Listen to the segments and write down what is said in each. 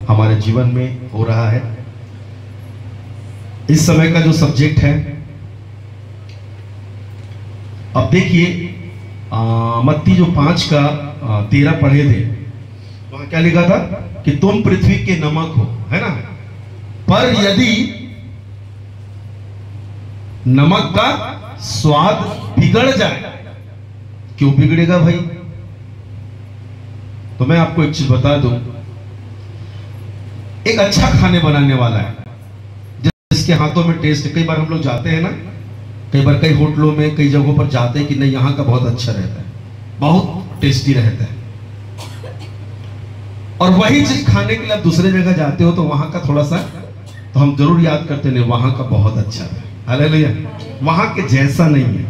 हमारे जीवन में हो रहा है। इस समय का जो सब्जेक्ट है, अब देखिए मत्ती जो 5 का 13 पढ़े थे, वहां क्या लिखा था कि तुम पृथ्वी के नमक हो, है ना, पर यदि नमक का स्वाद बिगड़ जाए, क्यों बिगड़ेगा भाई? तो मैं आपको एक चीज बता दूं, एक अच्छा खाने बनाने वाला है जिसके हाथों में टेस्ट, कई बार हम लोग जाते हैं ना, कई बार कई होटलों में कई जगहों पर जाते हैं कि नहीं यहाँ का बहुत अच्छा रहता है, बहुत टेस्टी रहता है, और वही चीज खाने के लिए आप दूसरे जगह जाते हो तो वहां का थोड़ा सा तो हम जरूर याद करते हैं, वहां का बहुत अच्छा है, हालेलुया, वहां के जैसा नहीं है,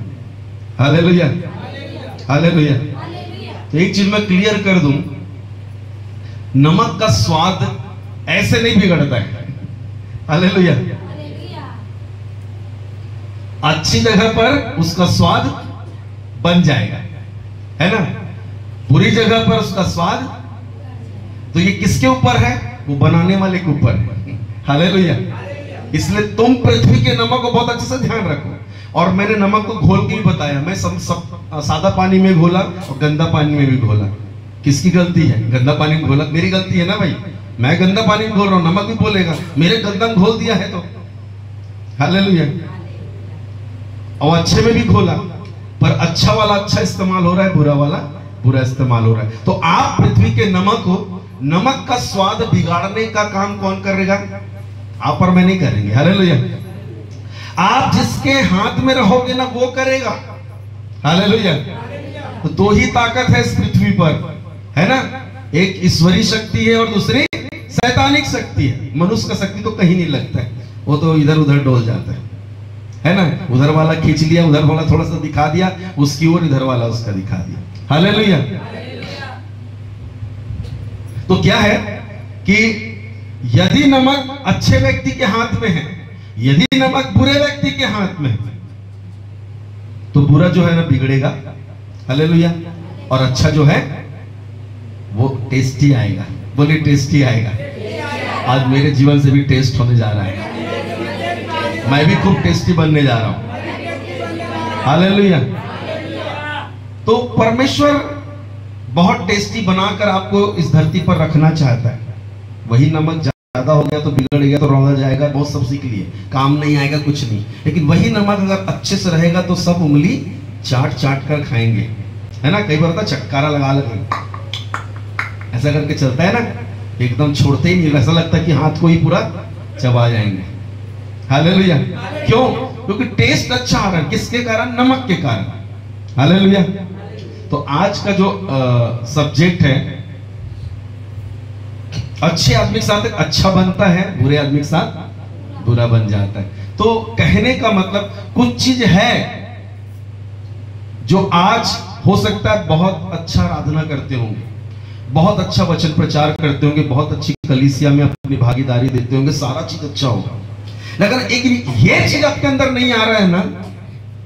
हालेलुया हालेलुया। तो एक चीज मैं क्लियर कर दूं, नमक का स्वाद ऐसे नहीं बिगड़ता है, हालेलुया। अच्छी जगह पर उसका स्वाद बन जाएगा, है ना, बुरी जगह पर उसका स्वाद, तो ये किसके ऊपर है? वो बनाने वाले के ऊपर है, हालेलुया। इसलिए तुम पृथ्वी के नमक को बहुत अच्छे से ध्यान रखो। और मैंने नमक को घोल के भी बताया, मैं सब सादा पानी में घोला और गंदा पानी में भी घोला। किसकी गलती है? गंदा पानी में घोला, मेरी गलती है ना भाई, मैं गंदा पानी में घोल रहा हूं, नमक भी बोलेगा मेरे गंदा में घोल दिया है तो, हालेलुया। और अच्छे में भी घोला, पर अच्छा वाला अच्छा इस्तेमाल हो रहा है, बुरा वाला बुरा इस्तेमाल हो रहा है। तो आप पृथ्वी के नमक हो, नमक का स्वाद बिगाड़ने का काम कौन करेगा? आप और मैं नहीं करेंगे, हालेलुया। आप जिसके हाथ में रहोगे ना वो करेगा, हालेलुया। तो दो ही ताकत है इस पृथ्वी पर, है ना, एक ईश्वरीय शक्ति है और दूसरी शैतानिक शक्ति है। मनुष्य का शक्ति तो कहीं नहीं लगता है, वो तो इधर उधर डोल जाता है ना, उधर वाला खींच लिया, उधर वाला थोड़ा सा दिखा दिया उसकी ओर, इधर वाला उसका दिखा दिया, हालेलुया। तो क्या है कि यदि नमक अच्छे व्यक्ति के हाथ में है, यदि नमक बुरे व्यक्ति के हाथ में है, तो बुरा जो है ना बिगड़ेगा, हालेलुया, और अच्छा जो है वो टेस्टी आएगा। बोलिए टेस्टी आएगा। आज मेरे जीवन से भी टेस्ट होने जा रहा है, मैं भी खूब टेस्टी बनने जा रहा हूं, हालेलुया। तो परमेश्वर बहुत टेस्टी बनाकर आपको इस धरती पर रखना चाहता है। वही नमक ज्यादा हो गया तो बिगड़ गया तो रौंदा जाएगा, बहुत सब सीख लिए, काम नहीं आएगा, कुछ नहीं। लेकिन वही नमक अगर अच्छे से रहेगा तो सब उंगली चाट चाट कर खाएंगे, है ना। कई बार होता चटकारा लगा लगा ऐसा करके चलता है ना, एकदम छोड़ते ही नहीं, ऐसा लगता है कि हाथ को ही पूरा चबा जाएंगे, हालेलुया। क्यों? क्योंकि टेस्ट अच्छा आ रहा है, किसके कारण? नमक के कारण, हालेलुया। तो आज का जो सब्जेक्ट है, अच्छे आदमी के साथ अच्छा बनता है, बुरे आदमी के साथ बुरा बन जाता है। तो कहने का मतलब कुछ चीज है जो आज हो सकता है बहुत अच्छा आराधना करते होंगे, बहुत अच्छा वचन प्रचार करते होंगे, बहुत अच्छी कलीसिया में अपनी भागीदारी देते होंगे, सारा चीज अच्छा होगा, लेकिन एक ये चीज आपके अंदर नहीं आ रहा है ना,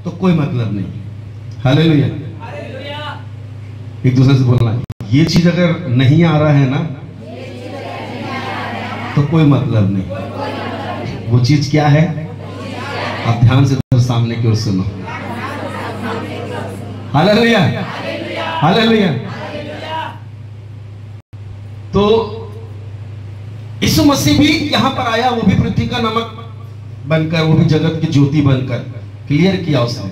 तो कोई मतलब नहीं, हालेलुया। एक दूसरे से बोलना, ये चीज अगर नहीं आ रहा है ना तो कोई मतलब नहीं। वो चीज क्या है? आप ध्यान से सामने की ओर सुनो, हालेलुया हालेलुया। तो यीशु मसीह भी यहां पर आया, वो भी पृथ्वी का नमक बनकर, वो भी जगत की ज्योति बनकर, क्लियर किया उसने,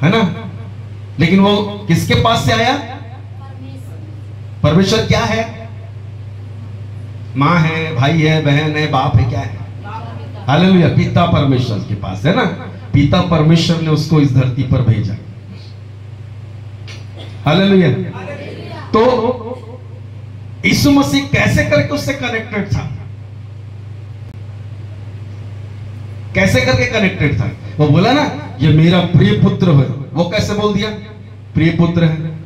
है ना। लेकिन वो किसके पास से आया? परमेश्वर क्या है? माँ है, भाई है, बहन है, बाप है, क्या है? हालेलुया, पिता परमेश्वर के पास है ना। पिता परमेश्वर ने उसको इस धरती पर भेजा, हालेलुया। तो यीशु मसीह कैसे करके उससे कनेक्टेड था? कैसे करके कनेक्टेड था? वो बोला ना, ये मेरा प्रिय पुत्र है। वो कैसे बोल दिया प्रिय पुत्र है?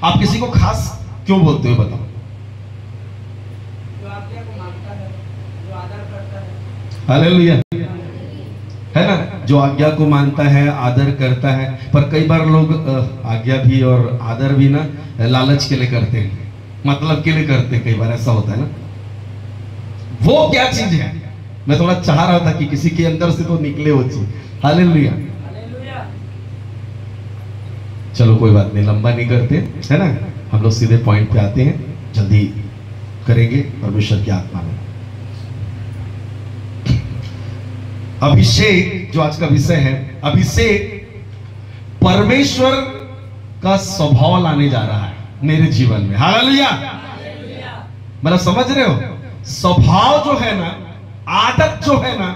आप किसी को खास क्यों बोलते हो बताओ? हालेलुया, है ना, जो आज्ञा को मानता है, आदर करता है। पर कई बार लोग आज्ञा भी और आदर भी ना लालच के लिए करते हैं, मतलब के लिए करते हैं, कई बार ऐसा होता है ना। वो क्या चीज है? मैं थोड़ा चाह रहा था कि किसी के अंदर से तो निकले वो चीज। हालेलुया। चलो कोई बात नहीं, लंबा नहीं करते, है ना, हम लोग सीधे पॉइंट पे आते हैं, जल्दी करेंगे परमेश्वर की आत्मा में। अभिषेक जो आज का विषय है, अभिषेक परमेश्वर का स्वभाव लाने जा रहा है मेरे जीवन में। हालेलुया। मतलब समझ रहे हो, स्वभाव जो है ना, आदत जो है ना,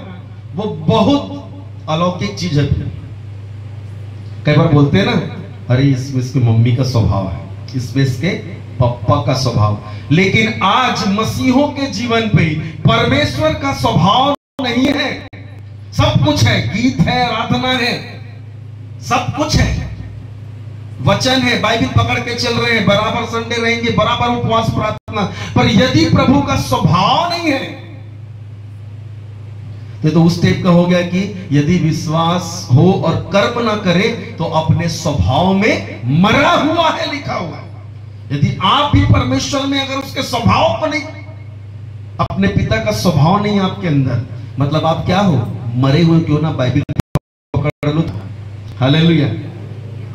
वो बहुत अलौकिक चीज है। कई बार बोलते हैं ना, अरे इसमें इसकी मम्मी का स्वभाव है, इसमें इसके पापा का स्वभाव, लेकिन आज मसीहों के जीवन पे परमेश्वर का स्वभाव नहीं है। सब कुछ है, गीत है, आराधना है, सब कुछ है, वचन है, बाइबल पकड़ के चल रहे हैं, बराबर संडे रहेंगे, बराबर उपवास प्रार्थना, पर यदि प्रभु का स्वभाव नहीं है तो उस टाइप का हो गया कि यदि विश्वास हो और कर्म ना करे तो अपने स्वभाव में मरा हुआ है, लिखा हुआ है। यदि आप भी परमेश्वर में अगर उसके स्वभाव को नहीं, अपने पिता का स्वभाव नहीं आपके अंदर, मतलब आप क्या हो? मरे हुए। क्यों ना बाइबल पकड़ लो। हालेलुया।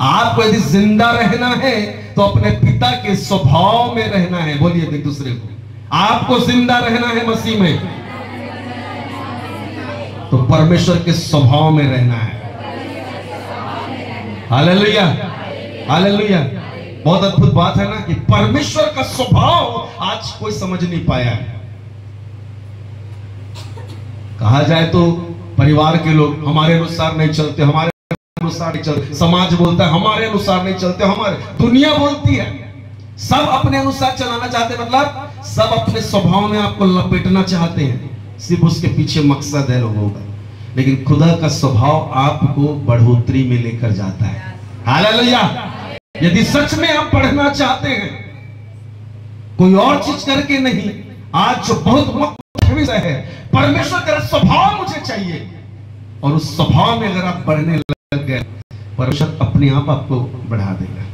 आपको यदि जिंदा रहना है तो अपने पिता के स्वभाव में रहना है। बोलिए एक दूसरे को, आपको जिंदा रहना है मसीह में तो परमेश्वर के स्वभाव में रहना है। Hallelujah, hallelujah. बहुत अद्भुत बात है ना कि परमेश्वर का स्वभाव आज कोई समझ नहीं पाया है। कहा जाए तो परिवार के लोग हमारे अनुसार नहीं चलते, हमारे अनुसार नहीं चलते, समाज बोलता है हमारे अनुसार नहीं चलते, हमारे, दुनिया बोलती है सब अपने अनुसार चलाना चाहते, मतलब सब अपने स्वभाव में आपको लपेटना चाहते हैं, सिर्फ उसके पीछे मकसद है लोगों का। लेकिन खुदा का स्वभाव आपको बढ़ोतरी में लेकर जाता है। हालेलुया। यदि सच में आप बढ़ना चाहते हैं, कोई और चीज करके नहीं, आज जो बहुत मुख्य विषय है, परमेश्वर का स्वभाव मुझे चाहिए, और उस स्वभाव में अगर आप बढ़ने लग गए, परमेश्वर अपने आप आपको बढ़ा देगा।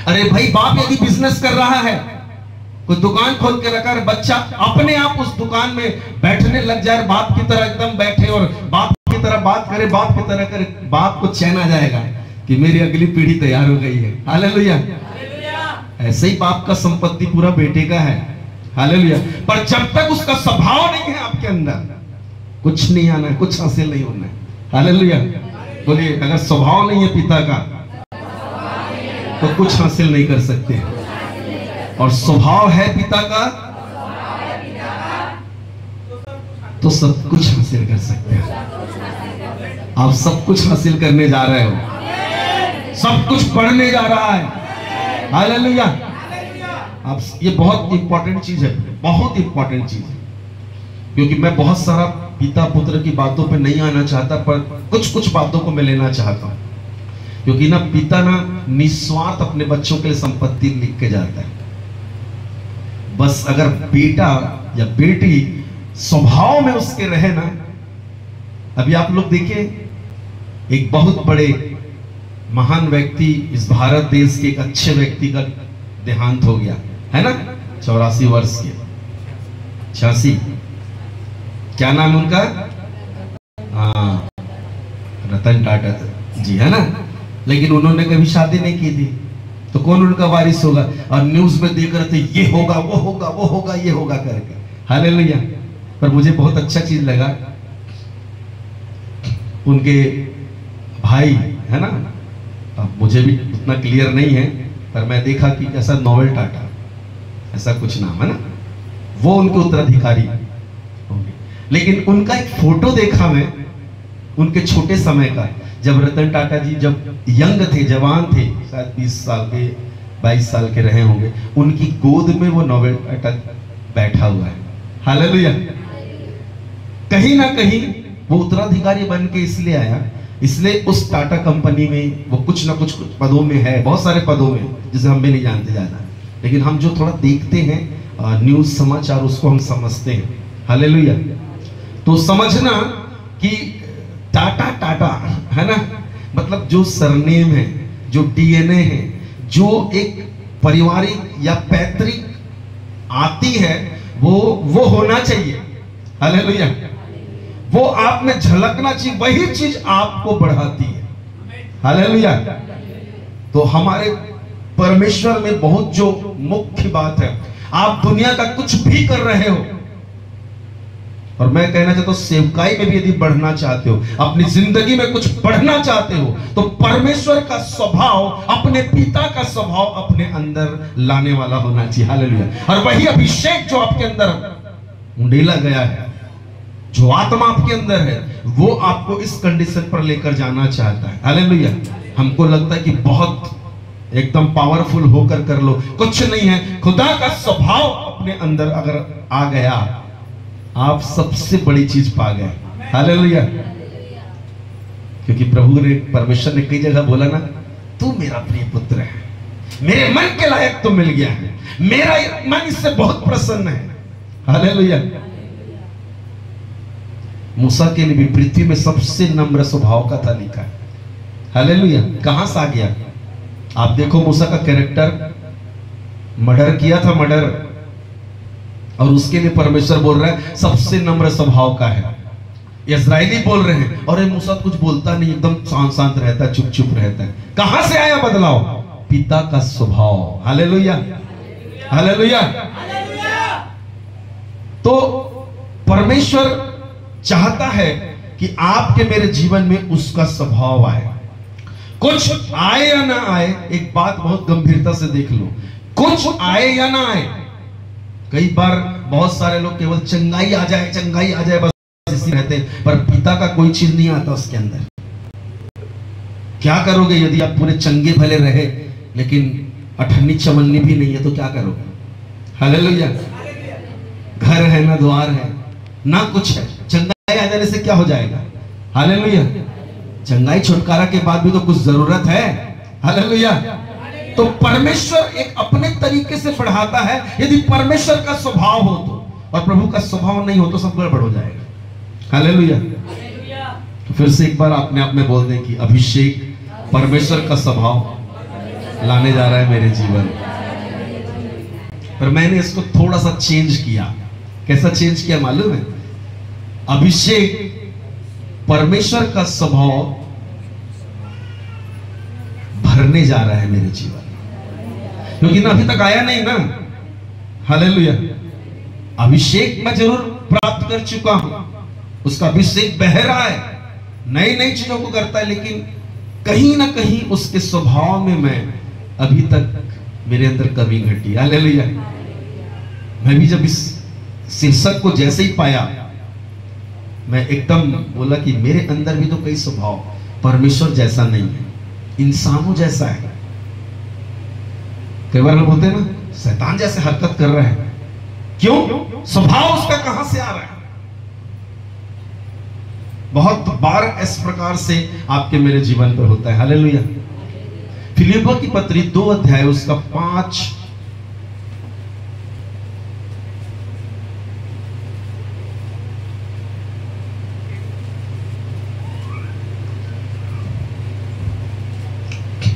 अरे भाई, बाप यदि बिजनेस कर रहा है, कोई दुकान खोल के रखा है, बच्चा अपने आप उस दुकान में बैठने लग जाए, बाप की तरह एकदम बैठे और बाप की तरह बात करे, बाप की तरह करे, बाप को चैन आ जाएगा कि मेरी अगली पीढ़ी तैयार हो गई है। हालेलुया। ऐसे ही बाप का संपत्ति पूरा बेटे का है। हालेलुया। पर जब तक उसका स्वभाव नहीं है आपके अंदर, कुछ नहीं आना है, कुछ हासिल नहीं होना है। हालेलुया। बोलिए, अगर स्वभाव नहीं है पिता का तो कुछ हासिल नहीं कर सकते, और स्वभाव है पिता का तो सब कुछ हासिल कर सकते हैं। आप सब कुछ हासिल करने जा रहे हो, सब कुछ पढ़ने जा रहा है। हालेलुया। आप, ये बहुत इंपॉर्टेंट चीज है, बहुत इंपॉर्टेंट चीज है, क्योंकि मैं बहुत सारा पिता पुत्र की बातों पे नहीं आना चाहता, पर कुछ बातों को मैं लेना चाहता हूं, क्योंकि ना पिता ना निस्वार्थ अपने बच्चों के लिए संपत्ति लिख के जाता है। बस अगर बेटा या बेटी स्वभाव में उसके रहे ना, अभी आप लोग देखिए, एक बहुत बड़े महान व्यक्ति, इस भारत देश के एक अच्छे व्यक्ति का देहांत हो गया है ना, 84 वर्ष के, 86, क्या नाम उनका? हाँ, रतन टाटा जी, है ना। लेकिन उन्होंने कभी शादी नहीं की थी, तो कौन उनका वारिस होगा? और न्यूज में देख रहे थे ये होगा, वो होगा, वो होगा, ये होगा करके। हालेलुया। पर मुझे बहुत अच्छा चीज लगा, उनके भाई, है ना, अब मुझे भी उतना क्लियर नहीं है, पर मैं देखा कि कैसा नोवेल टाटा, ऐसा कुछ नाम है ना, वो उनके उत्तराधिकारी होंगे। लेकिन उनका एक फोटो देखा मैं, उनके छोटे समय का, जब रतन टाटा जी जब यंग थे, जवान थे, शायद 20 साल के, 22 साल के रहे होंगे, उनकी गोद में वो नोवेल टाटा बैठा हुआ है। हालेलुया। कहीं ना कहीं वो उत्तराधिकारी बन के इसलिए आया, इसलिए उस टाटा कंपनी में वो कुछ ना कुछ पदों में है, बहुत सारे पदों में, जिसे हम भी नहीं जानते ज्यादा, लेकिन हम जो थोड़ा देखते हैं न्यूज समाचार, उसको हम समझते हैं। हालेलुया। तो समझना कि टाटा टाटा है ना, मतलब जो सरनेम है, जो डीएनए है, जो एक पारिवारिक या पैतृक आती है, वो होना चाहिए। हालेलुया। वो आप में झलकना चाहिए, वही चीज आपको बढ़ाती है। हालेलुया। तो हमारे परमेश्वर में बहुत जो मुख्य बात है, आप दुनिया का कुछ भी कर रहे हो, और मैं कहना चाहता हूं सेवकाई में भी यदि बढ़ना चाहते हो, अपनी जिंदगी में कुछ बढ़ना चाहते हो, तो परमेश्वर का स्वभाव, अपने पिता का स्वभाव अपने अंदर लाने वाला होना चाहिए। हालेलुया। और वही अभिषेक जो आपके अंदर उंडेला गया है, जो आत्मा आपके अंदर है, वो आपको इस कंडीशन पर लेकर जाना चाहता है। हालेलुया। हमको लगता है कि बहुत एकदम पावरफुल होकर कर लो, कुछ नहीं है। खुदा का स्वभाव अपने अंदर अगर आ गया, आप सबसे बड़ी चीज पा गए। हालेलुया। क्योंकि प्रभु ने, परमेश्वर ने कई जगह बोला ना, तू मेरा प्रिय पुत्र है, मेरे मन के लायक तो मिल गया है, मेरा मन इससे बहुत प्रसन्न है। हालेलुया। मूसा के लिए भी पृथ्वी में सबसे नम्र स्वभाव का था लिखा है। हालेलुया। कहां से आ गया? आप देखो मूसा का कैरेक्टर, मर्डर किया था, मर्डर, और उसके लिए परमेश्वर बोल रहा है सबसे नम्र स्वभाव का है। इस्राएली बोल रहे हैं, और ये मूसा कुछ बोलता नहीं, एकदम शांत शांत रहता है, चुप चुप रहता है। कहां से आया बदलाव? पिता का स्वभाव। हालेलुया। हालेलुया। तो परमेश्वर चाहता है कि आपके मेरे जीवन में उसका स्वभाव आए। कुछ आए या ना आए, एक बात बहुत गंभीरता से देख लो, कुछ आए या ना आए। कई बार बहुत सारे लोग केवल चंगाई आ जाए, चंगाई आ जाए, बस इसी रहते हैं, पर पिता का कोई चीज नहीं आता उसके अंदर। क्या करोगे यदि आप पूरे चंगे भले रहे लेकिन अठन्नी चवन्नी भी नहीं है, तो क्या करोगे? हालेलुया। घर है ना द्वार है ना कुछ है, चंगाई आ जाने से क्या हो जाएगा? हालेलुया। चंगाई छुटकारा के बाद भी तो कुछ जरूरत है। हालेलुया। तो परमेश्वर एक अपने तरीके से बढ़ाता है। यदि परमेश्वर का स्वभाव हो तो, और प्रभु का स्वभाव नहीं हो तो सब गड़बड़ हो जाएगा। हालेलुया। तो फिर से एक बार अपने आप में बोल दें कि अभिषेक परमेश्वर का स्वभाव लाने जा रहा है मेरे जीवन। पर मैंने इसको थोड़ा सा चेंज किया। कैसा चेंज किया मालूम है? अभिषेक परमेश्वर का स्वभाव भरने जा रहा है मेरे जीवन, क्योंकि ना अभी तक आया नहीं ना। हालेलुया। अभिषेक मैं जरूर प्राप्त कर चुका हूं, उसका अभिषेक बह रहा है, नई नई चीजों को करता है, लेकिन कहीं ना कहीं उसके स्वभाव में मैं अभी तक मेरे अंदर कमी घटी। हालेलुया। मैं भी जब इस शीर्षक को जैसे ही पाया, मैं एकदम बोला कि मेरे अंदर भी तो कई स्वभाव परमेश्वर जैसा नहीं है, इंसानों जैसा है। कई बार लोग बोलते हैं ना, शैतान जैसे हरकत कर रहा है। क्यों? स्वभाव उसका कहां से आ रहा है? बहुत बार इस प्रकार से आपके मेरे जीवन पर होता है। हालेलुया। फिलिप्पियों की पत्री 2 अध्याय उसका 5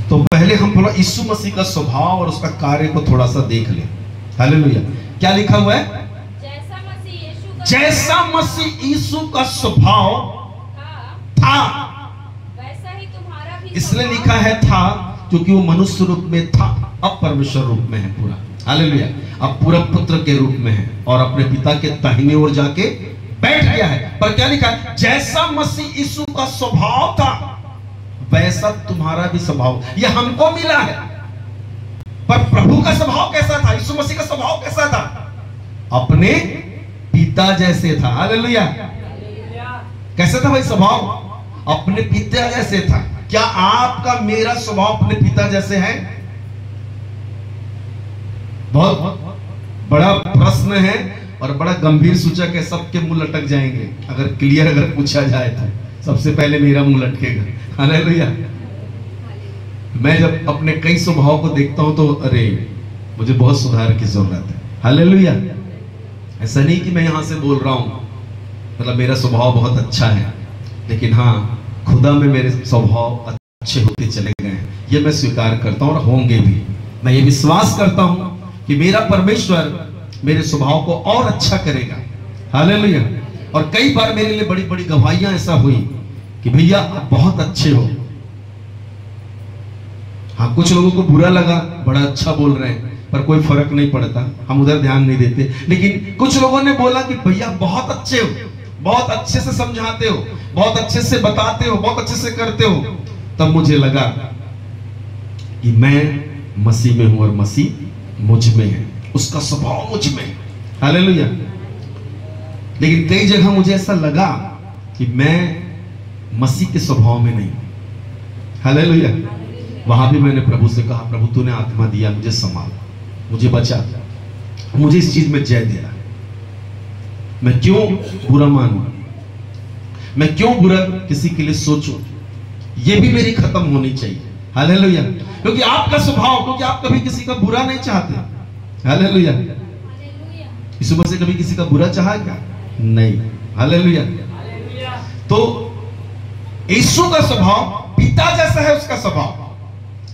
तो पहले हम थोड़ा यीशु मसीह का स्वभाव और उसका कार्य को थोड़ा सा देख लें। हालेलुया। क्या लिखा हुआ है? जैसा मसीह यीशु का स्वभाव था वैसा ही तुम्हारा भी। इसलिए लिखा है था क्योंकि वो मनुष्य रूप में था, अब परमेश्वर रूप में है पूरा। हालेलुया। अब पूरा पुत्र के रूप में है और अपने पिता के दाहिने ओर जाके बैठ गया है। पर क्या लिखा है? जैसा मसीह यीशु का स्वभाव था वैसा तुम्हारा भी स्वभाव। यह हमको मिला है। पर प्रभु का स्वभाव कैसा था? यीशु मसीह का स्वभाव कैसा था? अपने पिता जैसे था। हालेलुया। कैसे था भाई स्वभाव? अपने पिता जैसे था। क्या आपका मेरा स्वभाव अपने पिता जैसे है? बहुत बड़ा प्रश्न है और बड़ा गंभीर सूचक है। सबके मुंह लटक जाएंगे अगर क्लियर अगर पूछा जाए तो। सबसे पहले मेरा मुंह लटकेगा। हालेलुया। मैं जब अपने कई स्वभाव को देखता हूं तो अरे मुझे बहुत सुधार की जरूरत है। हालेलुया। ऐसा नहीं कि मैं यहां से बोल रहा हूं मतलब मेरा स्वभाव बहुत अच्छा है, लेकिन हाँ खुदा में मेरे स्वभाव अच्छे होते चले गए हैं, ये मैं स्वीकार करता हूं और होंगे भी। मैं ये विश्वास करता हूं कि मेरा परमेश्वर मेरे स्वभाव को और अच्छा करेगा। हालेलुया। और कई बार मेरे लिए बड़ी बड़ी गवाहियां ऐसा हुई कि भैया आप बहुत अच्छे हो। हाँ, कुछ लोगों को बुरा लगा, बड़ा अच्छा बोल रहे हैं, पर कोई फर्क नहीं पड़ता, हम उधर ध्यान नहीं देते। लेकिन कुछ लोगों ने बोला कि भैया बहुत अच्छे हो, बहुत अच्छे से समझाते हो, बहुत अच्छे से बताते हो, बहुत अच्छे से करते हो। तब मुझे लगा कि मैं मसीह में हूं और मसीह मुझ में है, उसका स्वभाव मुझ में है। हालेलुया। लेकिन कई जगह मुझे ऐसा लगा कि मैं मसीह के स्वभाव में नहीं। हालेलुया। वहां भी मैंने प्रभु से कहा, प्रभु तूने आत्मा दिया, मुझे संभाल, मुझे बचा, मुझे इस चीज में जय दिया। मैं क्यों बुरा मानूं, मैं क्यों बुरा किसी के लिए सोचूं? ये भी मेरी खत्म होनी चाहिए। हालेलुया। क्योंकि आपका स्वभाव, क्योंकि आप कभी किसी का बुरा नहीं चाहते। हालेलुया। इस सुबह से कभी किसी का बुरा चाहा क्या? नहीं। हालेलुया। तो यीशु का स्वभाव पिता जैसा है, उसका स्वभाव,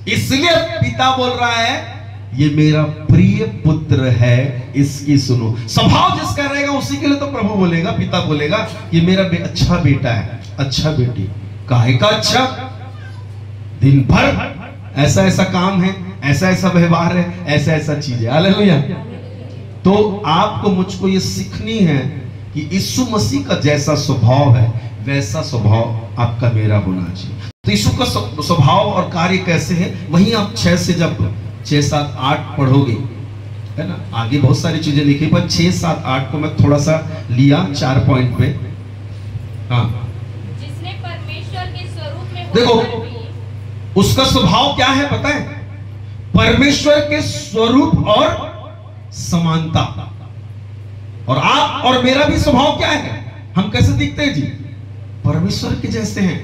इसलिए पिता बोल रहा है ये मेरा प्रिय पुत्र है, इसकी सुनो। स्वभाव जिसका रहेगा उसी के लिए तो प्रभु बोलेगा, पिता बोलेगा ये मेरा अच्छा बेटा है, अच्छा बेटी। काहे का अच्छा? दिन भर ऐसा ऐसा काम है, ऐसा ऐसा व्यवहार है, ऐसा ऐसा चीज है। हालेलुया। तो आपको मुझको ये सीखनी है कि यीशु मसीह का जैसा स्वभाव है वैसा स्वभाव आपका मेरा होना चाहिए। तो यीशु का स्वभाव और कार्य कैसे है, वहीं आप 6 से जब 6, 7, 8 पढ़ोगे, है ना, आगे बहुत सारी चीजें लिखी, पर 6, 7, 8 को मैं थोड़ा सा लिया 4 पॉइंट पे। हाँ, जिसने परमेश्वर के स्वरूप में देखो होकर भी उसका स्वभाव क्या है पता है? परमेश्वर के स्वरूप और समानता। और आप और मेरा भी स्वभाव क्या है? हम कैसे दिखते हैं जी? परमेश्वर के जैसे हैं।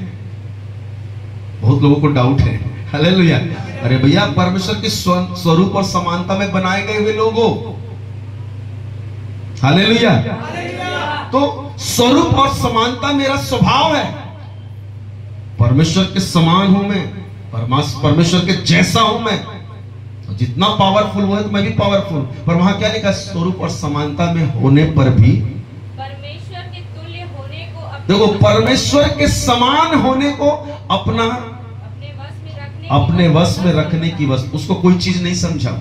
बहुत लोगों को डाउट है। हालेलुया। अरे भैया, परमेश्वर के स्वरूप और समानता में बनाए गए हुए लोग हो। हालेलुया। तो स्वरूप और समानता मेरा स्वभाव है। परमेश्वर के समान हूं मैं, परमेश्वर के जैसा हूं मैं। तो जितना पावरफुल वो है तो मैं भी पावरफुल। पर वहां क्या लिखा? स्वरूप और समानता में होने पर भी परमेश्वर के तुल्य होने को देखो, परमेश्वर के समान होने को अपना अपने वश में रखने की वस्तु, उसको कोई चीज नहीं समझा।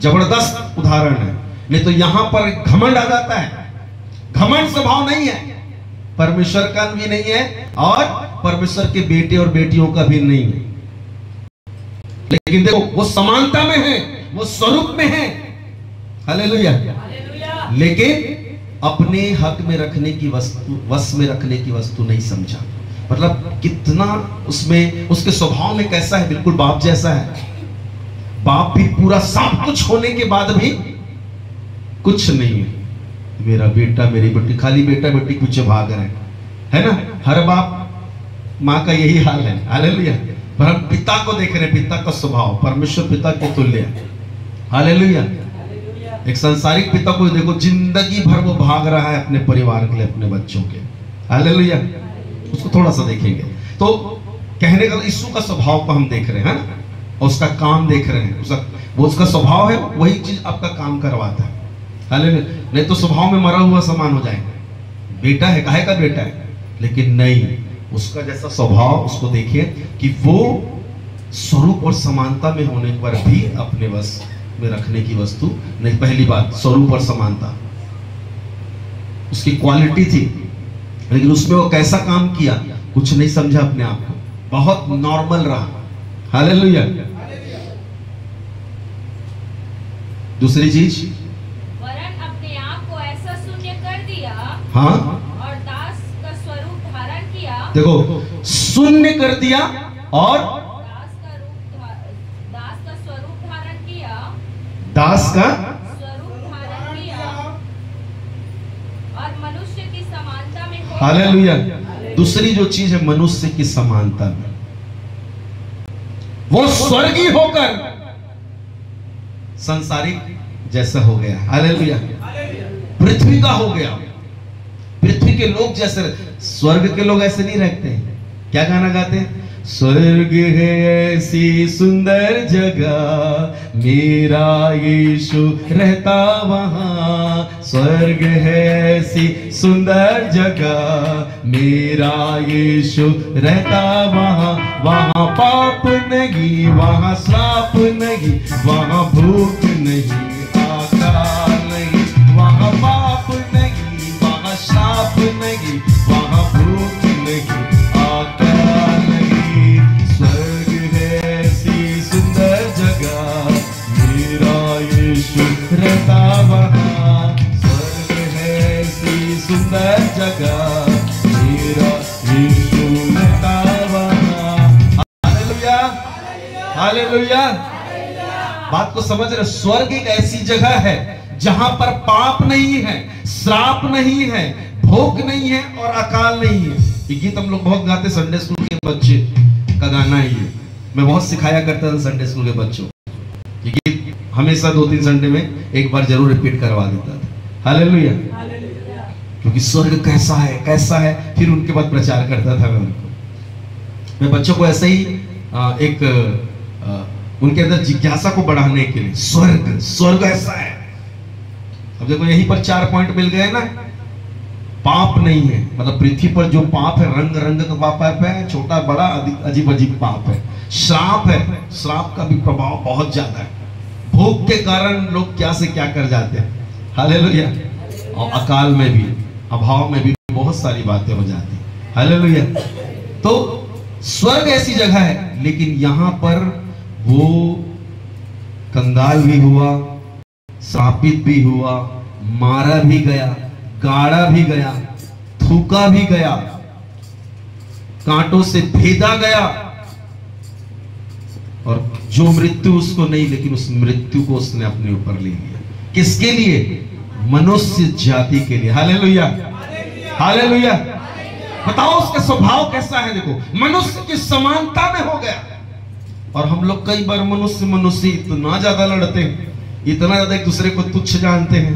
जबरदस्त उदाहरण है। नहीं तो यहां पर घमंड आ जाता है। घमंड स्वभाव नहीं है, परमेश्वर का भी नहीं है और परमेश्वर के बेटे और बेटियों का भी नहीं है। लेकिन देखो, वो समानता में है, वो स्वरूप में है। हालेलुया। लेकिन अपने हक में रखने की वस्तु, वश में रखने की वस्तु नहीं समझा। मतलब कितना उसमें, उसके स्वभाव में कैसा है? बिल्कुल बाप जैसा है। बाप भी पूरा सब कुछ होने के बाद भी कुछ नहीं है। मेरा बेटा, मेरी बेटी, खाली बेटा बेटी पीछे भाग रहे हैं, है ना। हर बाप माँ का यही हाल है। हालेलुया। पर हम पिता को देख रहे हैं, पिता का स्वभाव परमेश्वर पिता के तुल्य है। हालेलुया। एक सांसारिक पिता को देखो, जिंदगी भर वो भाग रहा है अपने परिवार के लिए, अपने बच्चों के। हालेलुया। उसको थोड़ा सा देखेंगे तो कहने का यीशु का स्वभाव को हम देख रहे हैं ना, और उसका काम देख रहे हैं। वो उसका स्वभाव है, वही चीज आपका काम करवाता है। हालेलुया। नहीं तो स्वभाव में मरा हुआ समान हो जाएगा। बेटा है, काहे का बेटा है, लेकिन नहीं, उसका जैसा स्वभाव, उसको देखिए कि वो स्वरूप और समानता में होने पर भी अपने वश में रखने की वस्तु नहीं। पहली बात, स्वरूप और समानता उसकी क्वालिटी थी, लेकिन उसमें वो कैसा काम किया? कुछ नहीं समझा अपने आप को, बहुत नॉर्मल रहा। हालेलुया। दूसरी चीज, वरन अपने आप को ऐसा शून्य कर दिया, हाँ, और दास का स्वरूप धारण किया। देखो, शून्य कर दिया और दास का स्वरूप धारण किया, दास का स्वरूप धारण किया, और मनुष्य की समानता में होकर, हालेलुया। दूसरी जो चीज है, मनुष्य की समानता में वो स्वर्गीय होकर संसारिक जैसा हो गया। हालेलुया। पृथ्वी का हो गया। पृथ्वी के लोग जैसे, स्वर्ग के लोग ऐसे नहीं रहते हैं। क्या गाना गाते हैं? स्वर्ग है ऐसी सुंदर जगह, मेरा यीशु रहता वहां। स्वर्ग है ऐसी सुंदर जगह, मेरा यीशु रहता वहां। वहां पाप नहीं, वहां श्राप नहीं, वहां भूख नहीं, आकाल नहीं। वहां पाप नहीं, वहां श्राप नहीं, वहां भूख नहीं, आकाल नहीं। स्वर्ग है ऐसी सुंदर जगह, मेरा यीशु रहता वहां। स्वर्ग है ऐसी सुंदर जगह, मेरा यीशु रहता वहां। Hallelujah, hallelujah. बात को समझ रहे? स्वर्ग एक ऐसी जगह है जहां पर पाप नहीं है, श्राप नहीं है, भोग नहीं है और अकाल नहीं है। ये गीत हम लोग बहुत गाते, संडे स्कूल के बच्चे का गाना है ये। मैं बहुत सिखाया करता था संडे स्कूल के बच्चों। ये गीत हमेशा 2-3 संडे में एक बार जरूर रिपीट करवा देता था। हालेलुया। क्योंकि स्वर्ग कैसा है, फिर उनके बाद प्रचार करता था मैं उनको। मैं बच्चों को ऐसे ही उनके अंदर जिज्ञासा को बढ़ाने के लिए, स्वर्ग ऐसा है। अब देखो यहीं पर 4 पॉइंट मिल गए ना। पाप नहीं है, मतलब पृथ्वी पर जो पाप है, रंग रंग का पाप है, छोटा बड़ा अजीब अजीब पाप है। श्राप है, श्राप का भी प्रभाव बहुत ज्यादा है। भोग के कारण लोग क्या से क्या कर जाते हैं। हालेलुया। और अकाल में भी, अभाव में भी बहुत सारी बातें हो जाती हैं। हालेलुया। तो स्वर्ग ऐसी जगह है, लेकिन यहां पर वो कंगाल भी हुआ, श्रापित भी हुआ, मारा भी गया, गाड़ा भी गया, थूका भी गया, कांटों से भेदा गया। और जो मृत्यु उसको नहीं, लेकिन उस मृत्यु को उसने अपने ऊपर ले लिया। किसके लिए? मनुष्य जाति के लिए। Hallelujah, hallelujah. बताओ उसका स्वभाव कैसा है? देखो, मनुष्य की समानता में हो गया। और हम लोग कई बार मनुष्य इतना ज्यादा लड़ते हैं, इतना ज्यादा एक दूसरे को तुच्छ जानते हैं,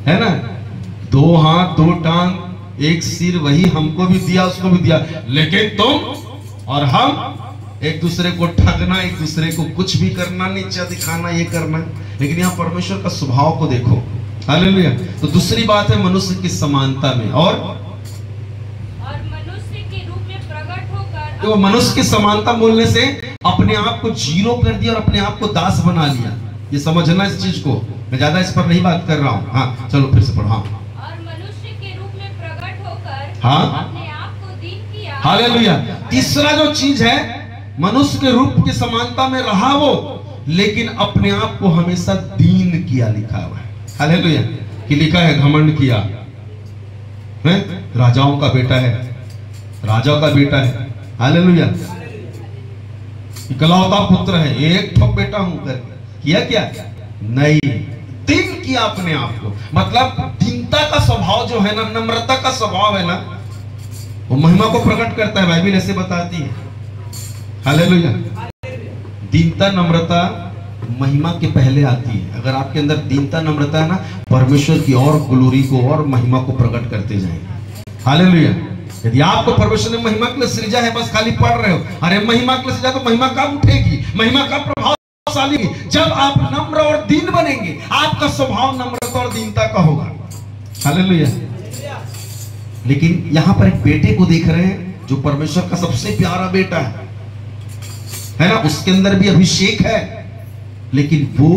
है ना। 2 हाथ 2 टांग 1 सिर, वही हमको भी दिया उसको भी दिया, लेकिन तुम और हम एक दूसरे को ठगना, एक दूसरे को कुछ भी करना, नीचा दिखाना, ये करना। लेकिन यहाँ परमेश्वर का स्वभाव को देखो। हालेलुया। तो दूसरी बात है मनुष्य की समानता में, और मनुष्य के रूप में प्रकट होकर, तो मनुष्य की समानता बोलने से अपने आप को जीरो कर दिया और अपने आप को दास बना लिया। ये समझना इस चीज को, मैं ज्यादा इस पर नहीं बात कर रहा हूँ। हाँ चलो फिर से पढ़ो। हाँ, और मनुष्य के रूप में प्रकट होकर, हाँ, अपने आप को दीन किया। हालेलुया। तीसरा जो चीज है, मनुष्य के रूप की समानता में रहा वो, लेकिन अपने आप को हमेशा दीन किया, लिखा हुआ है। हालेलुया। कि लिखा है घमंड किया है, राजाओं का बेटा है, राजा का बेटा है। हालेलुया। इकलौता पुत्र है, एक ठोक बेटा हूं कर किया क्या? नहीं, दीन किया अपने आप को। मतलब दीनता का स्वभाव जो है ना, नम्रता का स्वभाव है ना, वो महिमा को प्रकट करता है। बाइबल ऐसे बताती है। हालेलुया। दीनता नम्रता महिमा के पहले आती है। अगर आपके अंदर दीनता नम्रता है ना, परमेश्वर की और ग्लोरी को और महिमा को प्रकट करते जाएंगे। हालेलुया। यदि आपको परमेश्वर ने महिमा के लिए सृजा है, बस खाली पढ़ रहे हो, अरे महिमा के लिए सृजा, तो महिमा कब उठेगी? महिमा का प्रभावशाली जब आप नम्र और दीन बनेंगे। आपका स्वभाव नम्रता और दीनता का होगा। हालेलुया। लेकिन यहां पर एक बेटे को देख रहे हैं जो परमेश्वर का सबसे प्यारा बेटा है ना। उसके अंदर भी अभिषेक है, लेकिन वो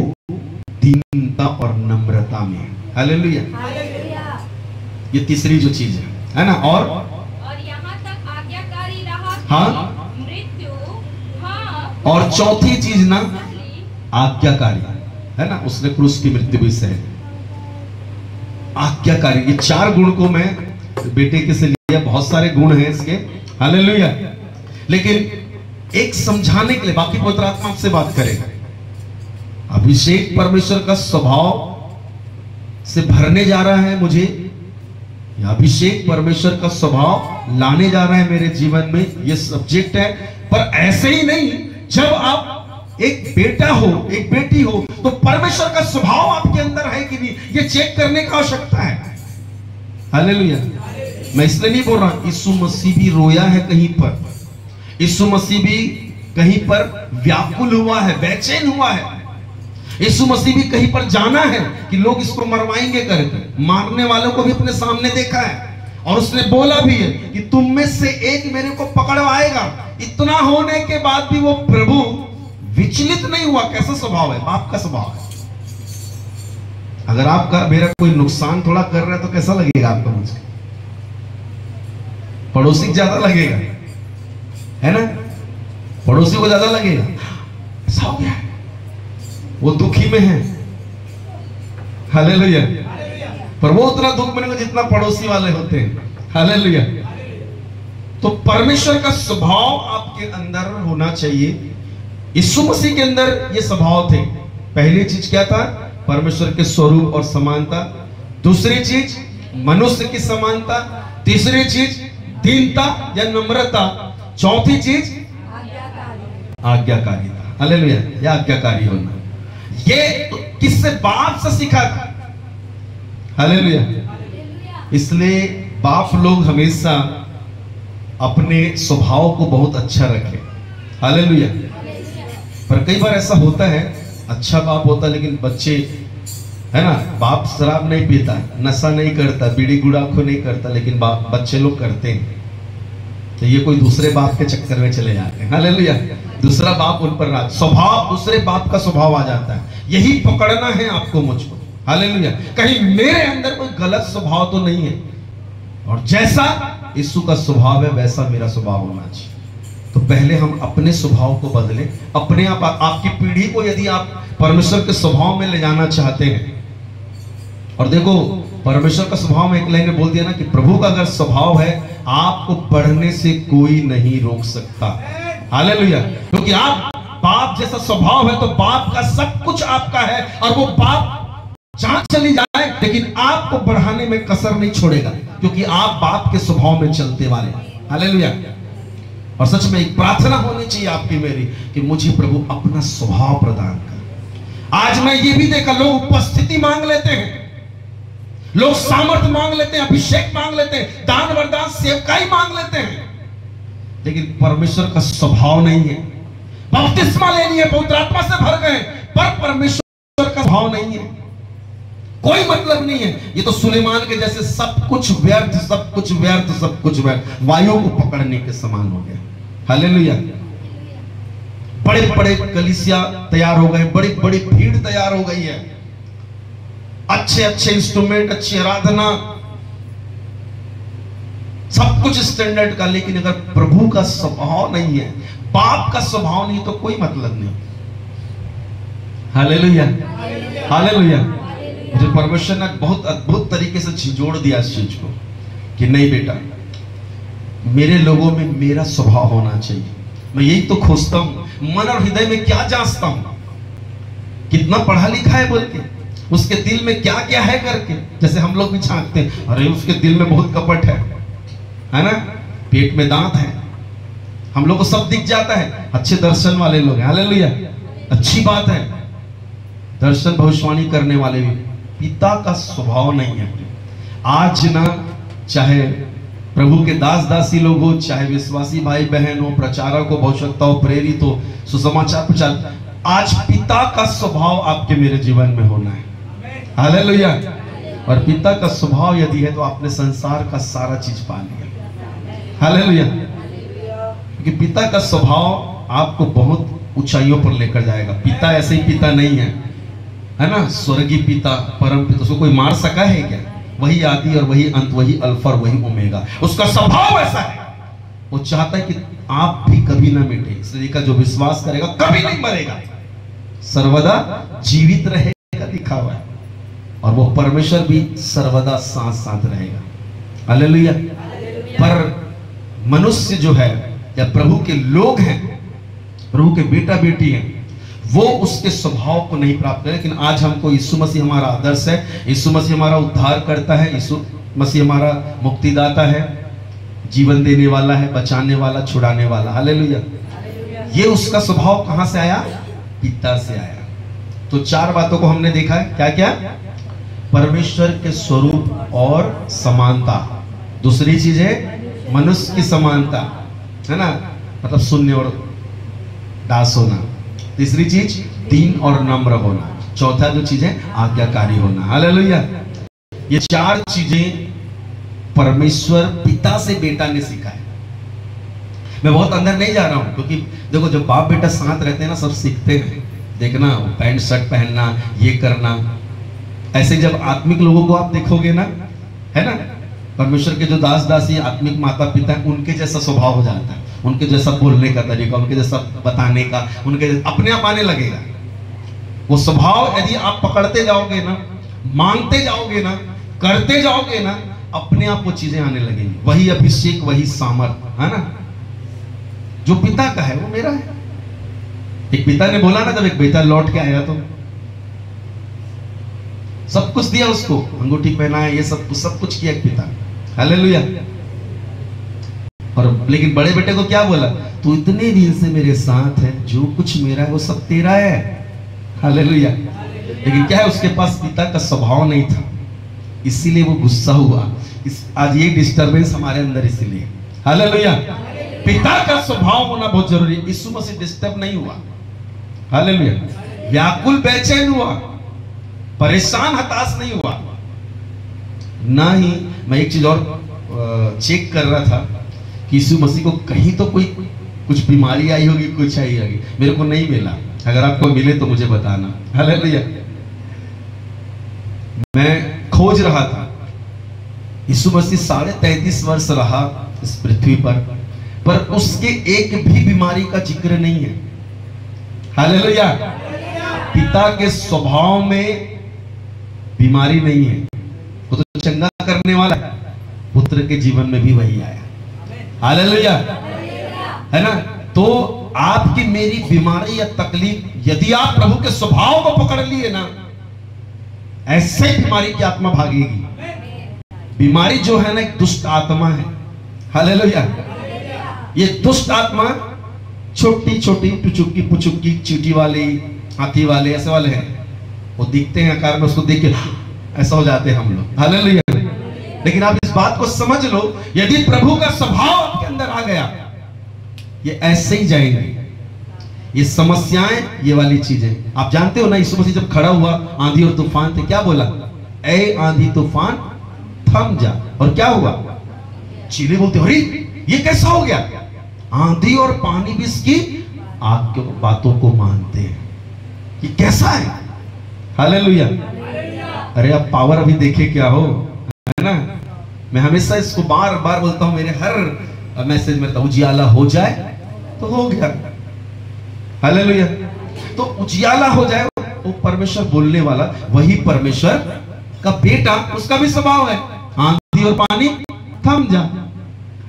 दीनता और नम्रता में है। हालेलुया। ये तीसरी जो चीज है ना। और यहाँ तक आज्ञाकारी रहा, हाँ, मृत्यु, हाँ, और चौथी चीज ना, आज्ञाकारी है ना। उसने क्रूस की मृत्यु भी सही। आज्ञाकारी, ये 4 गुण को मैं बेटे के से लिया। बहुत सारे गुण हैं इसके। हालेलुया। लेकिन एक समझाने के लिए, बाकी पवित्र आत्मा आपसे बात करेगा। अभिषेक परमेश्वर का स्वभाव से भरने जा रहा है मुझे, या अभिषेक परमेश्वर का स्वभाव लाने जा रहा है मेरे जीवन में, ये सब्जेक्ट है। पर ऐसे ही नहीं, जब आप एक बेटा हो, एक बेटी हो, तो परमेश्वर का स्वभाव आपके अंदर है कि नहीं, ये चेक करने का आवश्यकता है। हालेलुया। मैं इसलिए नहीं बोल रहा यीशु मसीह भी रोया है कहीं पर, यीशु मसीह भी कहीं पर व्याकुल हुआ है, बेचैन हुआ है। यीशु मसीह भी कहीं पर जाना है कि लोग इसको मरवाएंगे करके, मारने वालों को भी अपने सामने देखा है और उसने बोला भी है कि तुम में से एक मेरे को पकड़वाएगा। इतना होने के बाद भी वो प्रभु विचलित नहीं हुआ। कैसा स्वभाव है? बाप का स्वभाव है। अगर आपका मेरा कोई नुकसान थोड़ा कर रहा है तो कैसा लगेगा आपको? मुझे पड़ोसी को ज्यादा लगेगा, है ना? पड़ोसी को ज्यादा लगेगा। ऐसा हो गया है, वो दुखी में है, हालेलुया। पर वो उतना दुख में नहीं जितना पड़ोसी वाले होते हैं, हालेलुया। तो परमेश्वर का स्वभाव आपके अंदर होना चाहिए। यीशु मसीह के अंदर ये स्वभाव थे। पहली चीज क्या था? परमेश्वर के स्वरूप और समानता। दूसरी चीज मनुष्य की समानता। तीसरी चीज दीनता या नम्रता। चौथी चीज आज्ञाकारिता, हालेलुया, या आज्ञाकारी होना। ये तो किससे? बाप से सीखा था, हालेलुया। इसलिए बाप लोग हमेशा अपने स्वभाव को बहुत अच्छा रखें, हालेलुया। पर कई बार ऐसा होता है, अच्छा बाप होता लेकिन बच्चे, है ना, बाप शराब नहीं पीता, नशा नहीं करता, बीड़ी गुड़ाखो नहीं करता, लेकिन बच्चे लोग करते हैं। तो ये कोई दूसरे बाप के चक्कर में चले जाते हैं, हालेलुया। दूसरा बाप उन पर राज, स्वभाव दूसरे बाप का स्वभाव आ जाता है। यही पकड़ना है आपको, मुझको, हालेलुया। कहीं मेरे अंदर कोई गलत स्वभाव तो नहीं है, और जैसा यीशु का स्वभाव है वैसा मेरा स्वभाव होना चाहिए। तो पहले हम अपने स्वभाव को बदलें, अपने आप। आपकी पीढ़ी को यदि आप परमेश्वर के स्वभाव में ले जाना चाहते हैं, और देखो परमेश्वर का स्वभाव में एक लाइन में बोल दिया ना कि प्रभु का अगर स्वभाव है, आपको बढ़ने से कोई नहीं रोक सकता, हालेलुया। क्योंकि आप बाप जैसा स्वभाव है तो बाप का सब कुछ आपका है, और वो बाप जहां चली जाए लेकिन आपको बढ़ाने में कसर नहीं छोड़ेगा, क्योंकि आप बाप के स्वभाव में चलते वाले, हालेलुया। और सच में एक प्रार्थना होनी चाहिए आपकी मेरी कि मुझे प्रभु अपना स्वभाव प्रदान कर। आज मैं ये भी देखा, लोग उपस्थिति मांग लेते हैं, लोग सामर्थ्य मांग लेते हैं, अभिषेक मांग लेते हैं, दान वरदान सेवकाई मांग लेते हैं, लेकिन परमेश्वर का स्वभाव नहीं है। बपतिस्मा लेनी है, पवित्र आत्मा से भर गए, पर परमेश्वर का स्वभाव नहीं है, कोई मतलब नहीं है। ये तो सुलेमान के जैसे सब कुछ व्यर्थ, सब कुछ व्यर्थ, सब कुछ व्यर्थ, वायु को पकड़ने के समान हो गया, हालेलुया। बड़े बड़े कलीसिया तैयार हो गए, बड़ी बड़ी भीड़ तैयार हो गई है, अच्छे अच्छे इंस्ट्रूमेंट, अच्छी आराधना, सब कुछ स्टैंडर्ड का, लेकिन अगर प्रभु का स्वभाव नहीं है, बाप का स्वभाव नहीं, तो कोई मतलब नहीं, हालेलुया, हालेलुया। मुझे परमेश्वर ने बहुत अद्भुत तरीके से झिझोड़ दिया इस चीज को कि नहीं बेटा, मेरे लोगों में मेरा स्वभाव होना चाहिए। मैं यही तो खोजता हूं, मन और हृदय में क्या जांचता हूं, कितना पढ़ा लिखा है बोल के, उसके दिल में क्या क्या है करके। जैसे हम लोग भी झांकते हैं, अरे उसके दिल में बहुत कपट है ना, पेट में दांत है, हम लोग को सब दिख जाता है। अच्छे दर्शन वाले लोग हैं, हालेलुया, अच्छी बात है, दर्शन भविष्यवाणी करने वाले भी। पिता का स्वभाव नहीं है। आज ना, चाहे प्रभु के दास दासी लोग हो, चाहे विश्वासी भाई बहन हो, प्रचारक हो, भविष्यवक्ता हो, प्रेरित हो, सुसमाचार प्रचार, आज पिता का स्वभाव आपके मेरे जीवन में होना है, हालेलुया। और पिता का स्वभाव यदि है तो आपने संसार का सारा चीज पा लिया, हालेलुया। क्योंकि पिता का स्वभाव आपको बहुत ऊंचाइयों पर लेकर जाएगा। पिता ऐसे ही पिता नहीं है ना, स्वर्गीय पिता, परम पिता, उसको कोई मार सका है क्या? वही आदि और वही अंत, वही अल्फा और वही ओमेगा। उसका स्वभाव ऐसा है, वो चाहता है कि आप भी कभी ना मिटे, इसलिए का जो विश्वास करेगा कभी नहीं मरेगा, सर्वदा जीवित रहेगा, लिखा हुआ है। और वो परमेश्वर भी सर्वदा साथ साथ रहेगा, हालेलुया। पर मनुष्य जो है या प्रभु के लोग हैं, प्रभु के बेटा बेटी हैं, वो उसके स्वभाव को नहीं प्राप्त करे। लेकिन आज हमको यीशु मसीह हमारा आदर्श है, यीशु मसीह हमारा उद्धार करता है, यीशु मसीह हमारा मुक्तिदाता है, जीवन देने वाला है, बचाने वाला, छुड़ाने वाला, हालेलुया। ये उसका स्वभाव कहां से आया? पिता से आया। तो चार बातों को हमने देखा है, क्या क्या? परमेश्वर के स्वरूप और समानता, दूसरी चीज है मनुष्य की समानता, है ना, मतलब शून्य और दास होना। तीसरी चीज दीन और नम्र होना। चौथा जो चीज है आज्ञाकारी होना। हालेलुया। ये 4 चीजें परमेश्वर पिता से बेटा ने सीखा है। मैं बहुत अंदर नहीं जा रहा हूं, क्योंकि देखो जब बाप बेटा साथ रहते हैं ना, सब सीखते हैं। देखना पैंट शर्ट पहनना, ये करना। ऐसे जब आत्मिक लोगों को आप देखोगे ना, है ना, परमेश्वर के जो दास दासी आत्मिक माता पिता हैं, उनके जैसा स्वभाव हो जाता है, उनके जैसा बोलने का तरीका, उनके जैसा बताने का, उनके अपने आप आने लगेगा। वो स्वभाव यदि आप पकड़ते जाओगे ना, मांगते जाओगे ना, करते जाओगे ना, अपने आप वो चीजें आने लगेंगी। वही अभिषेक, वही सामर्थ, है ना, जो पिता का है वो मेरा है। एक पिता ने बोला ना, जब एक बेटा लौट के आया तो सब कुछ दिया उसको, अंगूठी पहनाया, ये सब कुछ किया एक पिता। हालेलुया। और लेकिन बड़े बेटे को क्या बोला? तू इतने दिन से मेरे साथ है, जो कुछ मेरा है वो सब तेरा है। हालेलुया। लेकिन क्या है, उसके पास पिता का स्वभाव नहीं था, इसीलिए वो गुस्सा हुआ। आज ये डिस्टर्बेंस हमारे अंदर इसीलिए। हालेलुया। पिता का स्वभाव होना बहुत जरूरी है। यीशु मसीह डिस्टर्ब नहीं हुआ। हालेलुया। व्याकुल बेचैन हुआ, परेशान हताश नहीं हुआ। ना ही मैं एक चीज और चेक कर रहा था कि यीशु मसीह को कहीं तो कोई कुछ बीमारी आई होगी, कुछ आई होगी, मेरे को नहीं मिला। अगर आपको मिले तो मुझे बताना। हालेलुया। मैं खोज रहा था। यीशु मसीह 33.5 वर्ष रहा इस पृथ्वी पर उसके एक भी बीमारी का जिक्र नहीं है। हालेलुया। पिता के स्वभाव में बीमारी नहीं है, वो तो चंगा करने वाला है। पुत्र के जीवन में भी वही आया। हालेलुया, है ना। तो आपकी मेरी बीमारी या तकलीफ, यदि आप प्रभु के स्वभाव को पकड़ लिए ना, ऐसे ही बीमारी की आत्मा भागेगी। बीमारी जो है ना, एक दुष्ट आत्मा है। हालेलुया। ये दुष्ट आत्मा छोटी छोटी पुचुकी पुचुकी चीटी वाली, हाथी वाले, ऐसे वाले हैं। वो दिखते हैं आकार में, उसको देख के ऐसा हो जाते हैं हम लोग। हालेलुया। लेकिन आप इस बात को समझ लो, यदि प्रभु का स्वभाव आपके अंदर आ गया, ये ऐसे ही जाएंगे। ये समस्याएं, ये वाली चीजें आप जानते हो ना। यीशु मसीह जब खड़ा हुआ, आंधी और तूफान थे, क्या बोला? ए आंधी तूफान थम जा। और क्या हुआ? चीले बोलते, अरे ये कैसा हो गया? आंधी और पानी भी इसकी आपके बातों को मानते हैं। ये कैसा है? हालेलुया। अरे आप पावर अभी देखे क्या हो, है ना। मैं हमेशा इसको बार बार बोलता हूं, मेरे हर मैसेज में, उजियाला हो जाए तो हो गया। हालेलुया। तो उजियाला हो जाए, वो परमेश्वर बोलने वाला, वही परमेश्वर का बेटा, उसका भी स्वभाव है, आंधी और पानी थम जा।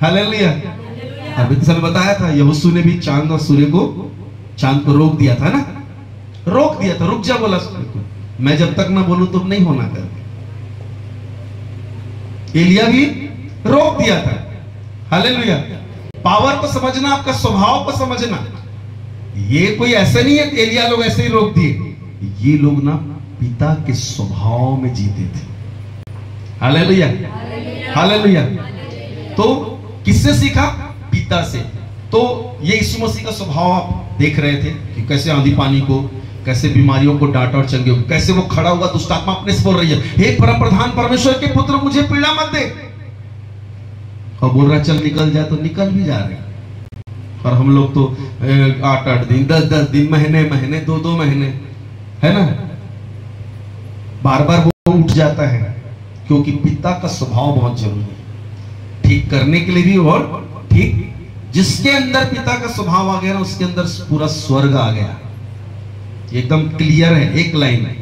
हालेलुया। अभी तो बताया था, यहोशू ने भी चांद और सूर्य को, चांद को रोक दिया था ना, रोक दिया था, रुक जा बोला सूर्य को, मैं जब तक ना बोलूं तुम नहीं होना कर। एलिया भी रोक दिया था। हालेलुया। पावर को समझना, आपका स्वभाव को समझना। ये कोई ऐसे नहीं है एलिया लोग ऐसे ही रोक दिए, ये लोग ना पिता के स्वभाव में जीते थे। हालेलुया। हालेलुया। तो किससे सीखा? पिता से। तो ये यीशु मसीह का स्वभाव आप देख रहे थे कि कैसे आंधी पानी को, कैसे बीमारियों को डांटा और चंगे को, कैसे वो खड़ा हुआ, दुष्ट आत्मा अपने से बोल रही है, हे परम प्रधान परमेश्वर के पुत्र, मुझे पीड़ा मत दे। और बोल रहा चल निकल जा, तो निकल भी जा रहे। और हम लोग तो 8-8 दिन, 10-10 दिन, महीने 2-2 महीने, है ना, बार बार वो उठ जाता है। क्योंकि पिता का स्वभाव बहुत जरूरी है, ठीक करने के लिए भी। और ठीक जिसके अंदर पिता का स्वभाव आ गया ना, उसके अंदर पूरा स्वर्ग आ गया। एकदम क्लियर है, एक लाइन है।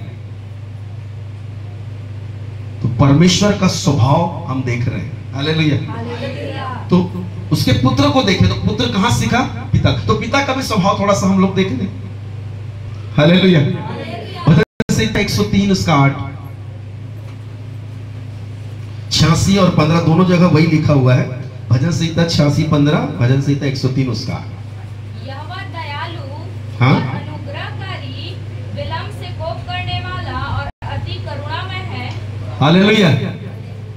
तो परमेश्वर का स्वभाव हम देख रहे हैं। हालेलुया। तो उसके पुत्र को देखे, तो पुत्र कहां सीखा? पिता। तो पिता का भी स्वभाव थोड़ा सा हम लोग देख लें। हालेलुया। भजन संहिता 103 उसका 8, 86 और 15 दोनों जगह वही लिखा हुआ है। भजन संहिता 86-15, भजन संहिता 103 उसका। यहोवा दयालु, हाँ, अनुग्रहकारी, विलंब से कोप करने वाला और अति करुणामय है। हालेलुया।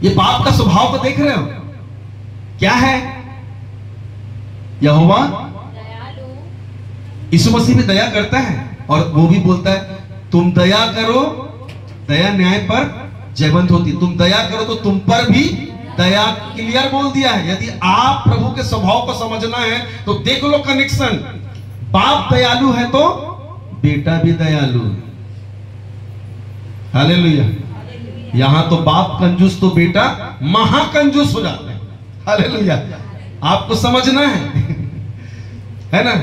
ये बाप का स्वभाव को देख रहे हो क्या है? यहोवा यीशु मसीह भी दया करता है और वो भी बोलता है तुम दया करो, दया न्याय पर जयवंत होती, तुम दया करो तो तुम पर भी दया, क्लियर बोल दिया है। यदि आप प्रभु के स्वभाव को समझना है तो देख लो कनेक्शन, बाप दयालु है तो बेटा भी दयालु है। हालेलुया। यहां तो बाप कंजूस तो बेटा महाकंजूस हो जाते हैं। हालेलुया। आपको समझना है ना,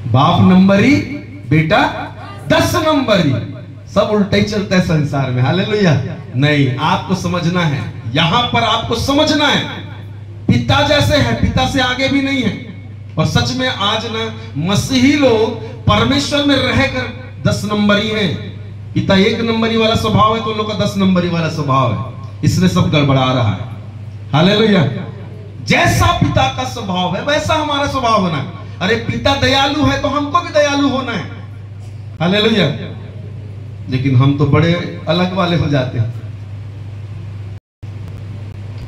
बाप नंबरी बेटा 10 नंबरी, सब उल्टा ही चलता है संसार में। हालेलुया। नहीं, आपको समझना है, यहां पर आपको समझना है पिता जैसे है, पिता से आगे भी नहीं है। और सच में आज ना मसीही लोग परमेश्वर में रहकर 10 नंबरी हैं। पिता 1 नंबरी वाला स्वभाव है तो उन लोग का 10 नंबरी वाला स्वभाव है, इसलिए सब गड़बड़ा रहा है। हालेलुया। जैसा पिता का स्वभाव है वैसा हमारा स्वभाव होना है। अरे पिता दयालु है तो हमको भी दयालु होना है। हालेलुया। लेकिन हम तो बड़े अलग वाले हो जाते हैं।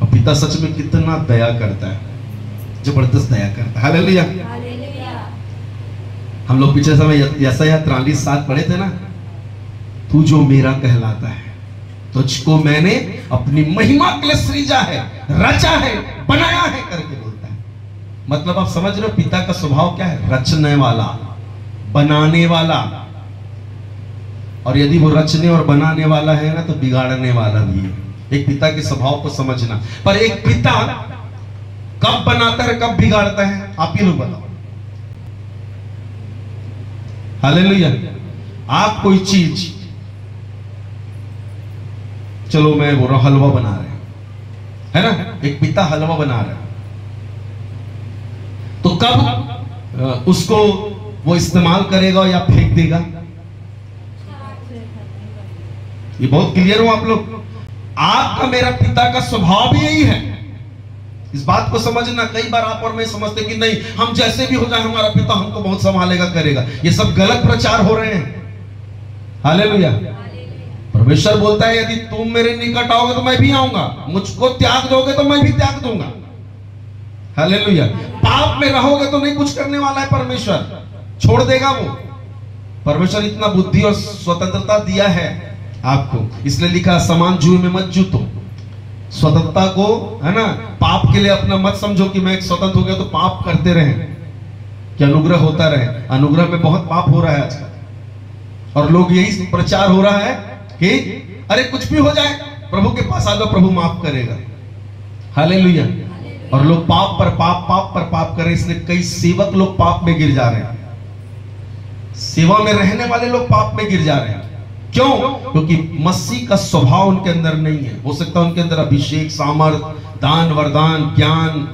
और पिता सच में कितना दया करता है, जबरदस्त दया करता है। हालेलुया। हम लोग पिछले समय यशायाह 43:7 पढ़े थे ना, तू जो मेरा कहलाता है, तुझको मैंने अपनी महिमा के लिए सृजा है, रचा है, बनाया है करके बोलता है। मतलब आप समझ रहे हो पिता का स्वभाव क्या है, रचने वाला, बनाने वाला। और यदि वो रचने और बनाने वाला है ना तो बिगाड़ने वाला भी है। एक पिता के स्वभाव को समझना। पर एक पिता कब बनाता है कब बिगाड़ता है आप ही लोग बताओ। हालेलुया। आप कोई चीज, चलो मैं बोल रहा हूं हलवा बना रहे है ना, एक पिता हलवा बना रहा है तो कब उसको वो इस्तेमाल करेगा या फेंक देगा, ये बहुत क्लियर हो आप लोग। आपका मेरा पिता का स्वभाव भी यही है, इस बात को समझना। कई बार आप और मैं समझते कि नहीं हम जैसे भी हो जाए हमारा पिता हमको बहुत संभालेगा करेगा, ये सब गलत प्रचार हो रहे हैं। हालेलुया। परमेश्वर बोलता है यदि तुम मेरे निकट आओगे तो मैं भी आऊंगा, मुझको त्याग दोगे तो मैं भी त्याग दूंगा। हालेलुया। पाप में रहोगे तो नहीं कुछ करने वाला है परमेश्वर, छोड़ देगा वो। परमेश्वर इतना बुद्धि और स्वतंत्रता दिया है आपको, इसलिए लिखा समान जुए में मत जूतो। स्वतंत्रता को है ना, पाप के लिए अपना मत समझो कि मैं स्वतंत्र हो गया तो पाप करते रहे कि अनुग्रह होता रहे। अनुग्रह में बहुत पाप हो रहा है आजकल, और लोग यही प्रचार हो रहा है कि अरे कुछ भी हो जाए प्रभु के पास आ जाओ, प्रभु माफ करेगा। हालेलुया। और लोग पाप पर पाप, पाप पर पाप कर रहे, इसलिए कई सेवक लोग पाप में गिर जा रहे हैं, सेवा में रहने वाले लोग पाप में गिर जा रहे हैं। क्यों? क्योंकि मसीह का स्वभाव उनके अंदर नहीं है। हो सकता है उनके अंदर अभिषेक, सामर्थ, दान, वरदान, ज्ञान,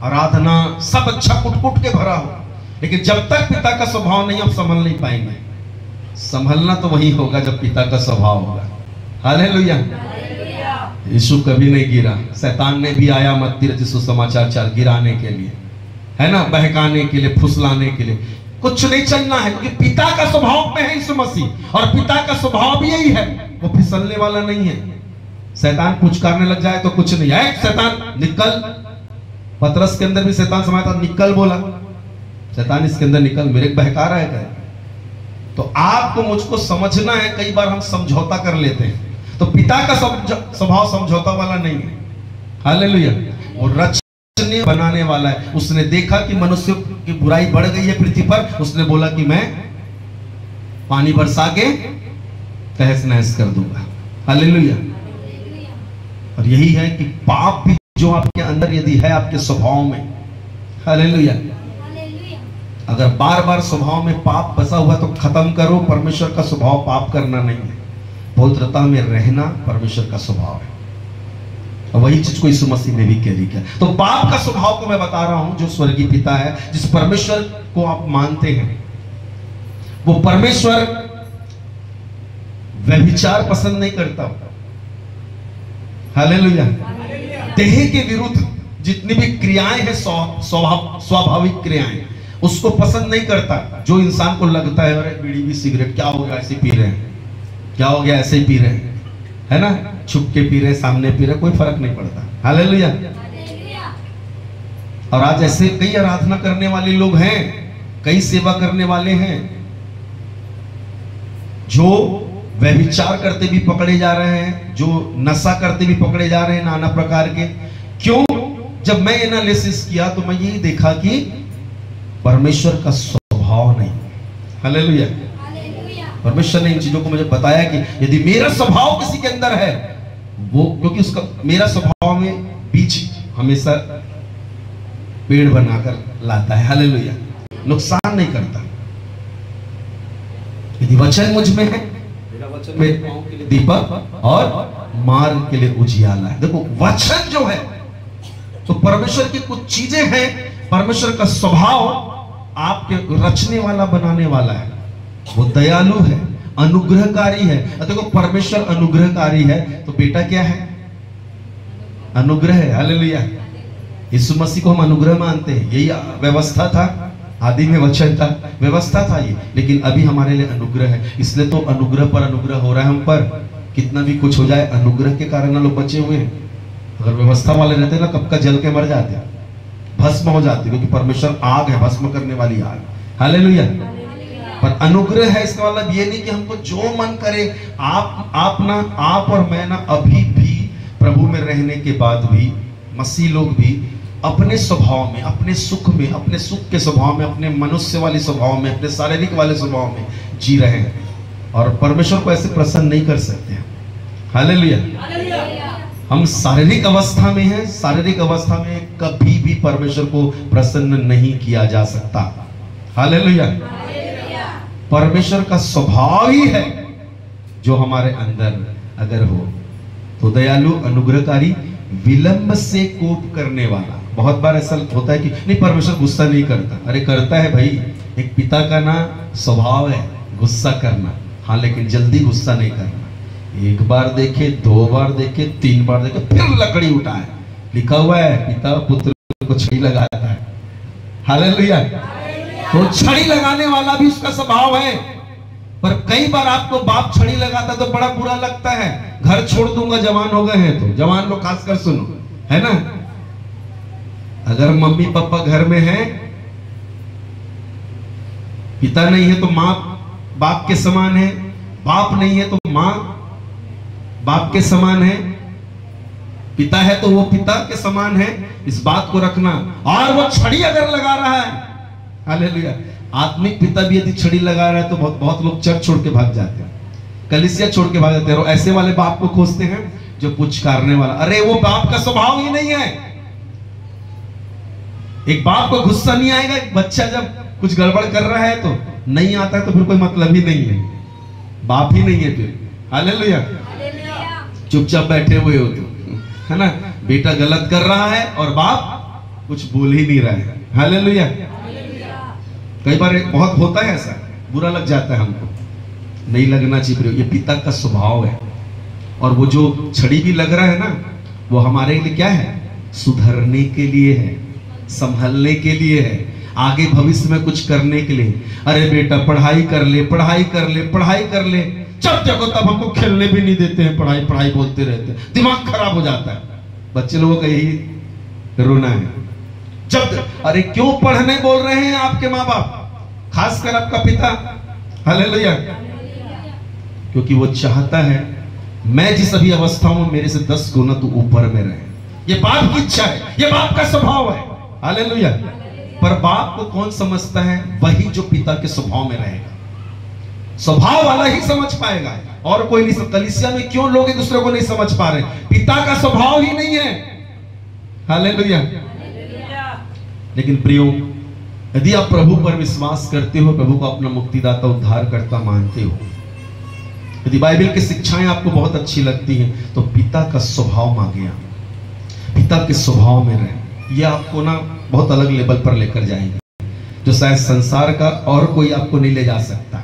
आराधना सब अच्छा कुट-कुट के भरा हो, लेकिन जब तक पिता का स्वभाव नहीं आप संभल नहीं पाएंगे। संभलना तो वही होगा जब पिता का स्वभाव होगा। हालेलुया। यीशु कभी नहीं गिरा, शैतान ने भी आया मत्ती रचित सुसमाचार 4 गिराने के लिए, है ना, बहकाने के लिए, फुसलाने के लिए। कुछ नहीं चलना है क्योंकि पिता का स्वभाव में है यीशु मसीह, और पिता का स्वभाव भी यही है, वो फिसलने वाला नहीं है। शैतान पुचकारने लग जाए तो कुछ नहीं है, शैतान निकल। पतरस के अंदर भी शैतान समाया था, निकल बोला, शैतान इसके अंदर निकल, मेरे बहका रहा है। तो आपको मुझको समझना है, कई बार हम समझौता कर लेते हैं, तो पिता का स्वभाव समझौता वाला नहीं है। हालेलुया। वो रचने बनाने वाला है। उसने देखा कि मनुष्य की बुराई बढ़ गई है पृथ्वी पर, उसने बोला कि मैं पानी बरसा के तहस नहस कर दूंगा। हालेलुया। और यही है कि पाप भी जो आपके अंदर यदि है आपके स्वभाव में, हालेलुया, अगर बार बार स्वभाव में पाप बसा हुआ तो खत्म करो। परमेश्वर का स्वभाव पाप करना नहीं है, पवित्रता में रहना परमेश्वर का स्वभाव है। और वही चीज को यीशु मसीह ने भी कैरी किया। तो पाप का स्वभाव को मैं बता रहा हूं, जो स्वर्गीय पिता है, जिस परमेश्वर को आप मानते हैं, वो परमेश्वर व्यभिचार पसंद नहीं करता। हालेलुया। देह के विरुद्ध जितनी भी क्रियाएं हैं, स्वाभाविक क्रियाएं, उसको पसंद नहीं करता। जो इंसान को लगता है अरे बीड़ी भी सिगरेट क्या हो गया, ऐसे पी रहे हैं, क्या हो गया, ऐसे ही पी रहे हैं, है ना, छुप के पी रहे, सामने पी रहे, कोई फर्क नहीं पड़ता। हालेलुया। और आज ऐसे कई आराधना करने वाले लोग हैं, कई सेवा करने वाले हैं जो व्यभिचार करते भी पकड़े जा रहे हैं, जो नशा करते भी पकड़े जा रहे हैं, नाना प्रकार के। क्यों? जब मैं एनालिसिस किया तो मैं यही देखा कि परमेश्वर का स्वभाव नहीं। हालेलुया। परमेश्वर ने इन चीजों को मुझे बताया कि यदि मेरा स्वभाव किसी के अंदर है, वो क्योंकि उसका मेरा स्वभाव में बीज हमेशा पेड़ बनाकर लाता है। हालेलुया। नुकसान नहीं करता। यदि वचन मुझ में है, मेरा वचन मेरे पांव के लिए दीपक और मार्ग के लिए उजियाला है। देखो वचन जो है, तो परमेश्वर की कुछ चीजें हैं, परमेश्वर का स्वभाव आपके रचने वाला, बनाने वाला है। वो दयालु है, अनुग्रहकारी है। देखो परमेश्वर अनुग्रहकारी है, तो बेटा क्या है? अनुग्रह है। हालेलुया। यीशु मसीह को हम अनुग्रह मानते हैं। यही व्यवस्था था, आदि में वचन था, व्यवस्था था ये, लेकिन अभी हमारे लिए अनुग्रह है। इसलिए तो अनुग्रह पर अनुग्रह हो रहा है हम पर। कितना भी कुछ हो जाए, अनुग्रह के कारण ना लोग बचे हुए हैं। अगर व्यवस्था वाले रहते ना, कब का जल के मर जाते, भस्म हो जाते, क्योंकि परमेश्वर आग है, भस्म करने वाली आग। हालेलुया। पर अनुग्रह है, इसका मतलब ये नहीं कि हमको जो मन करे। आप और मैं ना अभी भी प्रभु में रहने के बाद भी, मसीह लोग भी अपने स्वभाव में, अपने सुख में, अपने सुख के स्वभाव में, अपने मनुष्य वाले स्वभाव में, अपने शारीरिक वाले स्वभाव में जी रहे हैं, और परमेश्वर को ऐसे प्रसन्न नहीं कर सकते हैं। हालेलुया। हम शारीरिक अवस्था में हैं, शारीरिक अवस्था में कभी भी परमेश्वर को प्रसन्न नहीं किया जा सकता। हालेलुया। परमेश्वर का स्वभाव ही है जो हमारे अंदर अगर हो तो दयालु, अनुग्रहकारी, विलंब से कोप करने वाला। बहुत बार ऐसा होता है कि नहीं परमेश्वर गुस्सा नहीं करता। अरे करता है भाई, एक पिता का ना स्वभाव है गुस्सा करना, हाँ, लेकिन जल्दी गुस्सा नहीं करना। एक बार देखे, 2 बार देखे, 3 बार देखे, फिर लकड़ी उठाए। लिखा हुआ है पिता पुत्र को छड़ी लगाता है। हालेलुया। तो छड़ी लगाने वाला भी उसका स्वभाव है। पर कई बार आपको बाप छड़ी लगाता तो बड़ा बुरा लगता है। घर छोड़ दूंगा, जवान हो गए हैं तो, जवान लोग खासकर सुनो, है ना। अगर मम्मी पापा घर में हैं, पिता नहीं है तो माँ बाप के समान है, बाप नहीं है तो माँ बाप के समान है, पिता है तो वो पिता के समान है। इस बात को रखना। और वो छड़ी अगर लगा रहा है, हालेलुया, आत्मिक पिता भी यदि छड़ी लगा रहा है तो बहुत लोग चर्च छोड़ के भाग जाते हैं, कलीसिया छोड़ के भाग जाते हैं। और ऐसे वाले बाप को खोजते हैं जो पुचकारने वाला। अरे वो बाप का स्वभाव ही नहीं है। एक बाप को गुस्सा नहीं आएगा। एक बच्चा जब कुछ गड़बड़ कर रहा है तो नहीं आता है तो फिर कोई मतलब ही नहीं है, बाप ही नहीं है फिर। हालेलुया। चुपचाप बैठे हुए हो तुम, है ना। बेटा गलत कर रहा है और बाप कुछ बोल ही नहीं रहा है। हालेलुया। कई बार बहुत होता है ऐसा, बुरा लग जाता है हमको, नहीं लगना चाहिए। ये पिता का स्वभाव है। और वो जो छड़ी भी लग रहा है ना, वो हमारे लिए क्या है? सुधरने के लिए है, संभलने के लिए है, आगे भविष्य में कुछ करने के लिए। अरे बेटा पढ़ाई कर ले, पढ़ाई कर ले, पढ़ाई कर ले। जब देखो तब हमको खेलने भी नहीं देते हैं, पढ़ाई पढ़ाई बोलते रहते हैं, दिमाग खराब हो जाता है। बच्चे लोगों का यही रोना है। जब अरे क्यों पढ़ने बोल रहे हैं आपके माँ बाप, खासकर आपका पिता? हालेलुया। क्योंकि वो चाहता है मैं जिस अभी अवस्था हूं मेरे से 10 गुना तू ऊपर में रहे। ये बाप की इच्छा है, ये बाप का स्वभाव है। हालेलुया। पर बाप को कौन समझता है? वही जो पिता के स्वभाव में रहेगा। स्वभाव वाला ही समझ पाएगा, और कोई नहीं। कलीसिया में क्यों लोग एक दूसरे को नहीं समझ पा रहे? पिता का स्वभाव ही नहीं है। हालेलुया। लेकिन प्रियो, यदि आप प्रभु पर विश्वास करते हो, प्रभु को अपना मुक्तिदाता उद्धारकर्ता मानते हो, यदि बाइबल की शिक्षाएं आपको बहुत अच्छी लगती हैं, तो पिता का स्वभाव मांगे, पिता के स्वभाव में रहे। ये आपको ना बहुत अलग लेवल पर लेकर जाएंगे, जो शायद संसार का और कोई आपको नहीं ले जा सकता।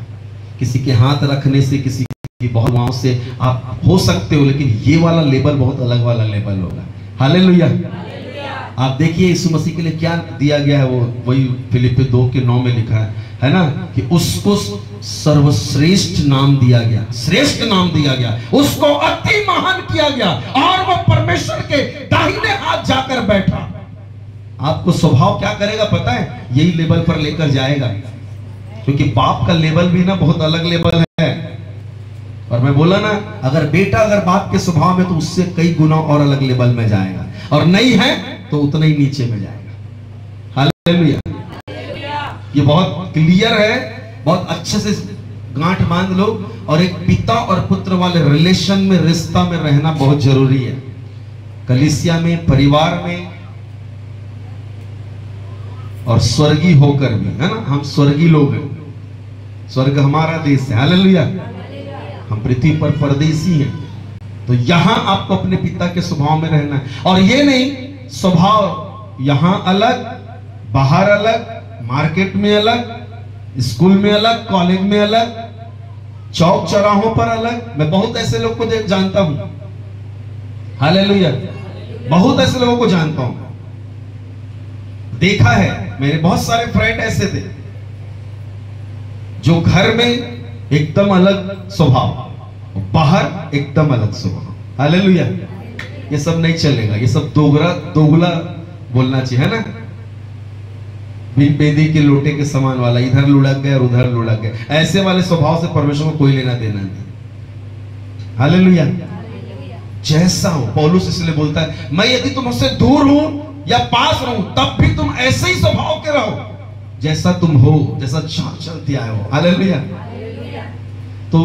किसी के हाथ रखने से, किसी की बहुवाओं से आप हो सकते हो, लेकिन ये वाला लेवल बहुत अलग वाला लेवल होगा। हालेलुया। आप देखिए यीशु मसीह के लिए क्या दिया गया है। वो वही फिलिप्पी 2:9 में लिखा है ना, कि उसको सर्वश्रेष्ठ नाम दिया गया, श्रेष्ठ नाम दिया गया, उसको अति महान किया गया, और वो परमेश्वर के दाहिने हाथ जाकर बैठा। आपको स्वभाव क्या करेगा पता है? यही लेवल पर लेकर जाएगा, क्योंकि बाप का लेवल भी ना बहुत अलग लेवल है। और मैं बोला ना, अगर बेटा अगर बाप के स्वभाव में तो उससे कई गुना और अलग लेवल में जाएगा, और नहीं है तो उतना ही नीचे में जाएगा। हालेलुया। ये बहुत क्लियर है, बहुत अच्छे से गांठ बांध लो। और एक पिता और पुत्र वाले रिलेशन में, रिश्ता में रहना बहुत जरूरी है, कलीसिया में, परिवार में, और स्वर्गीय होकर भी, है ना। हम स्वर्गीय लोग हैं, स्वर्ग हमारा देश है। हालेलुया। हम पृथ्वी पर परदेसी हैं, तो यहां आपको अपने पिता के स्वभाव में रहना है। और ये नहीं स्वभाव यहां अलग, बाहर अलग, मार्केट में अलग, स्कूल में अलग, कॉलेज में अलग, चौक चौराहों पर अलग। मैं बहुत ऐसे लोग को जानता हूं। हालेलुया। बहुत ऐसे लोगों को जानता हूं, देखा है। मेरे बहुत सारे फ्रेंड ऐसे थे जो घर में एकदम अलग स्वभाव, बाहर एकदम अलग स्वभाव। हालेलुया। ये सब नहीं चलेगा, ये सब दोगला बोलना चाहिए, है ना। बेदी के लोटे के समान वाला, इधर लुढ़क गए और उधर लुढ़क गए, ऐसे वाले स्वभाव से परमेश्वर को कोई लेना देना नहीं। हालेलुया। जैसा हो, पौलुस इसलिए बोलता है, मैं यदि तुमसे दूर हूं या पास रहूं तब भी तुम ऐसे ही स्वभाव के रहो जैसा तुम हो, जैसा चलते आए हो। हालेलुया। तो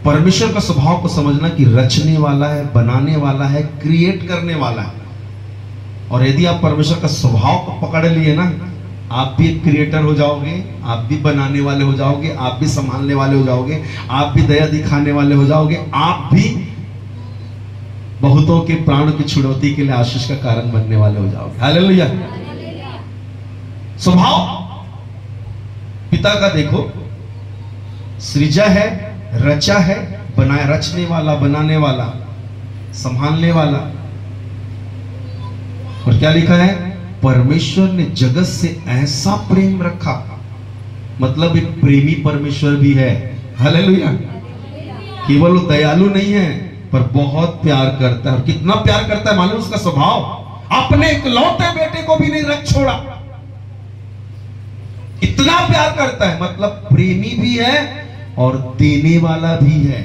परमेश्वर का स्वभाव को समझना कि रचने वाला है, बनाने वाला है, क्रिएट करने वाला है। और यदि आप परमेश्वर का स्वभाव को पकड़ लिए ना, आप भी एक क्रिएटर हो जाओगे, आप भी बनाने वाले हो जाओगे, आप भी संभालने वाले हो जाओगे, आप भी दया दिखाने वाले हो जाओगे, आप भी बहुतों के प्राणों की छुड़ौती के लिए आशीष का कारण बनने वाले हो जाओगे। हालेलुया। स्वभाव पिता का देखो, सृजा है, रचा है, बनाया, रचने वाला, बनाने वाला, संभालने वाला। और क्या लिखा है? परमेश्वर ने जगत से ऐसा प्रेम रखा, मतलब एक प्रेमी परमेश्वर भी है। हालेलुया। केवल वो दयालु नहीं है, पर बहुत प्यार करता है। और कितना प्यार करता है मालूम? उसका स्वभाव, अपने इकलौते बेटे को भी नहीं रख छोड़ा, इतना प्यार करता है। मतलब प्रेमी भी है और देने वाला भी है।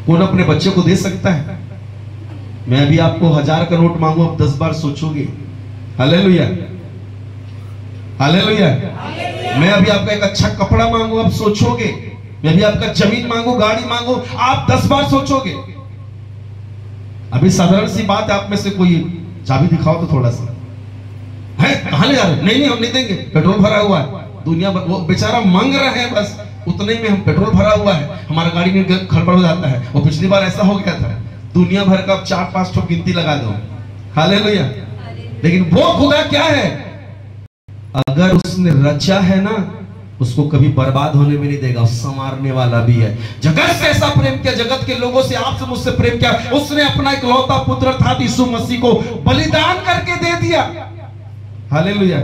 कौन अपने बच्चे को दे सकता है? मैं अभी आपको 1000 का नोट मांगू, आप 10 बार सोचोगे। हालेलुया। हालेलुया। मैं अभी आपका एक अच्छा कपड़ा मांगू, आप सोचोगे। मैं अभी आपका जमीन मांगू, गाड़ी मांगू, आप 10 बार सोचोगे। अभी साधारण सी बात है, आप में से कोई चाबी दिखाओ तो थोड़ा सा है, कहां ले जा रहे? नहीं हम नहीं देंगे, पेट्रोल भरा हुआ है। दुनिया भर वो बेचारा मांग रहे हैं, बस उतने में हम, पेट्रोल भरा हुआ है, हमारा गाड़ी में खड़बड़ हो जाता है। वो पिछली बार ऐसा हो गया था, दुनिया भर का 4-5 ठो गिनती लगा दो। हालेलुया। लेकिन वो खुदा क्या है? अगर उसने रचा है ना, उसको कभी बर्बाद होने में नहीं देगा, संवारने वाला भी है। जगत से ऐसा प्रेम किया, जगत के लोगों से, आपसे, मुझसे प्रेम किया, उसने अपना इकलौता पुत्र अर्थात यीशु मसीह को बलिदान करके दे दिया। हालेलुया।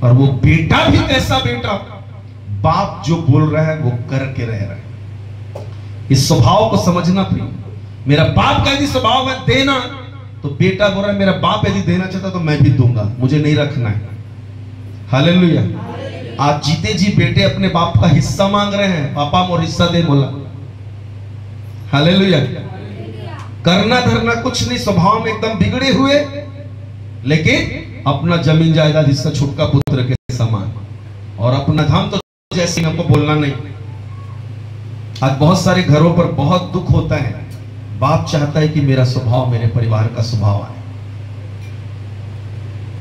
और वो बेटा भी कैसा बेटा, बाप जो बोल रहा है वो करके रह रहा है। इस स्वभाव को समझना प्रिय। मेरा बाप का यदि स्वभाव है देना, तो बेटा बोल रहा है मेरा बाप यदि देना चाहता तो मैं भी दूंगा, मुझे नहीं रखना है। हालेलुया। आज जीते जी बेटे अपने बाप का हिस्सा मांग रहे हैं, पापा मोर हिस्सा दे बोला। हालेलुया। करना धरना कुछ नहीं, स्वभाव में एकदम बिगड़े हुए, लेकिन अपना जमीन जायदाद हिस्सा छुटका पुत्र के समान, और अपना धाम तो जैसे हमको बोलना नहीं। आज बहुत सारे घरों पर बहुत दुख होता है, बाप चाहता है कि मेरा स्वभाव, मेरे परिवार का स्वभाव आए।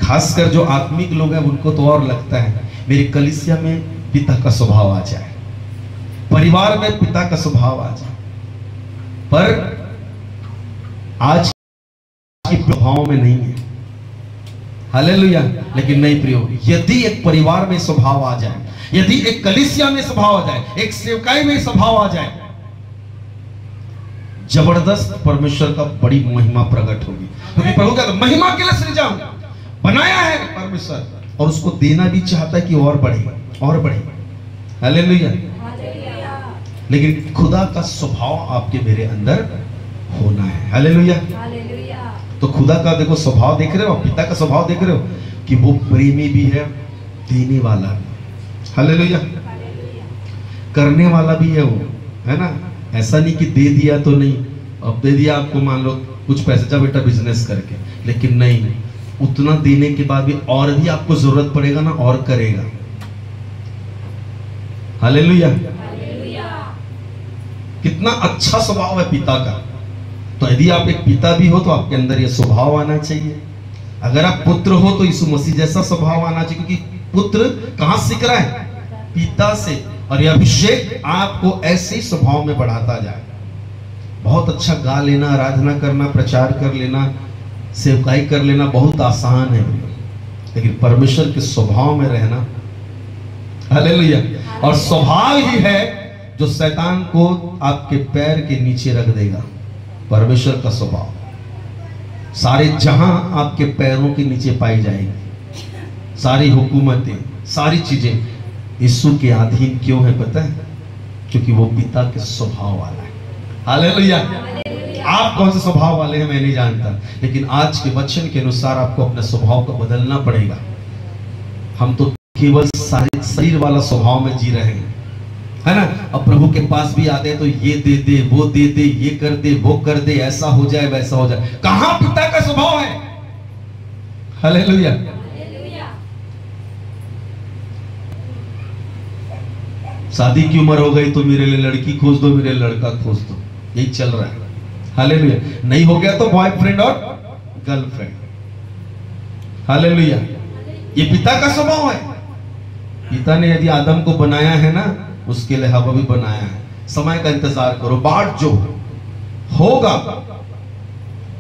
खासकर जो आत्मिक लोग हैं उनको तो और लगता है मेरी कलीसिया में पिता का स्वभाव आ जाए, परिवार में पिता का स्वभाव आ जाए। पर आज की प्रभाव में नहीं है। हालेलुया। लेकिन नहीं प्रियो, यदि एक परिवार में स्वभाव आ जाए, यदि एक कलीसिया में स्वभाव आ जाए, एक सेवकाई में स्वभाव आ जाए, जबरदस्त परमेश्वर का बड़ी महिमा प्रकट होगी। क्योंकि प्रभु का महिमा के लिए सृजा बनाया है परमेश्वर, और उसको देना भी चाहता है कि और बढ़े और बढ़े। हालेलुया। लेकिन खुदा का स्वभाव आपके मेरे अंदर होना है। हालेलुया। तो खुदा का देखो स्वभाव देख रहे हो, पिता का स्वभाव देख रहे हो कि वो प्रेमी भी है, देने वाला भी, हालेलुया, करने वाला भी है वो, है ना। ऐसा नहीं कि दे दिया तो नहीं, अब दे दिया आपको मान लो कुछ पैसे, जा बेटा बिजनेस करके, लेकिन नहीं, उतना देने के बाद भी और भी आपको जरूरत पड़ेगा ना, और करेगा। हालेलुया। कितना अच्छा स्वभाव है पिता का। तो यदि आप एक पिता भी हो तो आपके अंदर यह स्वभाव आना चाहिए। अगर आप पुत्र हो तो यीशु मसीह जैसा स्वभाव आना चाहिए, क्योंकि पुत्र कहां सीख रहा है? पिता से। और यह अभिषेक आपको ऐसे ही स्वभाव में बढ़ाता जाए। बहुत अच्छा गा लेना, आराधना करना, प्रचार कर लेना, सेवकाई कर लेना बहुत आसान है, लेकिन परमेश्वर के स्वभाव में रहना, हालेलुया। और स्वभाव ही है जो शैतान को आपके पैर के नीचे रख देगा। परमेश्वर का स्वभाव सारे जहां आपके पैरों के नीचे पाई जाएगी। सारी हुकूमतें, सारी चीजें यीशु के अधीन क्यों है पता है? क्योंकि वो पिता के स्वभाव वाला है। हालेलुया। आप कौन से स्वभाव वाले हैं मैं नहीं जानता, लेकिन आज के वचन के अनुसार आपको अपने स्वभाव को बदलना पड़ेगा। हम तो केवल शरीर वाला स्वभाव में जी रहे हैं, है ना। अब प्रभु के पास भी आते हैं तो ये दे दे, वो दे दे, ये कर दे, वो कर दे, ऐसा हो जाए, वैसा हो जाए। कहां पिता का स्वभाव है? हालेलुया। शादी की उम्र हो गई तो मेरे लिए लड़की खोज दो, मेरे लिए लड़का खोज दो, यही चल रहा है। हालेलुया। नहीं हो गया तो बॉयफ्रेंड और गर्लफ्रेंड। हालेलुया। ये पिता का स्वभाव है। पिता ने यदि आदम को बनाया है ना, उसके लिए हवा भी बनाया है। समय का इंतजार करो, बाट जो होगा।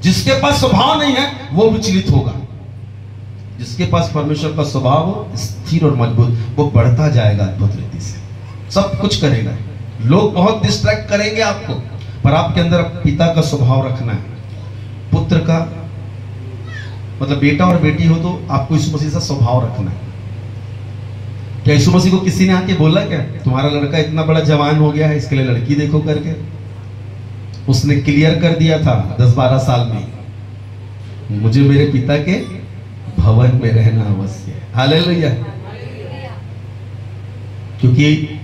जिसके पास स्वभाव नहीं है वो विचलित होगा। जिसके पास परमेश्वर का स्वभाव हो, स्थिर और मजबूत, वो बढ़ता जाएगा अद्भुत रीति से, सब कुछ करेगा। लोग बहुत डिस्ट्रैक्ट करेंगे आपको, पर आपके अंदर पिता का स्वभाव रखना है। पुत्र का मतलब बेटा और बेटी हो तो आपको यीशु मसीह का स्वभाव रखना है। क्या यीशु मसीह को किसी ने आके बोला क्या तुम्हारा लड़का इतना बड़ा जवान हो गया है, इसके लिए लड़की देखो करके? उसने क्लियर कर दिया था 10-12 साल में, मुझे मेरे पिता के भवन में रहना अवश्य है। हालेलुया। क्योंकि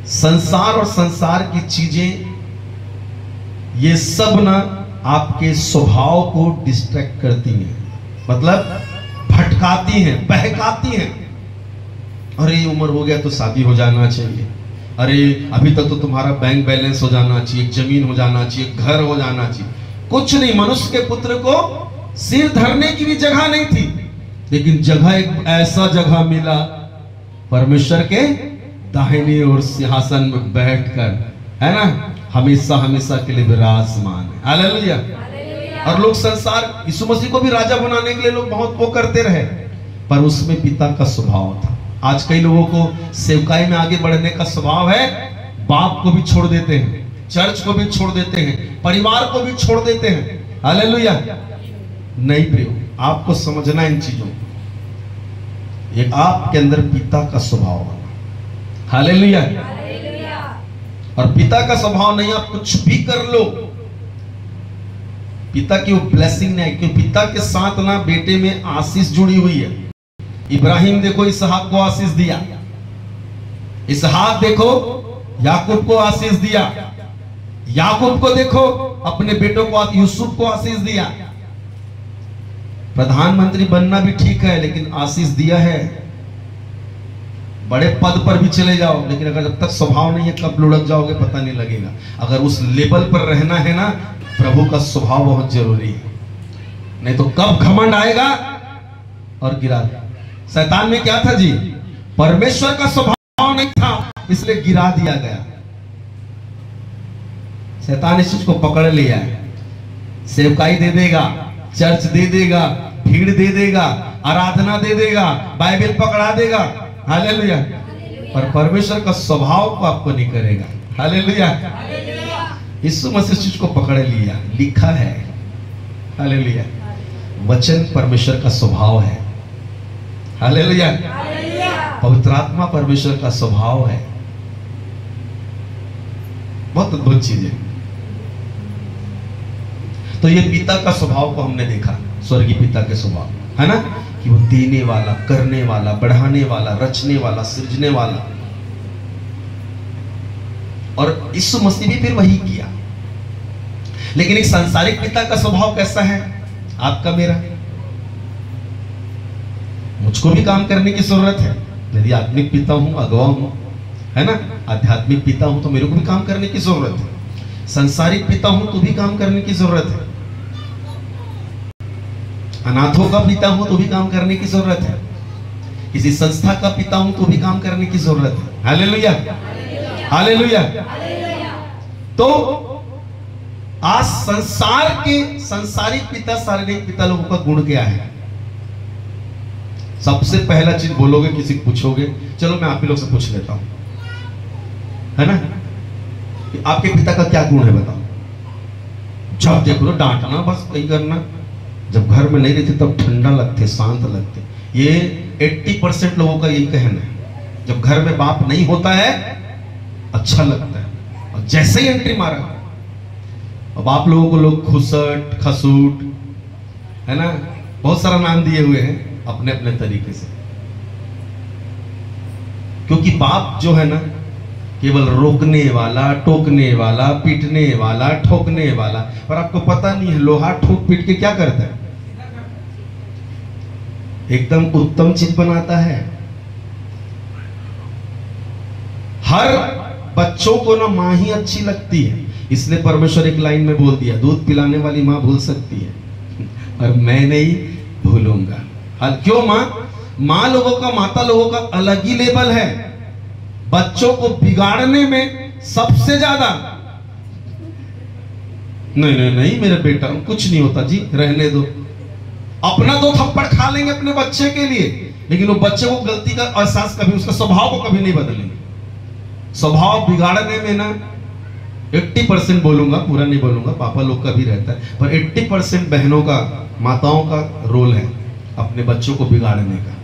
संसार और संसार की चीजें ये सब ना आपके स्वभाव को डिस्ट्रैक्ट करती हैं, मतलब भटकाती हैं, बहकाती हैं। अरे उम्र हो गया तो शादी हो जाना चाहिए, अरे अभी तक तो तुम्हारा बैंक बैलेंस हो जाना चाहिए, जमीन हो जाना चाहिए, घर हो जाना चाहिए। कुछ नहीं, मनुष्य के पुत्र को सिर धरने की भी जगह नहीं थी, लेकिन जगह एक ऐसा जगह मिला, परमेश्वर के दाहिनी ओर सिंहासन में बैठकर, है ना, हमेशा हमेशा के लिए विराजमान है। हालेलुया। और लोग संसार यीशु मसीह को भी राजा बनाने के लिए लोग बहुत वो करते रहे, पर उसमें पिता का स्वभाव था। आज कई लोगों को सेवकाई में आगे बढ़ने का स्वभाव है, बाप को भी छोड़ देते हैं, चर्च को भी छोड़ देते हैं, परिवार को भी छोड़ देते हैं। हालेलुया। नहीं प्रियो, आपको समझना इन चीजों, ये आपके अंदर पिता का स्वभाव है। हालेलुया। और पिता का स्वभाव नहीं, आप कुछ भी कर लो, पिता की वो ब्लेसिंग नहीं, क्योंकि पिता के साथ ना बेटे में आशीष जुड़ी हुई है। इब्राहिम देखो इसहाक को आशीष दिया, इसहाक देखो याकूब को आशीष दिया, याकूब को देखो अपने बेटों को यूसुफ को आशीष दिया। प्रधानमंत्री बनना भी ठीक है, लेकिन आशीष दिया है। बड़े पद पर भी चले जाओ, लेकिन अगर जब तक स्वभाव नहीं है कब लुढ़क जाओगे पता नहीं लगेगा। अगर उस लेवल पर रहना है ना, प्रभु का स्वभाव बहुत जरूरी है, नहीं तो कब घमंड आएगा और गिरा। शैतान में क्या था जी? परमेश्वर का स्वभाव नहीं था, इसलिए गिरा दिया गया। शैतान इस चीज को पकड़ लिया है। सेवकाई दे देगा, चर्च दे देगा, भीड़ दे देगा, आराधना दे देगा, बाइबल पकड़ा देगा। हालेलुया। पर परमेश्वर का स्वभाव को आपको नहीं करेगा। हालेलुया। यीशु मसीह इस चीज को पकड़ लिया, लिखा है। हालेलुया। वचन परमेश्वर का स्वभाव है। हालेलुया। पवित्र आत्मा परमेश्वर का स्वभाव है। बहुत अद्भुत चीज है। तो ये पिता का स्वभाव को हमने देखा, स्वर्गीय पिता के स्वभाव, है ना, कि वो देने वाला, करने वाला, बढ़ाने वाला, रचने वाला, सृजने वाला। और यीशु मसीह भी फिर वही किया। लेकिन एक सांसारिक पिता का स्वभाव कैसा है आपका मेरा? मुझको भी काम करने की जरूरत है। यदि आत्मिक पिता हूं, अगवा हूं, है ना, आध्यात्मिक पिता हूं, तो मेरे को भी काम करने की जरूरत है। सांसारिक पिता हूं तो भी काम करने की जरूरत है। अनाथों का पिता हूं तो भी काम करने की जरूरत है। किसी संस्था का पिता हूं तो भी काम करने की जरूरत है। Hallelujah, hallelujah. तो आज संसार के सांसारिक पिता, शारीरिक पिता लोगों का गुण क्या है? सबसे पहला चीज बोलोगे, किसी को पूछोगे, चलो मैं आप ही लोग से पूछ लेता हूं, है ना, कि आपके पिता का क्या गुण है बताओ। जब देखो तो डांटना, बस कहीं करना। जब घर में नहीं रहते तब ठंडा लगते, शांत लगते। ये 80% लोगों का यही कहना है। जब घर में बाप नहीं होता है अच्छा लगता है, और जैसे ही एंट्री मारा, अब आप लोगों को लोग खुसट, खसूट, है ना, बहुत सारा नाम दिए हुए हैं अपने अपने तरीके से। क्योंकि बाप जो है ना, केवल रोकने वाला, टोकने वाला, पीटने वाला, ठोकने वाला, पर आपको पता नहीं है लोहा ठोक पीट के क्या करता है? एकदम उत्तम चीज बनाता है। हर बच्चों को ना मां ही अच्छी लगती है, इसलिए परमेश्वर एक लाइन में बोल दिया, दूध पिलाने वाली मां भूल सकती है और मैं नहीं भूलूंगा। क्यों? मां लोगों का, माता लोगों का अलग ही लेवल है। बच्चों को बिगाड़ने में सबसे ज्यादा, नहीं नहीं नहीं मेरे बेटा कुछ नहीं होता जी, रहने दो। अपना 2 थप्पड़ खा लेंगे अपने बच्चे के लिए, लेकिन वो बच्चे को गलती का एहसास कभी, उसका स्वभाव को कभी नहीं बदलेंगे। स्वभाव बिगाड़ने में ना 80% बोलूंगा, पूरा नहीं बोलूंगा, पापा लोग का भी रहता है, पर 80% बहनों का, माताओं का रोल है अपने बच्चों को बिगाड़ने का।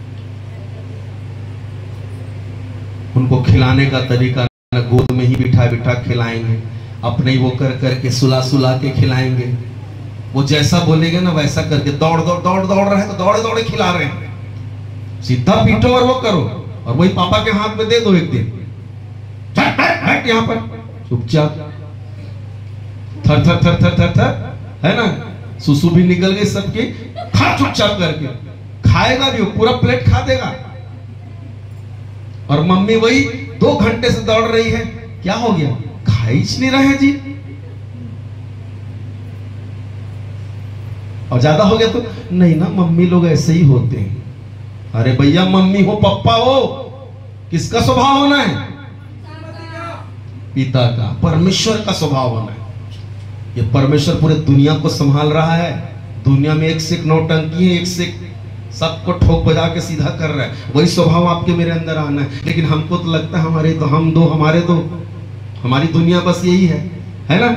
उनको खिलाने का तरीका ना गोद में ही बिठा बिठा खिलाएंगे, अपने ही वो कर करके सुला सुला के खिलाएंगे। वो जैसा बोलेंगे ना वैसा करके, दौड़ दौड़ दौड़ दौड़ रहे हैं तो दौड़े दौड़े खिला रहे हैं। सीधा पीटो और वो करो, और वही पापा के हाथ में दे दो एक दिन, यहाँ पर चुपचाप, थर थर थर थर थर थर, है ना, सुसु भी निकल गई सबकी, खा चुपचाप करके। खाएगा भी, वो पूरा प्लेट खा देगा। और मम्मी वही 2 घंटे से दौड़ रही है, क्या हो गया, खा ही नहीं रहे जी। और ज्यादा हो गया तो नहीं ना, मम्मी लोग ऐसे ही होते हैं। अरे भैया, मम्मी हो पप्पा हो, किसका स्वभाव होना है? पिता का, परमेश्वर का स्वभाव होना है। ये परमेश्वर पूरे दुनिया को संभाल रहा है। दुनिया में एक से एक नौटंकी है, एक से एक सबको ठोक बजा के सीधा कर रहा है। वही स्वभाव आपके मेरे अंदर आना है। लेकिन हमको तो लगता है हमारे तो, हम दो, हमारे दो, हमारी दुनिया बस यही है ना।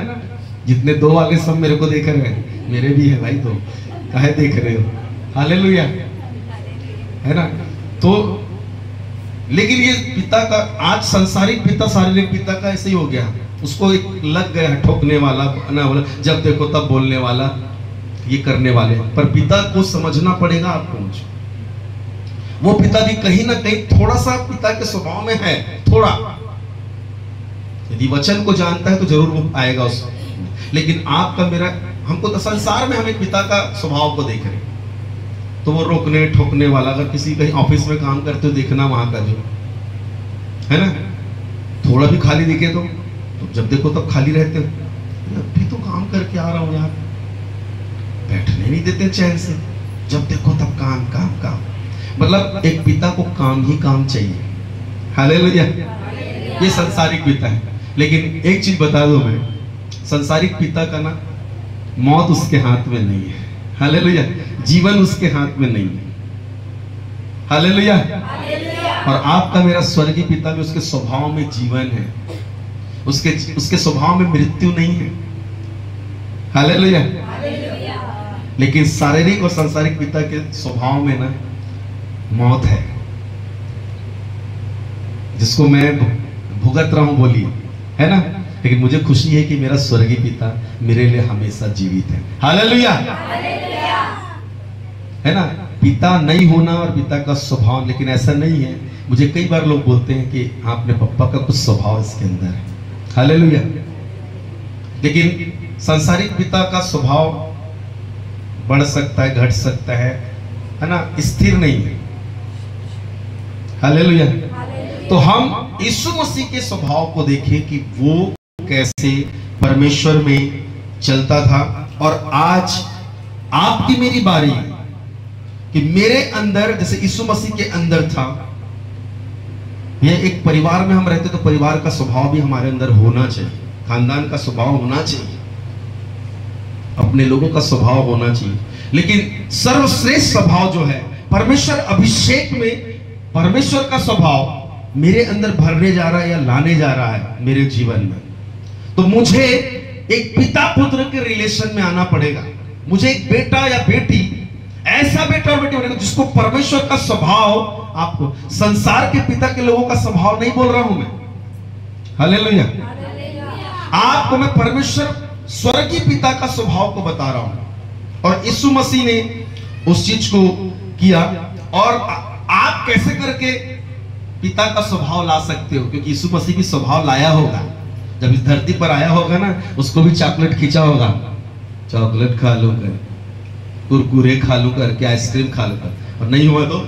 जितने 2 वाले सब मेरे को देख रहे हैं, मेरे भी है भाई, तो काहे देख रहे हो? हालेलुया, है ना। तो लेकिन ये पिता का, आज सांसारिक पिता, शारीरिक पिता का ऐसे ही हो गया। उसको एक लग गया है ठोकने वाला, जब देखो तब बोलने वाला, ये करने वाले। पर पिता को समझना पड़ेगा आपको, मुझे। वो पिता भी कहीं ना कहीं थोड़ा सा पिता के स्वभाव में है, थोड़ा। यदि वचन को जानता है तो जरूर वो आएगा उसमें। लेकिन आपका मेरा, हमको तो संसार में हम एक पिता का स्वभाव को देख रहे हैं, तो वो रोकने ठोकने वाला। अगर किसी कहीं ऑफिस में काम करते हो, देखना वहां का जो है ना, थोड़ा भी खाली दिखे तो जब देखो तब खाली रहते हो। अभी तो काम करके आ रहा हूं यार, बैठने नहीं देते चैन से, जब देखो तब काम काम काम। मतलब एक पिता को काम ही काम चाहिए। हालेलुया, ये संसारिक पिता है। लेकिन एक चीज बता दूं मैं, संसारिक पिता का ना, मौत उसके हाथ में नहीं है। हालेलुया, जीवन उसके हाथ में नहीं है। हालेलुया। और आपका मेरा स्वर्गीय पिता में, उसके स्वभाव में जीवन है, उसके स्वभाव में मृत्यु नहीं है। हालेलुया। लेकिन शारीरिक और सांसारिक पिता के स्वभाव में ना मौत है, जिसको मैं भुगत रहा हूं, बोलिए, है ना। लेकिन मुझे खुशी है कि मेरा स्वर्गीय पिता मेरे लिए हमेशा जीवित है। हालेलुया, है ना। पिता नहीं होना और पिता का स्वभाव, लेकिन ऐसा नहीं है। मुझे कई बार लोग बोलते हैं कि आपने पापा का कुछ स्वभाव इसके अंदर है। हालेलुया। लेकिन सांसारिक पिता का स्वभाव बढ़ सकता है, घट सकता है ना, स्थिर नहीं है। हालेलुया। तो हम यीशु मसीह के स्वभाव को देखें कि वो कैसे परमेश्वर में चलता था। और आज आपकी मेरी बारी है कि मेरे अंदर जैसे यीशु मसीह के अंदर था, ये एक परिवार में हम रहते तो परिवार का स्वभाव भी हमारे अंदर होना चाहिए, खानदान का स्वभाव होना चाहिए, अपने लोगों का स्वभाव होना चाहिए। लेकिन सर्वश्रेष्ठ स्वभाव जो है परमेश्वर अभिषेक में, परमेश्वर का स्वभाव मेरे अंदर भरने जा रहा है या लाने जा रहा है मेरे जीवन में, तो मुझे एक पिता पुत्र के रिलेशन में आना पड़ेगा। मुझे एक बेटा या बेटी, ऐसा बेटा और बेटी बनेगा जिसको परमेश्वर का स्वभाव, आपको संसार के पिता के लोगों का स्वभाव नहीं बोल रहा हूं मैं। हालेलुया। आपको मैं परमेश्वर स्वर्गीय पिता का स्वभाव को बता रहा हूं। और यीशु मसीह ने उस चीज को किया। और आप कैसे करके पिता का स्वभाव ला सकते हो, क्योंकि यीशु मसीह भी स्वभाव लाया होगा। जब इस धरती पर आया होगा ना, उसको भी चॉकलेट खींचा होगा, चॉकलेट खा लो कर, कुरकुरे खा लो करके, आइसक्रीम खा लो कर, और नहीं हुआ तो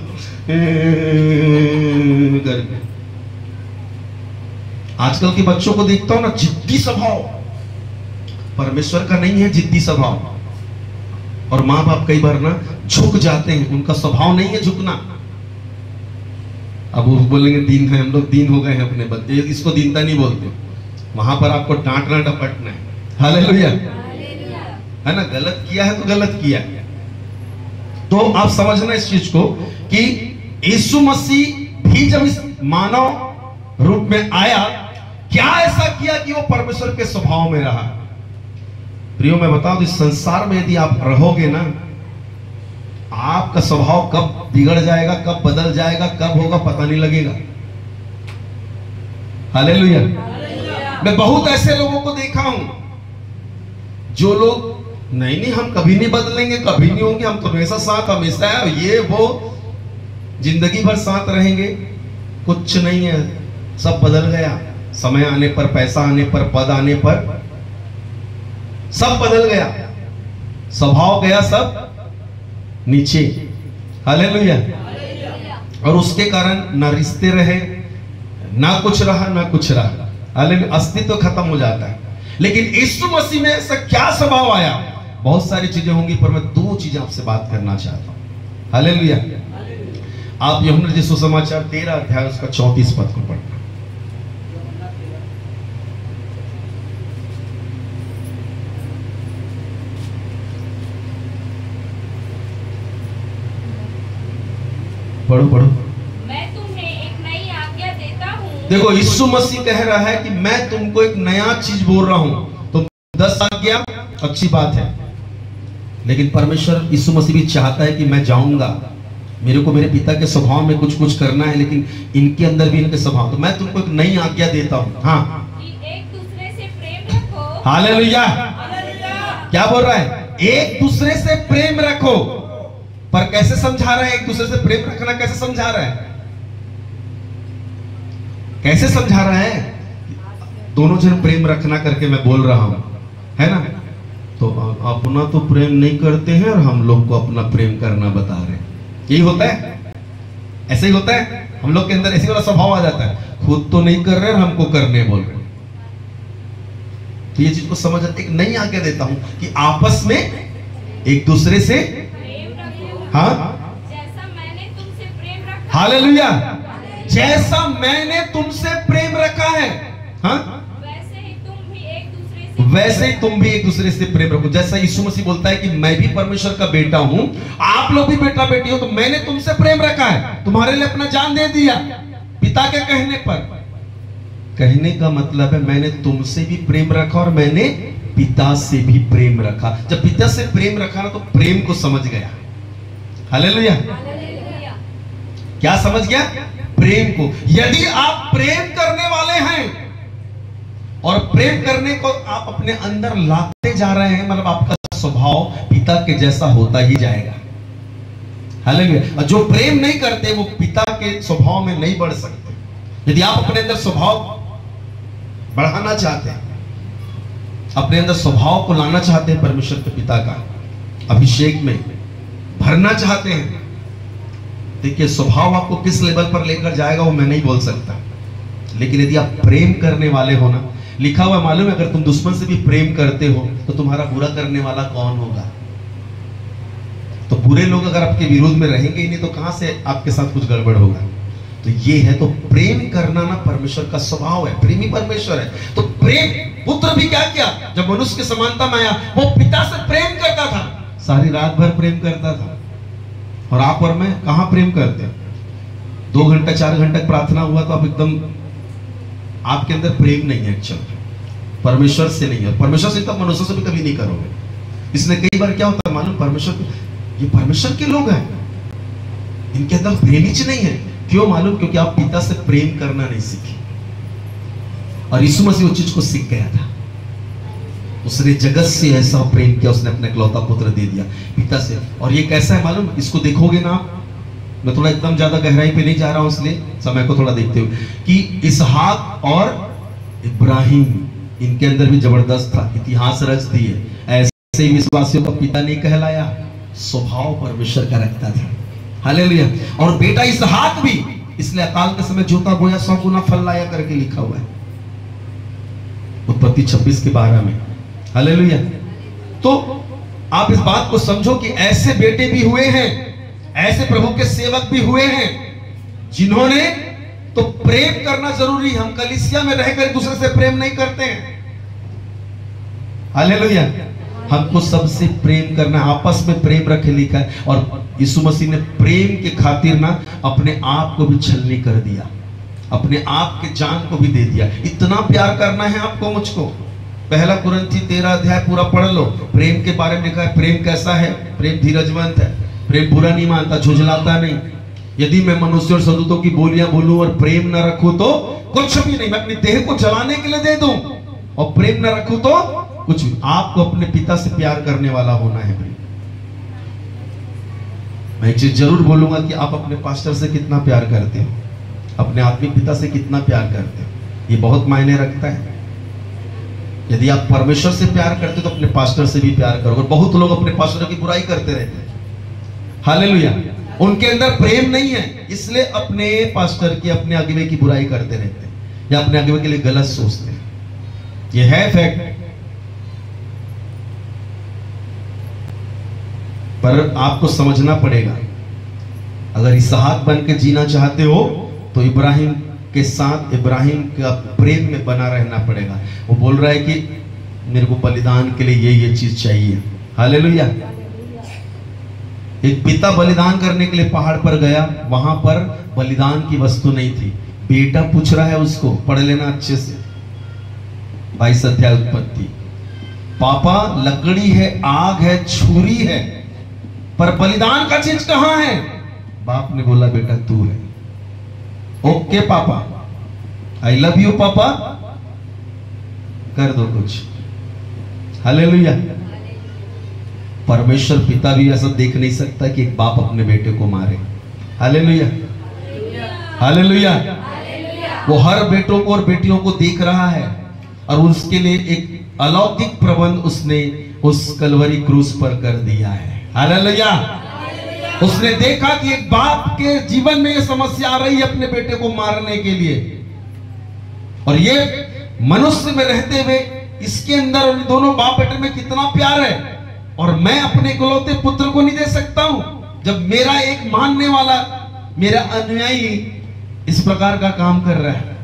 करके। आजकल के बच्चों को देखता हूं ना, जिद्दी स्वभाव, परमेश्वर का नहीं है जिद्दी स्वभाव। और माँ बाप कई बार ना झुक जाते हैं, उनका स्वभाव नहीं है झुकना। अब वो बोलेंगे दीन है, हम लोग दीन हो गए हैं अपने बच्चे, इसको दीनता नहीं बोलते। वहां पर आपको डांटना डपटना है। हालेलुया, है ना। गलत किया है तो गलत किया है। तो आप समझना इस चीज को कि यीशु मसीह भी जब इस मानव रूप में आया, क्या ऐसा किया कि वो परमेश्वर के स्वभाव में रहा। प्रियो मैं बताऊं, इस संसार में यदि आप रहोगे ना, आपका स्वभाव कब बिगड़ जाएगा, कब बदल जाएगा, कब होगा पता नहीं लगेगा। हालेलुया। मैं बहुत ऐसे लोगों को देखा हूं जो लोग नहीं हम कभी नहीं बदलेंगे, कभी नहीं होंगे, हम तो हमेशा साथ, हमेशा है, ये वो जिंदगी भर साथ रहेंगे। कुछ नहीं है, सब बदल गया। समय आने पर, पैसा आने पर, पद आने पर सब बदल गया, स्वभाव गया सब नीचे। हालेलुया। और उसके कारण ना रिश्ते रहे, ना कुछ रहा, ना कुछ रहा। हालेलुया। अस्तित्व खत्म हो जाता है। लेकिन यीशु मसीह में ऐसा क्या स्वभाव आया, बहुत सारी चीजें होंगी, पर मैं दो चीजें आपसे बात करना चाहता हूं। हालेलुया। आप यूहन्ना रचित सुसमाचार 13 अध्याय उसका 34 पद को पढ़ना। पढ़ो पढ़ो। मैं तुम्हें एक नई आज्ञा देता हूँ। देखो यीशु मसीह कह रहा है कि मैं तुमको एक नया चीज बोल रहा हूं। तो 10 आज्ञा अच्छी बात है, लेकिन परमेश्वर यीशु मसीह भी चाहता है कि मैं जाऊंगा, मेरे को मेरे पिता के स्वभाव में कुछ कुछ करना है, लेकिन इनके अंदर भी इनके स्वभाव। तो मैं तुमको एक नई आज्ञा देता हूं। हाँ, कि एक दूसरे से प्रेम रखो। हालेलुया। क्या बोल रहा है? एक दूसरे से प्रेम रखो। पर कैसे समझा रहा है? एक दूसरे से प्रेम रखना कैसे समझा रहा है? कैसे समझा रहा है? दोनों जन प्रेम रखना करके मैं बोल रहा हूं, है ना। तो अपना तो प्रेम नहीं करते हैं और हम लोग को अपना प्रेम करना बता रहे हैं। यही होता है, ऐसे ही होता है। हम लोग के अंदर ऐसी वाला स्वभाव आ जाता है, खुद तो नहीं कर रहे और हमको करने बोल रहे। तो ये चीज को समझ, एक नई आज्ञा देता हूं कि आपस में एक दूसरे से, हाँ, जैसा मैंने तुमसे प्रेम रखा। हालेलुया। जैसा मैंने तुमसे प्रेम रखा है, हाँ, वैसे ही तुम भी एक दूसरे से प्रेम रखो। जैसा यीशु मसीह बोलता है कि मैं भी परमेश्वर का बेटा हूं, आप लोग भी बेटा बेटी हो, तो मैंने तुमसे प्रेम रखा है, तुम्हारे लिए अपना जान दे दिया पिता के कहने पर। कहने का मतलब है मैंने तुमसे भी प्रेम रखा और मैंने पिता से भी प्रेम रखा। जब पिता से प्रेम रखा ना, तो प्रेम को समझ गया। हालेलुया। क्या समझ गया? प्रेम को। यदि आप प्रेम करने वाले हैं और प्रेम करने को आप अपने अंदर लाते जा रहे हैं, मतलब आपका स्वभाव पिता के जैसा होता ही जाएगा। हालेलुया। और जो प्रेम नहीं करते वो पिता के स्वभाव में नहीं बढ़ सकते। यदि आप अपने अंदर स्वभाव बढ़ाना चाहते हैं, अपने अंदर स्वभाव को लाना चाहते हैं, परमेश्वर के पिता का अभिषेक में भरना चाहते हैं, देखिए स्वभाव आपको किस लेवल पर लेकर जाएगा वो मैं नहीं बोल सकता, लेकिन यदि आप प्रेम करने वाले हो ना, लिखा हुआ मालूम है, अगर तुम दुश्मन से भी प्रेम करते हो तो तुम्हारा बुरा करने वाला कौन होगा? तो बुरे लोग अगर आपके विरोध में रहेंगे ही नहीं तो कहां से आपके साथ कुछ गड़बड़ होगा? तो ये है, तो प्रेम करना ना परमेश्वर का स्वभाव है, प्रेमी परमेश्वर है। तो प्रेम, पुत्र भी क्या किया, जब मनुष्य की समानता में आया वो पिता से प्रेम करता था, सारी रात भर प्रेम करता था। और आप और मैं कहां प्रेम करते हैं? 2 घंटा 4 घंटा प्रार्थना हुआ तो आप एकदम, आपके अंदर प्रेम नहीं है, एक्चुअल परमेश्वर से नहीं है। परमेश्वर से तो मनुष्य से भी कभी नहीं करोगे। इसलिए कई बार क्या होता है मालूम, ये परमेश्वर के लोग हैं, इनके अंदर प्रेम ही नहीं है। क्यों मालूम? क्योंकि आप पिता से प्रेम करना नहीं सीखे। और यीशु मसीह उस चीज को सीख गया था, उसने जगत से ऐसा प्रेम किया, उसने अपना इकलौता पुत्र दे दिया पिता से। और ये कैसा है मालूम, इसको देखोगे ना आप, मैं थोड़ा एकदम ज्यादा गहराई पे नहीं जा रहा हूं इसलिए समय को थोड़ा देखते हुए, कि इसहाक और इब्राहिम इनके अंदर भी जबरदस्त था, इतिहास रच दिए। ऐसे ही विश्वासियों का पिता नहीं कहलाया, स्वभाव परमेश्वर का रखता था। हालेलुया। और बेटा इसहाक भी, इसलिए अकाल के समय जोता बोया 100 गुना फल लाया करके लिखा हुआ है उत्पत्ति 26:12 में। हालेलुया। तो आप इस बात को समझो कि ऐसे बेटे भी हुए हैं, ऐसे प्रभु के सेवक भी हुए हैं जिन्होंने, तो प्रेम करना जरूरी। हम कलीसिया में रहकर दूसरे से प्रेम नहीं करते हैं। हालेलुया। हमको सबसे प्रेम करना, आपस में प्रेम रखे लिखा है। और यीशु मसीह ने प्रेम के खातिर ना अपने आप को भी छलनी कर दिया, अपने आप के जान को भी दे दिया। इतना प्यार करना है आपको मुझको। 1 कुरिन्थी 13 अध्याय पूरा पढ़ लो, प्रेम के बारे में लिखा है। प्रेम कैसा है? प्रेम धीरजवंत है, प्रेम बुरा नहीं मानता, झुंझलाता नहीं। यदि मैं मनुष्य और सदूतों की बोलियां बोलूं और प्रेम न रखूं तो कुछ भी नहीं। मैं अपनी देह को जलाने के लिए दे दूं और प्रेम न रखूं तो कुछ भी। आपको अपने पिता से प्यार करने वाला होना है। मैं एक चीज जरूर बोलूंगा कि आप अपने पास्टर से कितना प्यार करते हो, अपने आत्मिक पिता से कितना प्यार करते हो, ये बहुत मायने रखता है। यदि आप परमेश्वर से प्यार करते हो तो अपने पास्टर से भी प्यार करो। और बहुत लोग अपने पास्टर की बुराई करते रहते हैं। हालेलुया। उनके अंदर प्रेम नहीं है, इसलिए अपने पास्टर की, अपने अगुवे की बुराई करते रहते हैं या अपने अगुवे के लिए गलत सोचते हैं। ये है फैक्ट। पर आपको समझना पड़ेगा, अगर इसहाक बन के जीना चाहते हो तो इब्राहिम के साथ, इब्राहिम का प्रेम में बना रहना पड़ेगा। वो बोल रहा है कि मेरे को बलिदान के लिए ये चीज चाहिए। हालेलुया। एक पिता बलिदान करने के लिए पहाड़ पर गया, वहां पर बलिदान की वस्तु नहीं थी। बेटा पूछ रहा है उसको, पढ़ लेना अच्छे से, 22 अध्याय उत्पत्ति। पापा लकड़ी है, आग है, छुरी है, पर बलिदान का चीज कहां है? बाप ने बोला बेटा तू है। ओके पापा, आई लव यू पापा, कर दो कुछ। हालेलुया। परमेश्वर पिता भी ऐसा देख नहीं सकता कि एक बाप अपने बेटे को मारे। Hallelujah, hallelujah. वो हर बेटों को और बेटियों को देख रहा है और उसके लिए एक अलौकिक प्रबंध उसने उस कलवरी क्रूस पर कर दिया है। हालेलुया। उसने देखा कि एक बाप के जीवन में ये समस्या आ रही है अपने बेटे को मारने के लिए, और ये मनुष्य में रहते हुए इसके अंदर और दोनों बाप बेटे में कितना प्यार है, और मैं अपने इकलौते पुत्र को नहीं दे सकता हूं। जब मेरा एक मानने वाला, मेरा अनुयायी इस प्रकार का काम कर रहा है,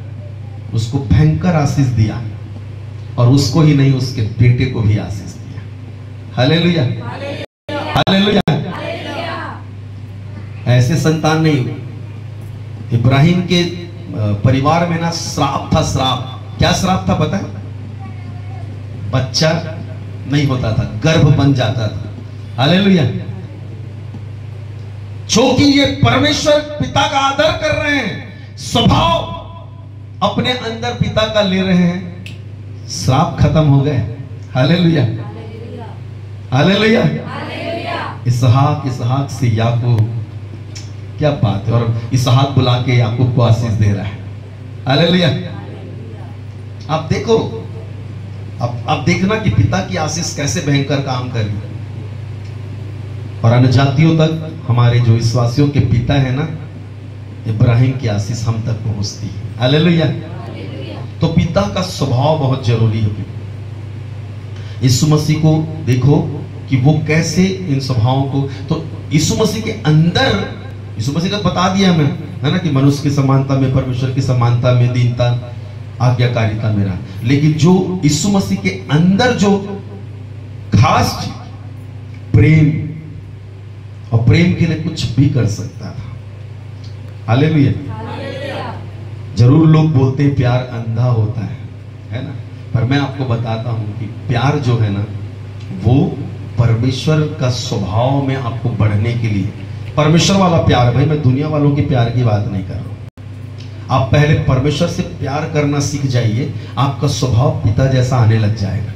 उसको भयंकर आशीष दिया, और उसको ही नहीं उसके बेटे को भी आशीष दिया। Hallelujah, hallelujah. ऐसे संतान नहीं हुए। इब्राहिम के परिवार में ना श्राप था, श्राप। क्या श्राप था पता है? बच्चा नहीं होता था, गर्भ बन जाता था। हालेलुया। क्योंकि ये परमेश्वर पिता का आदर कर रहे हैं, स्वभाव अपने अंदर पिता का ले रहे हैं, श्राप खत्म हो गए। Hallelujah hallelujah. इसहाक से याकूब, क्या बात है। और इसहाक बुला के याकूब को आशीष दे रहा है। हालेलुया। आप देखो, अब देखना कि पिता की आशीष कैसे भयंकर काम कर रही है। और अन्य जातियों तक हमारे जो विश्वासियों के पिता है ना, इब्राहिम की आशीष हम तक पहुंचती है। हालेलुया। तो पिता का स्वभाव बहुत जरूरी है। यीशु मसीह को देखो कि वो कैसे इन स्वभावों को, तो यीशु मसीह के अंदर, यीशु मसीह का बता दिया हमें, है ना, कि मनुष्य की समानता में, परमेश्वर की समानता में, दीनता, आज्ञाकारिता में रहा। लेकिन जो यीशु मसीह के अंदर जो खास प्रेम, और प्रेम के लिए कुछ भी कर सकता था। हालेलुया। जरूर लोग बोलते हैं प्यार अंधा होता है ना, पर मैं आपको बताता हूं कि प्यार जो है ना, वो परमेश्वर का स्वभाव में आपको बढ़ने के लिए, परमेश्वर वाला प्यार, भाई मैं दुनिया वालों के प्यार की बात नहीं कर रहा हूं। आप पहले परमेश्वर से प्यार करना सीख जाइए, आपका स्वभाव पिता जैसा आने लग जाएगा।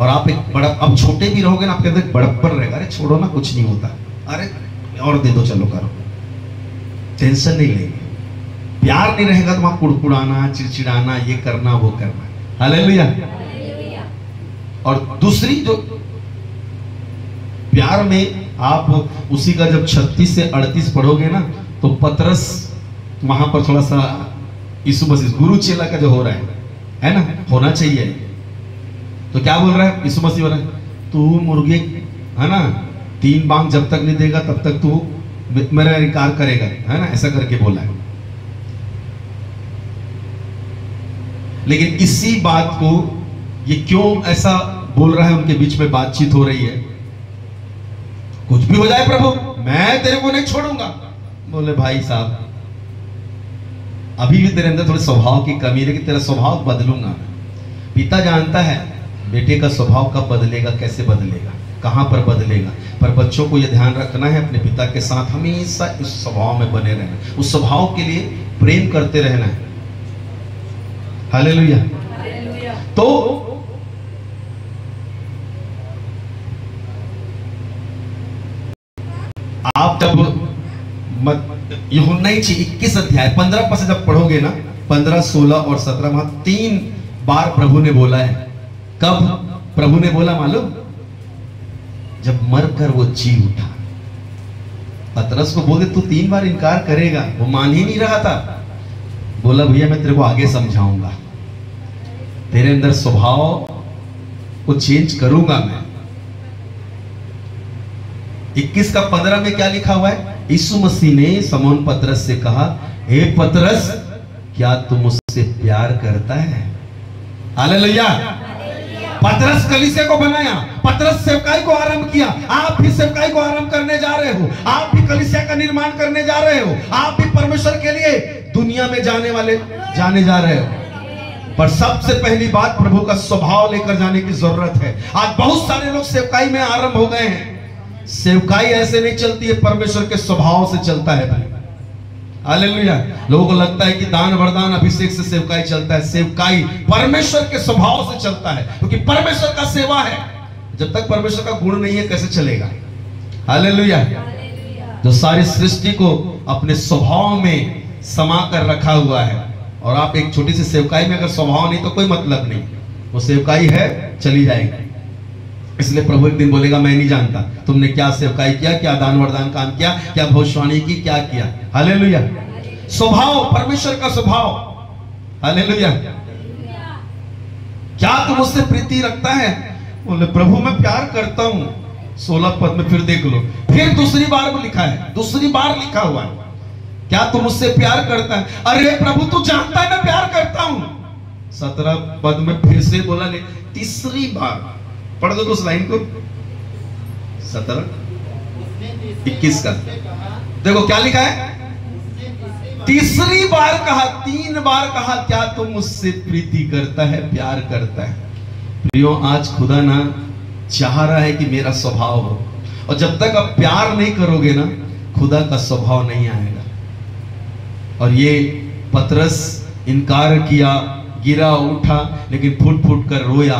और आप एक बड़ा, अब छोटे भी रहोगे ना, आपके अंदर एक बड़प्पन रहेगा। अरे छोड़ो ना, कुछ नहीं होता, अरे और दे दो, चलो करो, टेंशन नहीं लेंगे। प्यार नहीं रहेगा तो वहां कुड़कुड़ाना, चिड़चिड़ाना, ये करना, वो करना। हालेलुया। और दूसरी जो प्यार में आप उसी का जब 36 से 38 पढ़ोगे ना, तो पतरस वहां पर थोड़ा सा यीशु मसीह गुरु चेला का जो हो रहा है ना, होना चाहिए। तो क्या बोल रहा है यीशु मसीह? बोल रहा है, तू मुर्गे, है ना, 3 बांग जब तक नहीं देगा तब तक तू मेरा इनकार करेगा, है ना, ऐसा करके बोला है। लेकिन इसी बात को ये क्यों ऐसा बोल रहा है? उनके बीच में बातचीत हो रही है, कुछ भी हो जाए प्रभु, मैं तेरे को नहीं छोड़ूंगा। बोले भाई साहब, अभी भी तेरे अंदर थोड़े स्वभाव की कमी है, कि तेरा स्वभाव बदलूंगा। पिता जानता है बेटे का स्वभाव कब बदलेगा, कैसे बदलेगा, कहां पर बदलेगा। पर बच्चों को यह ध्यान रखना है, अपने पिता के साथ हमेशा इस स्वभाव में बने रहना, उस स्वभाव के लिए प्रेम करते रहना है। हालेलुया। तो आप जब यूहन्ना 21 अध्याय 15 पद से जब पढ़ोगे ना, 15, 16 और 17, वहां 3 बार प्रभु ने बोला है। कब प्रभु ने बोला मालूम? जब मरकर वो जी उठा। पतरस को बोले तू 3 बार इनकार करेगा, वो मान ही नहीं रहा था। बोला भैया मैं तेरे को आगे समझाऊंगा, तेरे अंदर स्वभाव को चेंज करूंगा मैं। 21 का 15 में क्या लिखा हुआ है? यीशु मसीह ने समौन पतरस से कहा, हे पतरस, क्या तू मुझसे प्यार करता है? हालेलुया। पतरस कलीसिया को बनाया, पतरस सेवकाई को आरंभ किया। आप भी सेवकाई को आरंभ करने जा रहे हो, आप भी कलीसिया का निर्माण करने जा रहे हो, आप भी परमेश्वर के लिए दुनिया में जाने जा रहे हो। पर सबसे पहली बात, प्रभु का स्वभाव लेकर जाने की जरूरत है। आज बहुत सारे लोग सेवकाई में आरंभ हो गए हैं। सेवकाई ऐसे नहीं चलती है, परमेश्वर के स्वभाव से चलता है भाई। हालेलुया। लोगों को लगता है कि दान वरदान अभिषेक से सेवकाई चलता है। सेवकाई परमेश्वर के स्वभाव से चलता है, क्योंकि परमेश्वर का सेवा है। जब तक परमेश्वर का गुण नहीं है कैसे चलेगा? हालेलुया। जो सारी सृष्टि को अपने स्वभाव में समा कर रखा हुआ है, और आप एक छोटी सी सेवकाई में अगर स्वभाव नहीं तो कोई मतलब नहीं, वो सेवकाई है, चली जाएगी। इसलिए प्रभु एक दिन बोलेगा, मैं नहीं जानता तुमने क्या सेवकाई किया, क्या दान वरदान काम किया, क्या भविष्यवाणी की, क्या किया। हालेलुया। स्वभाव, परमेश्वर का स्वभाव। हालेलुया। क्या तुम उससे प्रीति रखता है? बोले प्रभु मैं प्यार करता हूं। 16 पद में फिर देख लो, फिर दूसरी बार भी लिखा है, दूसरी बार लिखा हुआ है, क्या तुम उससे प्यार करता है? अरे प्रभु तू जानता है मैं प्यार करता हूं। 17 पद में फिर से बोला, ले तीसरी बार पढ़ दो उस लाइन को, 17, 21 का देखो क्या लिखा है। तीसरी बार कहा, 3 बार कहा, क्या तुम मुझसे प्रीति करता है, प्यार करता है? प्रियो, आज खुदा ना चाह रहा है कि मेरा स्वभाव हो, और जब तक आप प्यार नहीं करोगे ना, खुदा का स्वभाव नहीं आएगा। और ये पतरस इनकार किया, गिरा उठा, लेकिन फूट फूट कर रोया,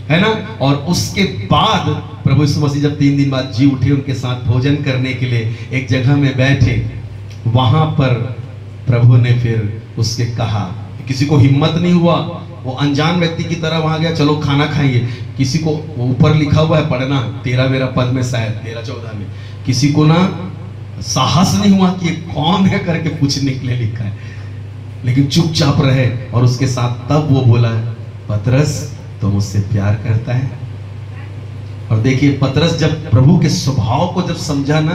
है ना। और उसके बाद प्रभु यीशु मसीह जब 3 दिन बाद जी उठे, उनके साथ भोजन करने के लिए एक जगह में बैठे, वहां पर प्रभु ने फिर उसके कहा, किसी को हिम्मत नहीं हुआ, वो अनजान व्यक्ति की तरह वहां गया, चलो खाना खाएंगे। किसी को ऊपर लिखा हुआ है पढ़ना 13वें पद में, शायद 13-14 में, किसी को ना साहस नहीं हुआ कि ये कौन है करके पूछने के लिए लिखा है, लेकिन चुपचाप रहे। और उसके साथ तब वो बोला, पतरस तो मुझसे प्यार करता है। और देखिए पतरस जब प्रभु के स्वभाव को जब समझा ना,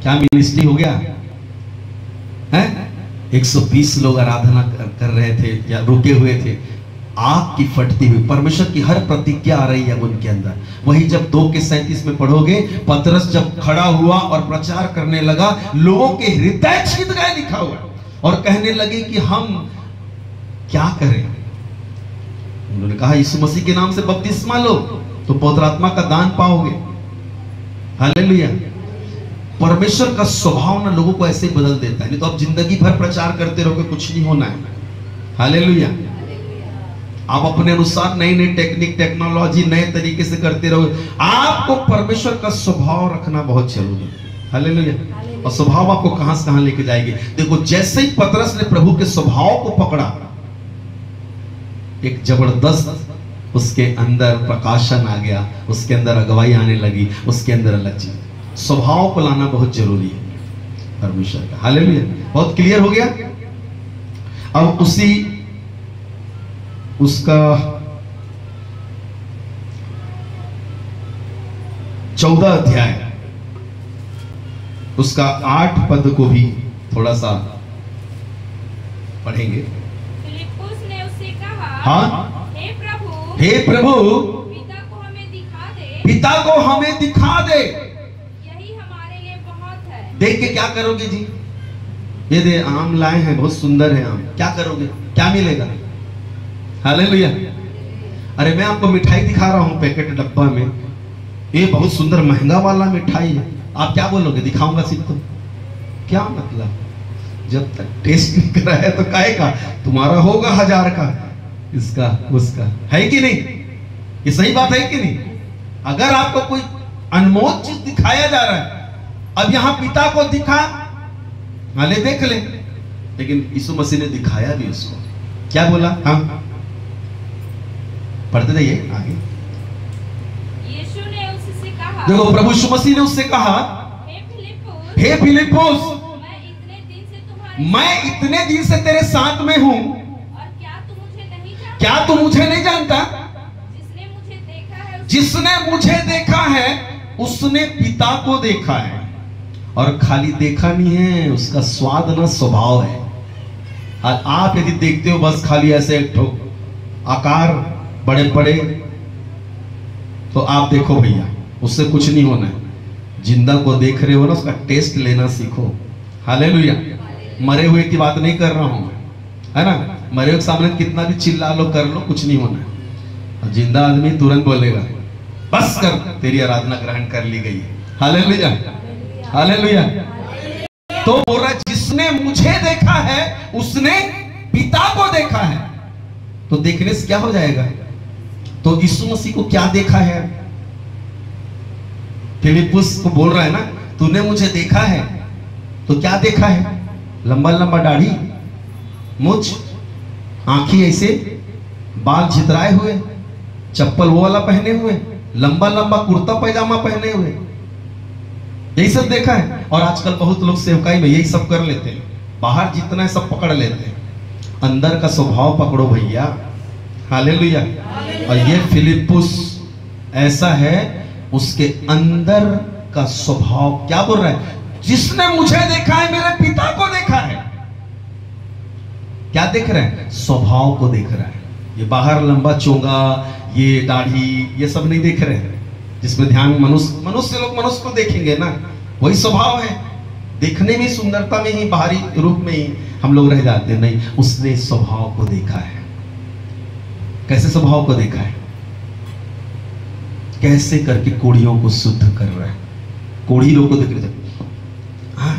क्या मिनिस्ट्री हो गया है। 120 लोग आराधना कर रहे थे या रुके हुए थे, आग की फटती हुई परमेश्वर की हर प्रतिज्ञा आ रही है उनके अंदर। वही जब 2:37 में पढ़ोगे, पतरस जब खड़ा हुआ और प्रचार करने लगा, लोगों के हृदय छिद गए, लिखा हुआ, और कहने लगे कि हम क्या करें। उन्होंने कहा यीशु मसीह के नाम से बपतिस्मा लो तो पवित्र आत्मा का दान पाओगे। हालेलुया। परमेश्वर का स्वभाव ना लोगों को ऐसे बदल देता है, नहीं तो आप जिंदगी भर प्रचार करते रहोगे, कुछ नहीं होना है। हालेलुया। आप अपने अनुसार नई नई टेक्निक टेक्नोलॉजी नए तरीके से करते रहोगे। आपको परमेश्वर का स्वभाव रखना बहुत जरूरी है। हालेलुया। और स्वभाव आपको कहां से कहां लेके जाएगी। देखो जैसे ही पतरस ने प्रभु के स्वभाव को पकड़ा, एक जबरदस्त उसके अंदर प्रकाशन आ गया, उसके अंदर अगुवाई आने लगी, उसके अंदर अलग चीज। स्वभाव को लाना बहुत जरूरी है परमेश्वर का। हालेलुया। बहुत क्लियर हो गया। अब उसका 14 अध्याय उसका 8 पद को भी थोड़ा सा पढ़ेंगे। फिलिप्पुस ने उससे कहा, हाँ, हे प्रभु, पिता को हमें दिखा दे, पिता को हमें दिखा दे, यही हमारे लिए बहुत है। देख के क्या करोगे जी। ये दे आम लाए हैं, बहुत सुंदर है आम, क्या करोगे, क्या मिलेगा। हालेलुया। अरे मैं आपको मिठाई दिखा रहा हूं पैकेट डब्बा में, ये बहुत सुंदर महंगा वाला मिठाई है, आप क्या बोलोगे, दिखाऊंगा सिर्फ तो। क्या मतलब, जब तक टेस्ट नहीं करा है तो काहे का, तुम्हारा होगा 1000 का, इसका उसका, है कि नहीं। ये सही बात है कि नहीं। अगर आपको कोई अनमोल चीज दिखाया जा रहा है, अब यहां पिता को दिखा, हाले देख ले, लेकिन यीशु मसीह ने दिखाया भी उसको। क्या बोला, हाँ पढ़ते जाइए आगे। यीशु ने उससे कहा, देखो प्रभु यीशु मसीह ने उससे कहा, हे फिलिप्पुस, मैं इतने दिन से तेरे साथ में हूं, और क्या तू मुझे नहीं जानता। जिसने मुझे देखा है उसने पिता को देखा है। और खाली देखा नहीं है, उसका स्वाद ना स्वभाव है। और आप यदि देखते हो बस खाली ऐसे आकार बड़े बड़े, तो आप देखो भैया उससे कुछ नहीं होना है। जिंदा को देख रहे हो ना, उसका टेस्ट लेना सीखो। हालेलुया। मरे हुए की बात नहीं कर रहा हूं, है ना। मरे हुए के सामने कितना भी चिल्ला लो कर लो, कुछ नहीं होना है। और जिंदा आदमी तुरंत बोलेगा बस कर, तेरी आराधना ग्रहण कर ली गई है। Hallelujah, hallelujah. तो बोल रहा है जिसने मुझे देखा है उसने पिता को देखा है। तो देखने से क्या हो जाएगा। तो यीशु मसीह को क्या देखा है, फिलिप्पुस को बोल रहा है ना, तूने मुझे देखा है। तो क्या देखा है, लंबा लंबा दाढ़ी, मुछ, आंखें ऐसे, बाल छितराए हुए, चप्पल वो वाला पहने हुए, लंबा लंबा कुर्ता पैजामा पहने हुए, यही सब देखा है। और आजकल बहुत लोग सेवकाई में यही सब कर लेते हैं, बाहर जितना है सब पकड़ लेते हैं, अंदर का स्वभाव पकड़ो भैया। हालेलुया। और ये फिलिप्पुस ऐसा है, उसके अंदर का स्वभाव क्या बोल रहा है, जिसने मुझे देखा है मेरे पिता को देखा है। क्या देख रहे हैं, स्वभाव को देख रहा है। ये बाहर लंबा चोंगा, ये दाढ़ी, ये सब नहीं देख रहे हैं, जिसमें ध्यान मनुष्य लोग मनुष्य को देखेंगे ना, वही स्वभाव है। देखने में सुंदरता में ही, बाहरी रूप में ही हम लोग रह जाते हैं। नहीं, उसने स्वभाव को देखा है। कैसे स्वभाव को देखा है, कैसे करके कोढ़ियों को शुद्ध कर रहा है। कोढ़ी लोग को देख रहे, हाँ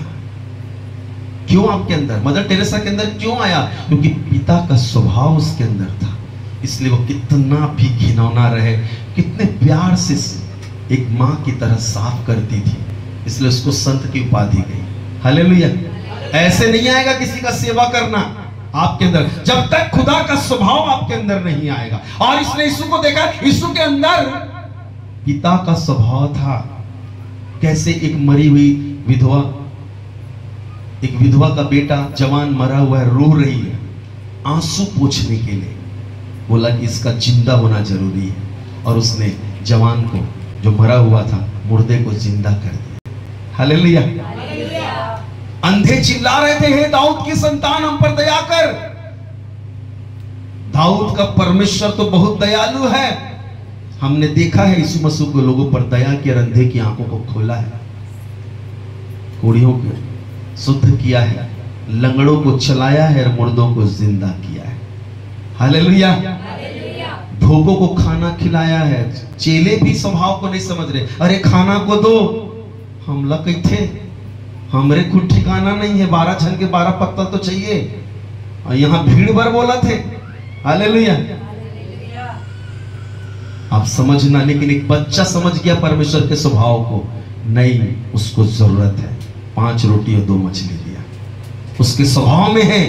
क्यों आपके अंदर? मदर टेरेसा के अंदर क्यों आया? क्योंकि पिता का स्वभाव उसके अंदर था। इसलिए वो कितना भी घिनौना रहे, कितने प्यार से एक माँ की तरह साफ करती थी, इसलिए उसको संत की उपाधि गई। हालेलुया। ऐसे नहीं आएगा किसी का सेवा करना आपके अंदर जब तक खुदा का स्वभाव आपके अंदर नहीं आएगा। और इसने यीशु को देखा, यीशु के अंदर पिता का स्वभाव था। कैसे एक मरी हुई विधवा, एक विधवा का बेटा जवान मरा हुआ है, रो रही है, आंसू पोंछने के लिए बोला कि इसका जिंदा होना जरूरी है, और उसने जवान को जो मरा हुआ था मुर्दे को जिंदा कर दिया। हालेलुया। अंधे चिल्ला रहे थे, हे दाऊद की संतान हम पर दया कर। दाऊद का परमेश्वर तो बहुत दयालु है। हमने देखा है यीशु मसीह को लोगों पर दया की, अंधे की आंखों को खोला है, कोढ़ियों को शुद्ध किया है, लंगड़ों को चलाया है और मुर्दों को जिंदा किया है। हालेलुया। भूखों को खाना खिलाया है। चेले भी स्वभाव को नहीं समझ रहे, अरे खाना को दो, हम लगे थे, हमरे खुद ठिकाना नहीं है, 12 जन के 12 पत्ता तो चाहिए, और यहाँ भीड़ भर बोला थे। हालेलुया। आप समझना, लेकिन एक बच्चा समझ गया परमेश्वर के स्वभाव को, नहीं उसको जरूरत है 5 रोटी और 2 मछली दिया, उसके स्वभाव में है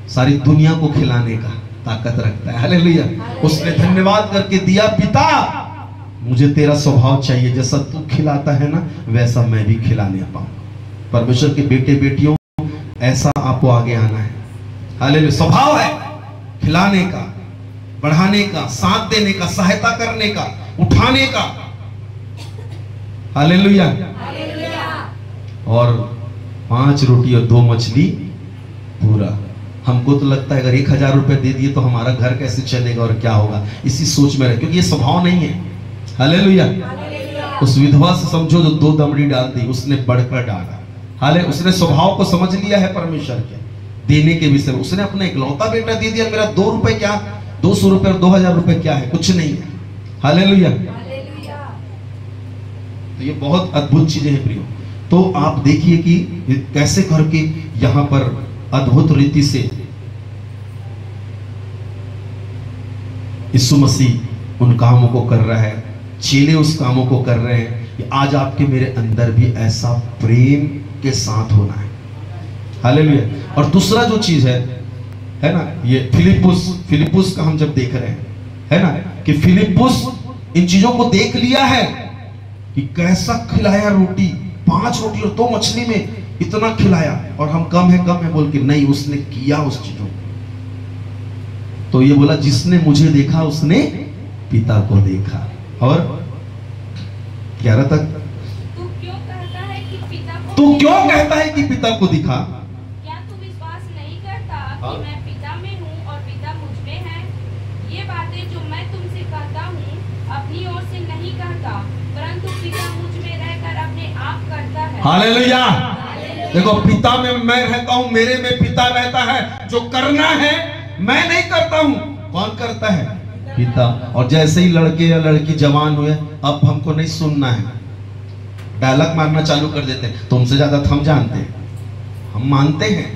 सारी दुनिया को खिलाने का ताकत रखता है। हालेलुया। उसने धन्यवाद करके दिया, पिता मुझे तेरा स्वभाव चाहिए, जैसा तू खिलाता है ना वैसा मैं भी खिलाने पाऊं। परमेश्वर के बेटे बेटियों, ऐसा आपको आगे आना है। हालेलुया। स्वभाव है खिलाने का, बढ़ाने का, साथ देने का, सहायता करने का, उठाने का। हालेलुया। और 5 रोटी और 2 मछली पूरा। हमको तो लगता है अगर 1000 रुपए दे दिए तो हमारा घर कैसे चलेगा और क्या होगा, इसी सोच में रहे, क्योंकि ये स्वभाव नहीं है। हालेलुया। उस विधवा से समझो जो 2 दमड़ी डाल दी, उसने बढ़कर डाला। हाले उसने स्वभाव को समझ लिया है परमेश्वर के देने के विषय में। उसने अपना इकलौता बेटा दे दिया, मेरा 2 रुपए क्या, 200 रुपए और 2000 रुपए क्या है, कुछ नहीं है। हालेलुया। तो ये बहुत अद्भुत चीजें हैं प्रियो। तो आप देखिए कि कैसे करके यहां पर अद्भुत रीति से यीशु मसीह उन कामों को कर रहा है, चेले उस कामों को कर रहे हैं कि आज आपके मेरे अंदर भी ऐसा प्रेम के साथ होना है। हालेलुया। और दूसरा जो चीज है ना, ये फिलिप्पुस का हम जब देख रहे हैं, है ना, कि फिलिप्पुस इन चीजों को देख लिया है कि कैसा खिलाया, रोटी 5 रोटी और 2 मछली में इतना खिलाया, और हम कम है बोल के नहीं, उसने किया उस चीजों को। तो ये बोला जिसने मुझे देखा उसने पिता को देखा। और 11 तक, तू क्यों कहता है कि पिता को दिखा? क्या तू विश्वास नहीं करता कि मैं पिता में हूँ और पिता मुझ में है? ये बातें जो मैं तुमसे कहता हूँ अपनी ओर से नहीं कहता, परंतु पिता मुझ में रहकर अपने आप करता है। हालेलुया। देखो, पिता में मैं रहता हूँ, मेरे में पिता रहता है। जो करना है मैं नहीं करता हूँ, कौन करता है? पिता। और जैसे ही लड़के या लड़की जवान हुए, अब हमको नहीं सुनना है, डायलॉग मारना चालू कर देते हैं, तुमसे ज्यादा हम जानते हैं, हम मानते हैं।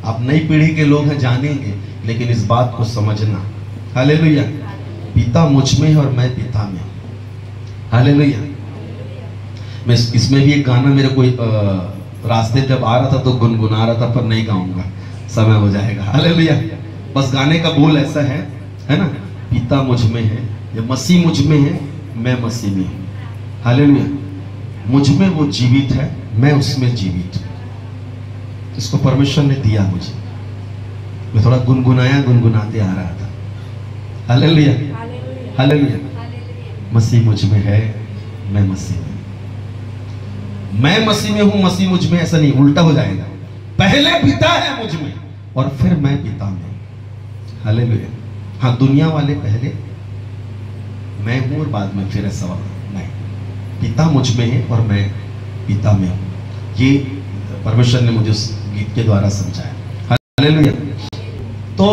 आप नई पीढ़ी के लोग हैं, जानेंगे, लेकिन इस बात को समझना। हालेलुया। पिता मुझ में है और मैं पिता में। हालेलुया। मैं इसमें भी एक गाना मेरे कोई रास्ते जब आ रहा था तो गुनगुना रहा था, पर नहीं गाऊंगा, समय हो जाएगा। हालेलुया। बस गाने का बोल ऐसा है ना, पिता मुझ में है, या मसीह मुझ में है, मैं मसीह में हूं। हालेलुया। मुझ में वो जीवित है, मैं उसमें जीवित हूं। इसको परमेश्वर ने दिया मुझे। मैं थोड़ा गुनगुनाते आ रहा था। हालेलुया। हालेलुया। मसीह मुझ में है, मैं मसीह में, मैं मसीह में हूं, मसीह मुझ में, ऐसा नहीं, उल्टा हो जाएगा। पहले पिता है मुझ में और फिर मैं पिता में। हालेलुया। हाँ, दुनिया वाले पहले मैं हूं और बाद में फिर ऐसा नहीं, पिता मुझ में है और मैं पिता में हूं। ये परमेश्वर ने मुझे उस गीत के द्वारा समझाया। हालेलुया। तो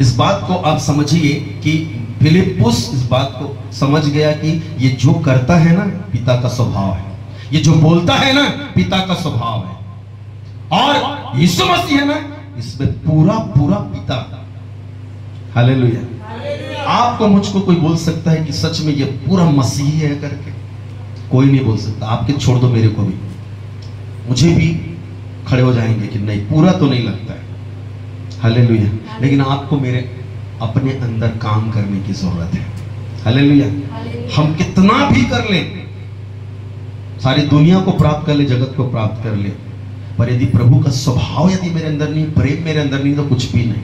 इस बात को आप समझिए कि फिलिप्पुस इस बात को समझ गया कि ये जो करता है ना पिता का स्वभाव है, ये जो बोलता है ना पिता का स्वभाव है। और यीशु मसीह है ना, इसमें पूरा पूरा पिता। हालेलुया। आपको मुझको कोई बोल सकता है कि सच में ये पूरा मसीही है करके? कोई नहीं बोल सकता। आपके छोड़ दो मेरे को भी, मुझे भी खड़े हो जाएंगे कि नहीं, पूरा तो नहीं लगता है। हालेलुया। लेकिन आपको मेरे अपने अंदर काम करने की जरूरत है। हालेलुया। हम कितना भी कर लें, सारी दुनिया को प्राप्त कर ले, जगत को प्राप्त कर ले, पर यदि प्रभु का स्वभाव यदि मेरे अंदर नहीं, प्रेम मेरे अंदर नहीं, तो कुछ भी नहीं।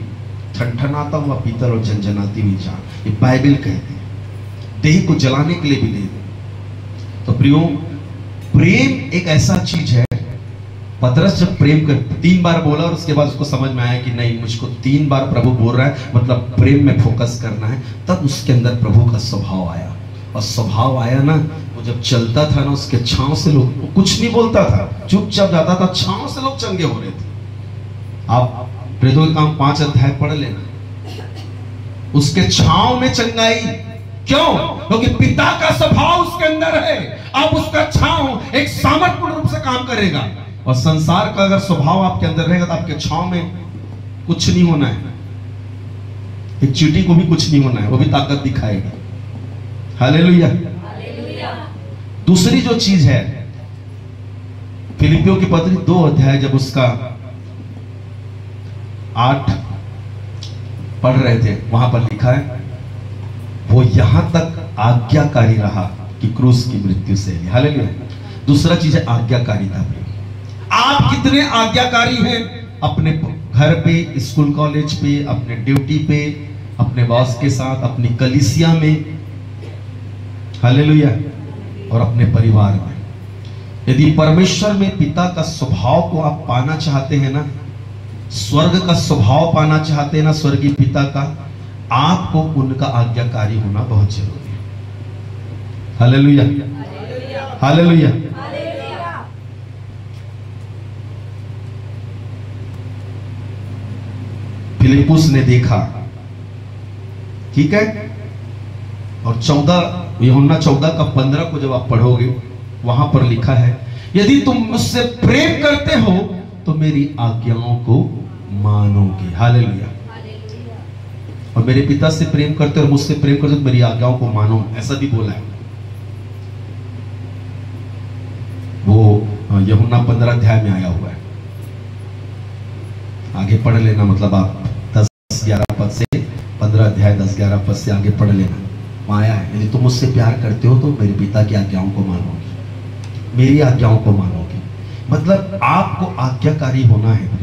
ठनठनाता हुआ पीतल और झनझनाती हुई जान, ये बाइबल कहती है। देह को जलाने के लिए भी दे दे। तो प्रियो, प्रेम एक ऐसा चीज है। पतरस जब प्रेम कर 3 बार बोला और उसके बाद उसको समझ में आया कि नहीं, मुझको 3 बार प्रभु बोल रहा है, मतलब प्रेम में फोकस करना है, तब उसके अंदर प्रभु का स्वभाव आया। और स्वभाव आया ना, वो जब चलता था ना, उसके छांव से लोग, वो कुछ नहीं बोलता था, चुपचाप जाता था, छांव से लोग चंगे हो रहे थे। आप प्रेरितों के काम 5 अध्याय पढ़ लेना, उसके छांव में चंगाई। क्यों? क्योंकि पिता का स्वभाव उसके अंदर है। अब उसका छांव एक सामर्थ्यपूर्ण रूप से काम करेगा। और संसार का अगर स्वभाव आपके अंदर रहेगा तो आपके छांव में कुछ नहीं होना है। एक चींटी को भी कुछ नहीं होना है, वो भी ताकत दिखाएगी। हालेलुया। दूसरी जो चीज है, फिलिपियों की पत्री 2 अध्याय जब उसका 8 पढ़ रहे थे, वहां पर लिखा है, वो यहां तक आज्ञाकारी रहा कि क्रूस की मृत्यु से। हालेलुया। दूसरा चीज है आज्ञाकारिता। आप कितने आज्ञाकारी हैं अपने घर पे, स्कूल कॉलेज पे, अपने ड्यूटी पे, अपने बॉस के साथ, अपनी कलीसिया में, हालेलुया, और अपने परिवार में। यदि परमेश्वर में पिता का स्वभाव को आप पाना चाहते हैं ना, स्वर्ग का स्वभाव पाना चाहते हैं ना, स्वर्गीय पिता का, आपको उनका आज्ञाकारी होना बहुत जरूरी है। Hallelujah, hallelujah. फिलिप्पुस ने देखा, ठीक है, और 14 यूहन्ना 14 का 15 को जब आप पढ़ोगे, वहां पर लिखा है, यदि तुम मुझसे प्रेम करते हो तो मेरी आज्ञाओं को मानोगे। हालेलुया। और मेरे पिता से प्रेम करते और मुझसे प्रेम करते तो मेरी आज्ञाओं को मानो, ऐसा भी बोला है। वो यूहन्ना 15 अध्याय में आया हुआ है, आगे पढ़ लेना। मतलब आप 10-11 पद से 15 अध्याय 10-11 पद से आगे पढ़ लेना, वहां आया है, यदि तुम मुझसे प्यार करते हो तो मेरे पिता की आज्ञाओं को मानोगे, मेरी आज्ञाओं को मानोगे। मतलब आपको आज्ञाकारी होना है।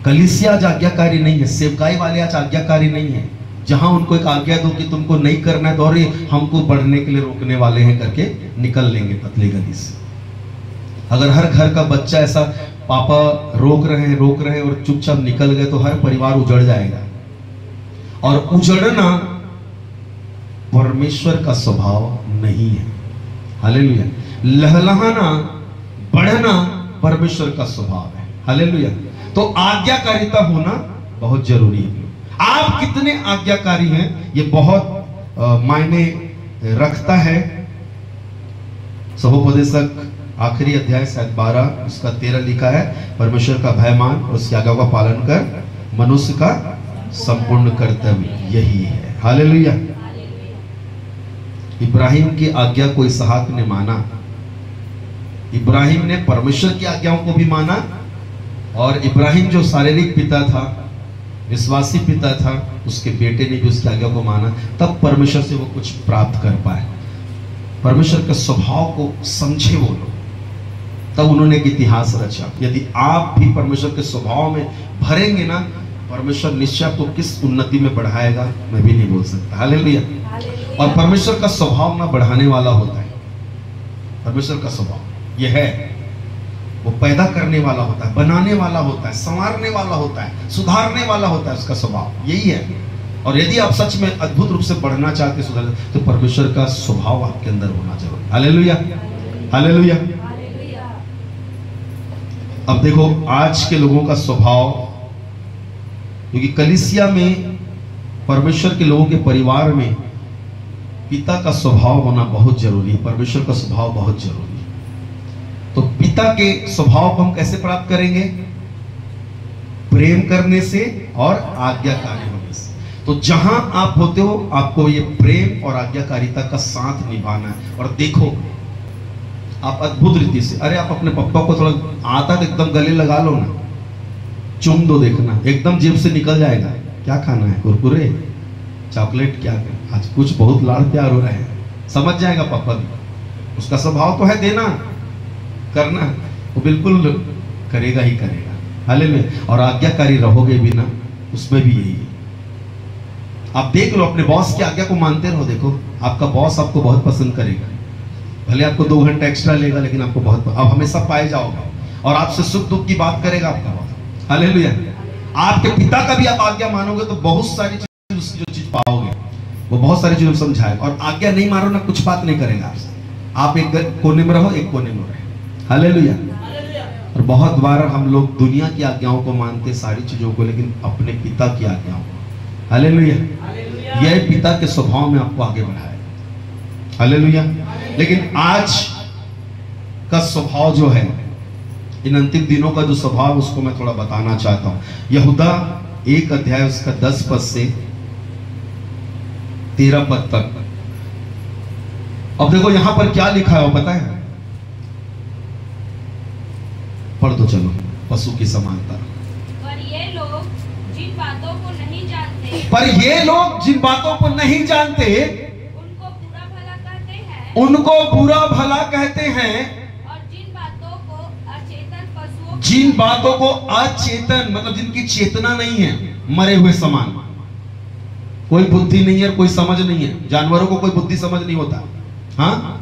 कलीसिया आज आज्ञाकारी नहीं है, सेवकाई वाले आज आज्ञाकारी नहीं है। जहां उनको एक आज्ञा दो कि तुमको नहीं करना है तो अरे हमको बढ़ने के लिए रोकने वाले हैं करके निकल लेंगे पतली गली से। अगर हर घर का बच्चा ऐसा, पापा रोक रहे हैं और चुपचाप निकल गए, तो हर परिवार उजड़ जाएगा। और उजड़ना परमेश्वर का स्वभाव नहीं है। हालेलुया। लहलहाना, बढ़ना परमेश्वर का स्वभाव है। हालेलुया। तो आज्ञाकारिता होना बहुत जरूरी है। आप कितने आज्ञाकारी हैं, ये बहुत मायने रखता है। सहोपदेशक आखिरी अध्याय शायद 12 उसका 13 लिखा है, परमेश्वर का भय मान और उसकी आज्ञा का पालन कर, मनुष्य का संपूर्ण कर्तव्य यही है। हालेलुया। इब्राहिम की आज्ञा को इसहाक ने माना। इब्राहिम ने परमेश्वर की आज्ञाओं को भी माना, और इब्राहिम जो शारीरिक पिता था, विश्वासी पिता था, उसके बेटे ने भी उसकी आज्ञा को माना, तब परमेश्वर से वो कुछ प्राप्त कर पाए। परमेश्वर के स्वभाव को समझे वो लोग, तब उन्होंने एक इतिहास रचा। यदि आप भी परमेश्वर के स्वभाव में भरेंगे ना, परमेश्वर निश्चय आपको किस उन्नति में बढ़ाएगा मैं भी नहीं बोल सकता। हालेलुया। और परमेश्वर का स्वभाव ना बढ़ाने वाला होता है। परमेश्वर का स्वभाव यह है, वो पैदा करने वाला होता है, बनाने वाला होता है, संवारने वाला होता है, सुधारने वाला होता है। उसका स्वभाव यही है। और यदि आप सच में अद्भुत रूप से बढ़ना चाहते, सुधार, तो परमेश्वर का स्वभाव आपके अंदर होना जरूरी। Hallelujah, hallelujah. अब देखो आज के लोगों का स्वभाव, क्योंकि कलीसिया में, परमेश्वर के लोगों के परिवार में पिता का स्वभाव होना बहुत जरूरी है, परमेश्वर का स्वभाव बहुत जरूरी है। तो पिता के स्वभाव को हम कैसे प्राप्त करेंगे? प्रेम करने से और आज्ञाकारी होने से। तो जहां आप होते हो आपको ये प्रेम और आज्ञाकारिता का साथ निभाना है। और देखो आप अद्भुत रीति से, अरे आप अपने पापा को थोड़ा आता तो एकदम गले लगा लो ना, चूम दो, देखना एकदम जेब से निकल जाएगा। क्या खाना है? कुरकुरे, चॉकलेट, क्या आज कुछ बहुत लाड़ प्यार हो रहा है, समझ जाएगा पापा भी। उसका स्वभाव तो है देना करना, वो बिल्कुल करेगा ही करेगा। हालेलुया। और आज्ञाकारी रहोगे भी ना, उसमें भी यही है। आप देख लो, अपने बॉस की आज्ञा को मानते रहो। देखो आपका बॉस आपको बहुत पसंद करेगा, भले आपको 2 घंटा एक्स्ट्रा लेगा, लेकिन आपको बहुत, आप हमेशा पाए जाओगे और आपसे सुख दुख की बात करेगा आपका बॉस। हालेलुया। आपके पिता का भी आप आज्ञा मानोगे तो बहुत सारी चीज, उसकी जो चीज पाओगे वो बहुत सारी चीजें समझाएगा। और आज्ञा नहीं मानो ना, कुछ बात नहीं करेगा आपसे। आप एक कोने में रहो, एक कोने में रहे। हालेलुया। और बहुत बार हम लोग दुनिया की आज्ञाओं को मानते, सारी चीजों को, लेकिन अपने पिता की आज्ञाओं को। हालेलुया। यह पिता के स्वभाव में आपको आगे बढ़ाएगा। हालेलुया। लेकिन आज का स्वभाव जो है, इन अंतिम दिनों का जो स्वभाव, उसको मैं थोड़ा बताना चाहता हूं। यहूदा 1 अध्याय उसका 10 पद से 13 पद तक। अब देखो यहां पर क्या लिखा है, वो पता है? पढ़ दो चलो। पशु की समानता। पर ये लोग जिन बातों को नहीं जानते, उनको बुरा भला कहते हैं, और जिन बातों को अचेतन मतलब जिनकी चेतना नहीं है, मरे हुए समान, कोई बुद्धि नहीं है, कोई समझ नहीं है। जानवरों को कोई बुद्धि समझ नहीं होता। हाँ,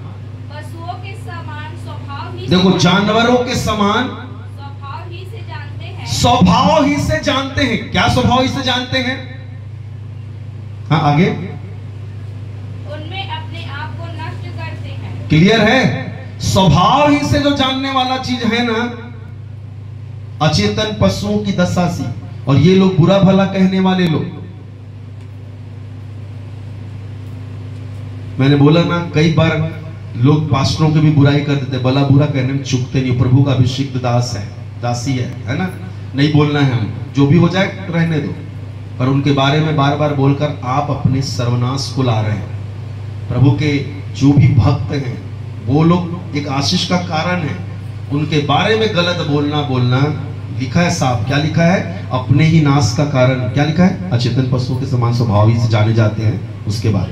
पशुओं के समान स्वभाव ही, देखो जानवरों के समान स्वभाव ही से जानते हैं। क्या स्वभाव ही से जानते हैं? हाँ आगे। उनमें अपने आप को नष्ट करते हैं। क्लियर है? स्वभाव ही से जो जानने वाला चीज है ना, अचेतन पशुओं की दशा सी। और ये लोग बुरा भला कहने वाले लोग, मैंने बोला ना कई बार लोग पास्टरों की भी बुराई कर देते, भला बुरा कहने में चूकते नहीं। प्रभु का अभिषिक्त दास है, दासी है ना, नहीं बोलना है हम, जो भी हो जाए रहने दो। पर उनके बारे में बार बार बोलकर आप अपने सर्वनाश को ला रहे हैं। प्रभु के जो भी भक्त हैं वो लोग एक आशीष का कारण है। उनके बारे में गलत बोलना लिखा है साफ। क्या लिखा है? अपने ही नाश का कारण। क्या लिखा है? अचेतन पशुओं के समान स्वभाव ही से जाने जाते हैं। उसके बाद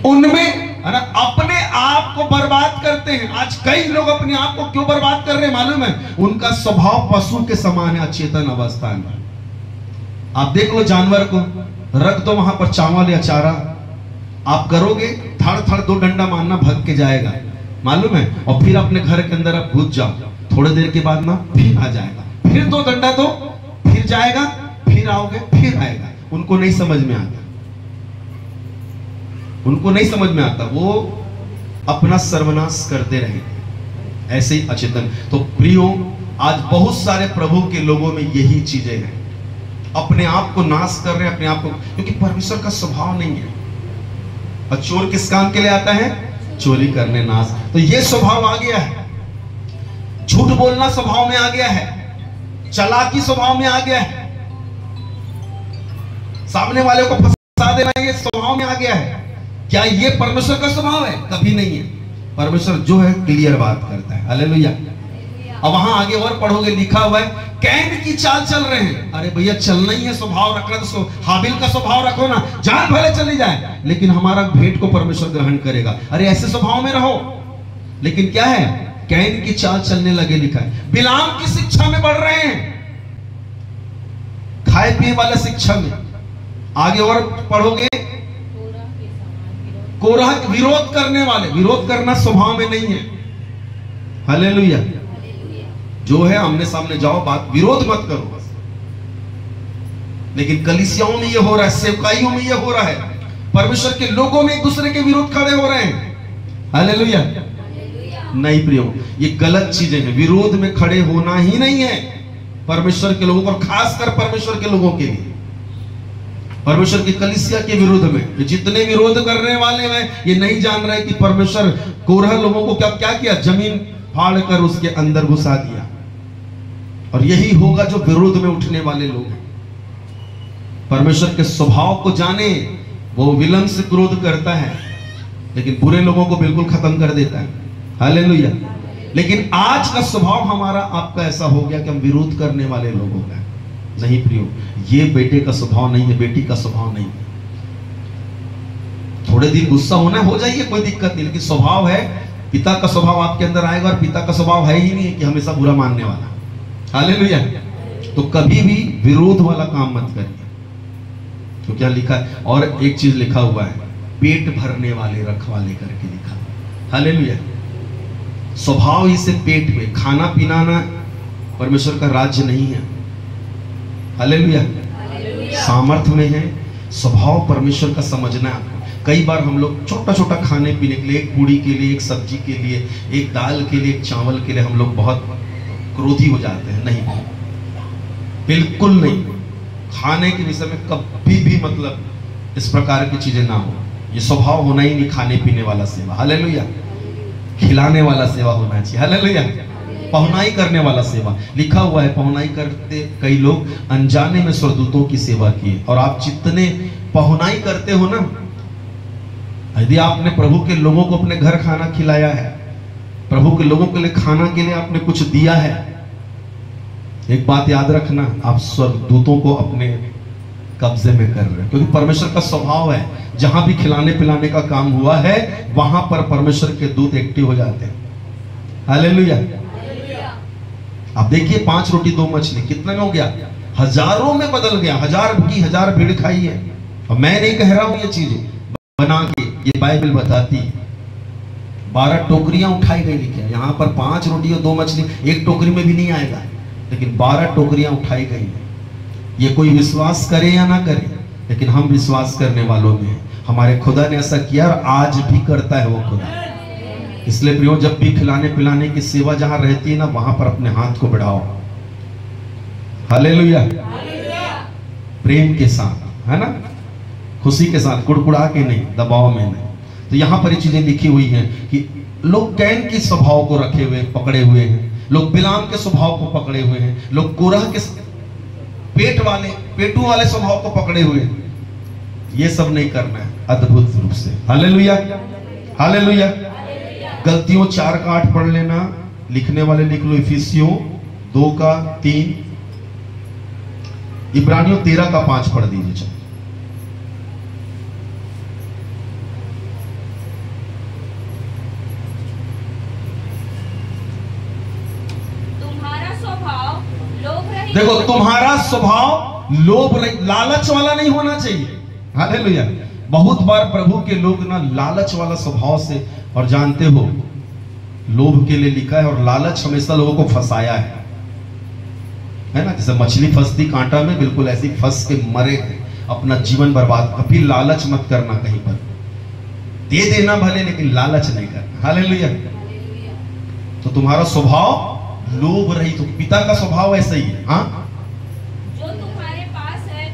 उनमें है ना, अपने आप को बर्बाद करते हैं। आज कई लोग अपने आप को क्यों बर्बाद कर रहे हैं मालूम है? उनका स्वभाव पशु के समान है, अचेतन अवस्था में। आप देख लो जानवर को, रख दो वहां पर चावल या चारा, आप करोगे थड़ थड़ 2 डंडा मारना, भग के जाएगा, मालूम है। और फिर अपने घर के अंदर आप घुस जाओ, थोड़ी देर के बाद ना फिर आ जाएगा, फिर 2 डंडा दो, फिर जाएगा, फिर आओगे, फिर आएगा। उनको नहीं समझ में आता, उनको नहीं समझ में आता, वो अपना सर्वनाश करते रहे। ऐसे ही अचेतन। तो प्रियो, आज बहुत सारे प्रभु के लोगों में यही चीजें हैं, अपने आप को नाश कर रहे हैं, अपने आप को, क्योंकि परमेश्वर का स्वभाव नहीं है। और चोर किस काम के लिए आता है? चोरी करने, नाश। तो ये स्वभाव आ गया है, झूठ बोलना स्वभाव में आ गया है, चालाकी स्वभाव में आ गया है, सामने वाले को फंसा देना ये स्वभाव में आ गया है। क्या ये परमेश्वर का स्वभाव है? कभी नहीं है। परमेश्वर जो है क्लियर बात करता है। हालेलुया। अब वहां आगे और पढ़ोगे, लिखा हुआ है कैन की चाल चल रहे हैं। अरे भैया चलना ही है, स्वभाव रखना तो हाबिल का स्वभाव रखो ना, जान भले चली जाए लेकिन हमारा भेंट को परमेश्वर ग्रहण करेगा। अरे ऐसे स्वभाव में रहो। लेकिन क्या है? कैन की चाल चलने लगे, लिखा है। बिलाम की शिक्षा में बढ़ रहे हैं, खाए पिए वाले शिक्षा में। आगे और पढ़ोगे, कोरह विरोध करने वाले। विरोध करना स्वभाव में नहीं है। हालेलुया। जो है आमने सामने जाओ, बात विरोध मत करो बस। लेकिन कलीसियाओं में ये हो रहा है, सेवकाइयों में ये हो रहा है, परमेश्वर के लोगों में एक दूसरे के विरोध खड़े हो रहे हैं। हालेलुया। नहीं प्रियो, ये गलत चीजें हैं। विरोध में खड़े होना ही नहीं है परमेश्वर के लोगों को, खासकर परमेश्वर के लोगों के लिए। परमेश्वर की कलीसिया के विरोध में। ये जितने विरोध करने वाले हैं ये नहीं जान रहे कि परमेश्वर कोरह लोगों को क्या क्या किया, जमीन फाड़ कर उसके अंदर घुसा दिया। और यही होगा जो विरोध में उठने वाले लोग हैं। परमेश्वर के स्वभाव को जाने, वो विलंब से क्रोध करता है लेकिन बुरे लोगों को बिल्कुल खत्म कर देता है। हालेलुया। लेकिन आज का स्वभाव हमारा आपका ऐसा हो गया कि हम विरोध करने वाले लोग हो गए। नहीं प्रियो, ये बेटे का स्वभाव नहीं है, बेटी का स्वभाव नहीं है। थोड़े दिन गुस्सा होना हो जाइए, कोई दिक्कत नहीं, लेकिन स्वभाव है, पिता का स्वभाव आपके अंदर आएगा। और पिता का स्वभाव है ही नहीं कि हमेशा बुरा मानने वाला। हालेलुया। तो कभी भी विरोध वाला काम मत करिए। तो क्या लिखा है, और एक चीज लिखा हुआ है, पेट भरने वाले रखवाले करके लिखा। हालेलुया। स्वभाव ही से पेट में खाना पीना ना परमेश्वर का राज्य नहीं है। हालेलुया। सामर्थ्य में है, स्वभाव परमेश्वर का समझना है। कई बार हम लोग छोटा छोटा खाने पीने के लिए, एक पूड़ी के लिए, एक सब्जी के लिए, एक दाल के लिए, एक चावल के लिए हम लोग बहुत क्रोधी हो जाते हैं। नहीं, बिल्कुल नहीं। खाने के विषय में कभी भी मतलब इस प्रकार की चीजें ना हो। ये स्वभाव होना ही नहीं खाने पीने वाला सेवा। हालेलुया। खिलाने वाला सेवा होना चाहिए। हालेलुया। पहुनाई करने वाला सेवा। लिखा हुआ है, पहुनाई करते कई लोग अनजाने में स्वर्गदूतों की सेवा किए। और आप जितने पहुनाई करते हो ना, यदि आपने प्रभु के लोगों को अपने घर खाना खिलाया है, प्रभु के लोगों के लिए खाना के लिए आपने कुछ दिया है, एक बात याद रखना, आप स्वर्गदूतों को अपने कब्जे में कर रहे हैं। क्योंकि परमेश्वर का स्वभाव है, जहां भी खिलाने पिलाने का काम हुआ है वहां पर परमेश्वर के दूत एक्टिव हो जाते हैं। हालेलुया। आप देखिए 5 रोटी 2 मछली कितने में हो गया, हजारों में बदल गया। 1000 की 1000 भीड़ खाई है। और मैं नहीं कह रहा हूं ये चीज बना के, ये बाइबल बताती है। 12 टोकरियां उठाई गई। लिखा यहाँ पर 5 रोटी और 2 मछली, एक टोकरी में भी नहीं आएगा, लेकिन 12 टोकरियां उठाई गई है। ये कोई विश्वास करे या ना करे, लेकिन हम विश्वास करने वालों में हैं। हमारे खुदा ने ऐसा किया और आज भी करता है वो खुदा। इसलिए प्रियो, जब भी खिलाने पिलाने की सेवा जहां रहती है ना, वहां पर अपने हाथ को बढ़ाओ। हालेलुया। प्रेम के साथ, है ना, खुशी के साथ, कुड़कुड़ा के नहीं, दबाव में नहीं। तो यहां पर ये चीजें लिखी हुई हैं कि लोग कैन के स्वभाव को रखे हुए पकड़े हुए हैं, लोग बिलाम के स्वभाव को पकड़े हुए हैं, लोग कोरह के पेटू वाले स्वभाव को पकड़े हुए हैं। ये सब नहीं करना है अद्भुत रूप से। हालेलुया। हालेलुया। गलतियों 4 का 8 पढ़ लेना, लिखने वाले लिख लो इफिसियों 2 का 3, इब्रानियों 13 का 5 पढ़ दीजिए। चलो देखो, तुम्हारा स्वभाव लोभ लालच वाला नहीं होना चाहिए। हालेलुया। बहुत बार प्रभु के लोग ना लालच वाला स्वभाव से, और जानते हो लोभ के लिए लिखा है, और लालच हमेशा लोगों को फंसाया है ना। जैसे मछली फंसती कांटा में, बिल्कुल ऐसी फंस के मरे अपना जीवन बर्बाद। कभी लालच मत करना, कहीं पर दे देना भले, लेकिन लालच नहीं करना। हालेलुया। तो तुम्हारा स्वभाव लोभ रही, तो पिता का स्वभाव ऐसा ही है। हाँ, जो तुम्हारे पास है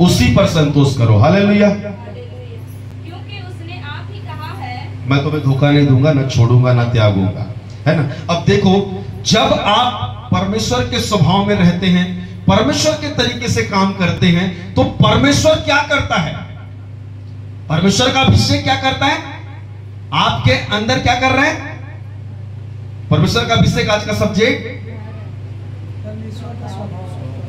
उसी पर संतोष करो। हालेलुया। क्योंकि उसने आप ही कहा है, मैं तुम्हें धोखा नहीं दूंगा, ना छोड़ूंगा, ना त्यागूंगा, है ना। अब देखो, जब आप परमेश्वर के स्वभाव में रहते हैं, परमेश्वर के तरीके से काम करते हैं, तो परमेश्वर क्या करता है? परमेश्वर का अभिषेक क्या करता है? आपके अंदर क्या कर रहे हैं? परमेश्वर का अभिषेक आज का सब्जेक्ट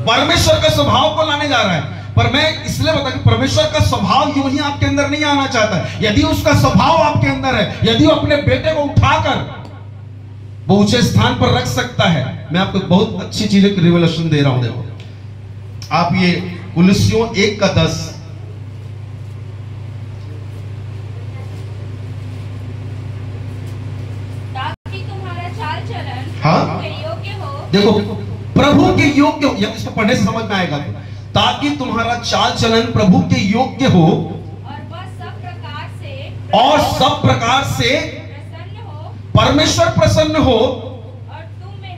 परमेश्वर का स्वभाव को लाने जा रहा है। पर मैं इसलिए बता कि परमेश्वर का स्वभाव यूं ही आपके अंदर नहीं आना चाहता है। यदि उसका स्वभाव आपके अंदर है, यदि वो अपने बेटे को उठाकर वो ऊंचे स्थान पर रख सकता है, मैं आपको बहुत अच्छी चीजें की रिवलेशन दे रहा हूं। देखो, आप ये कुलुस्सियों 1 का 10, हाँ योग्य हो। देखो, प्रभु के योग्य हो, इसको पढ़ने से समझ में आएगा। ताकि तुम्हारा चाल चलन प्रभु के योग्य हो, और वह सब प्रकार से प्रसन्न हो, परमेश्वर प्रसन्न हो, और तुम में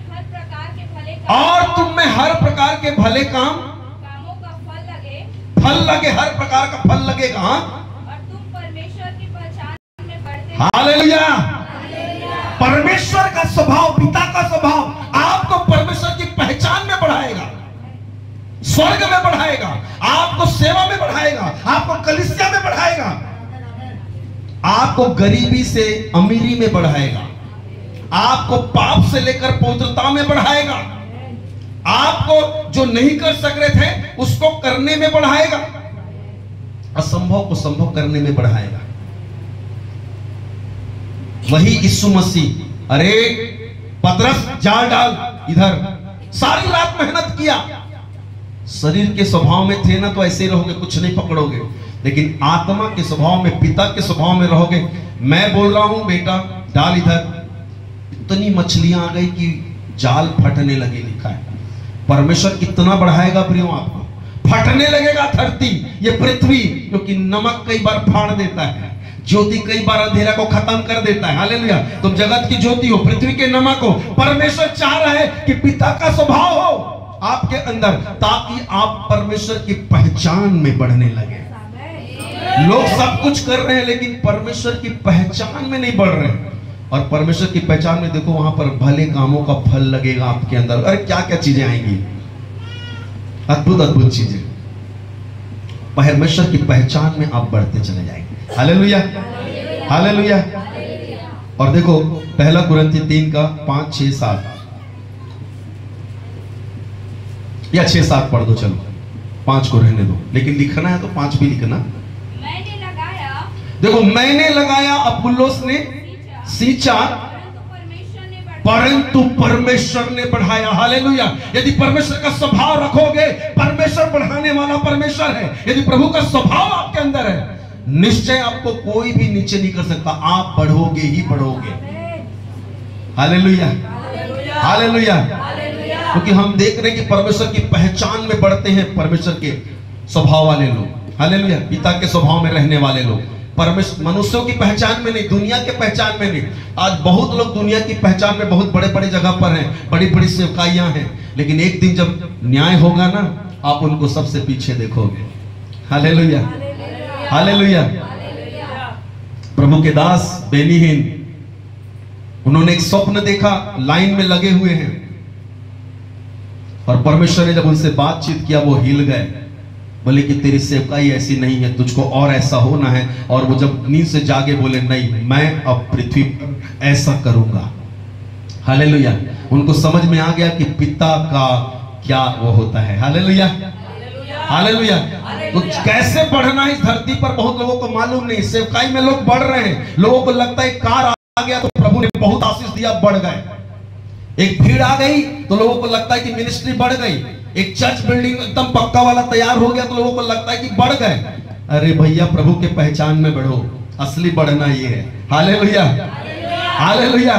हर प्रकार के भले कामों का फल फल लगे, हर प्रकार का फल लगेगा। हाँ, और तुम परमेश्वर की पहचान में बढ़ते हालेलुया। परमेश्वर का स्वभाव, पिता का स्वभाव आपको परमेश्वर की पहचान में बढ़ाएगा, स्वर्ग में बढ़ाएगा, आपको सेवा में बढ़ाएगा, आपको कलीसिया में बढ़ाएगा, आपको गरीबी से अमीरी में बढ़ाएगा, आपको पाप से लेकर पवित्रता में बढ़ाएगा, आपको जो नहीं कर सक रहे थे उसको करने में बढ़ाएगा, असंभव को संभव करने में बढ़ाएगा। वही यीशु मसीह, अरे पतरस जाल डाल, इधर सारी रात मेहनत किया। शरीर के स्वभाव में थे ना तो ऐसे रहोगे, कुछ नहीं पकड़ोगे, लेकिन आत्मा के स्वभाव में, पिता के स्वभाव में रहोगे। मैं बोल रहा हूं बेटा डाल इधर, इतनी मछलियां आ गई कि जाल फटने लगे, लिखा है। परमेश्वर कितना बढ़ाएगा प्रियो आपको, फटने लगेगा धरती, ये पृथ्वी, क्योंकि नमक कई बार फाड़ देता है, ज्योति कई बार अंधेरा को खत्म कर देता है। हालेलुया। तुम जगत की ज्योति हो, पृथ्वी के नमक हो। परमेश्वर चाह रहा है कि पिता का स्वभाव हो आपके अंदर, ताकि आप परमेश्वर की पहचान में बढ़ने लगे। लोग सब कुछ कर रहे हैं लेकिन परमेश्वर की पहचान में नहीं बढ़ रहे हैं। और परमेश्वर की पहचान में देखो, वहां पर भले कामों का फल लगेगा आपके अंदर। अरे क्या क्या चीजें आएंगी, अद्भुत अद्भुत चीजें। परमेश्वर की पहचान में आप बढ़ते चले जाएंगे। Hallelujah, hallelujah. और देखो पहला कुरिन्थी 3 का 5, 6, 7 या 6, 7 पढ़ दो, चलो 5 को रहने दो, लेकिन लिखना है तो 5 भी लिखना। मैंने लगाया, देखो मैंने लगाया, अपुल्लोस ने सींचा, परंतु परमेश्वर ने बढ़ाया। हालेलुया। यदि परमेश्वर का स्वभाव रखोगे, परमेश्वर बढ़ाने वाला परमेश्वर है। यदि प्रभु का स्वभाव आपके अंदर है, निश्चय आपको कोई भी नीचे नहीं कर सकता, आप बढ़ोगे ही बढ़ोगे। Hallelujah, hallelujah. क्योंकि हम देख रहे हैं कि परमेश्वर की पहचान में बढ़ते हैं परमेश्वर के स्वभाव वाले लोग। हालेलुया। पिता के स्वभाव में रहने वाले लोग, परमेश्वर मनुष्यों की पहचान में नहीं, दुनिया के पहचान में नहीं। आज बहुत लोग दुनिया की पहचान में बहुत बड़े बड़े जगह पर हैं, बड़ी बड़ी सेवकाइयां हैं, लेकिन एक दिन जब न्याय होगा ना, आप उनको सबसे पीछे देखोगे। Hallelujah, hallelujah. प्रभु के दास बेनीहीन, उन्होंने एक स्वप्न देखा, लाइन में लगे हुए हैं, और परमेश्वर ने जब उनसे बातचीत किया वो हिल गए, बोले कि तेरी सेवकाई ऐसी नहीं है, तुझको और ऐसा होना है। और वो जब नींद से जागे बोले नहीं, मैं अब पृथ्वी पर ऐसा करूंगा। हालेलुया। उनको समझ में आ गया कि पिता का क्या वो होता है। Hallelujah, hallelujah. तो कैसे बढ़ना इस धरती पर बहुत लोगों को मालूम नहीं। सेवकाई में लोग बढ़ रहे हैं, लोगों को लगता है कार आ गया तो प्रभु ने बहुत आशीष दिया, बढ़ गए। एक भीड़ आ गई तो लोगों को लगता है कि मिनिस्ट्री बढ़ गई। एक चर्च बिल्डिंग एकदम पक्का वाला तैयार हो गया तो लोगों को लगता है कि बढ़ गए। अरे भैया, प्रभु के पहचान में बढ़ो, असली बढ़ना ये है। Hallelujah, hallelujah.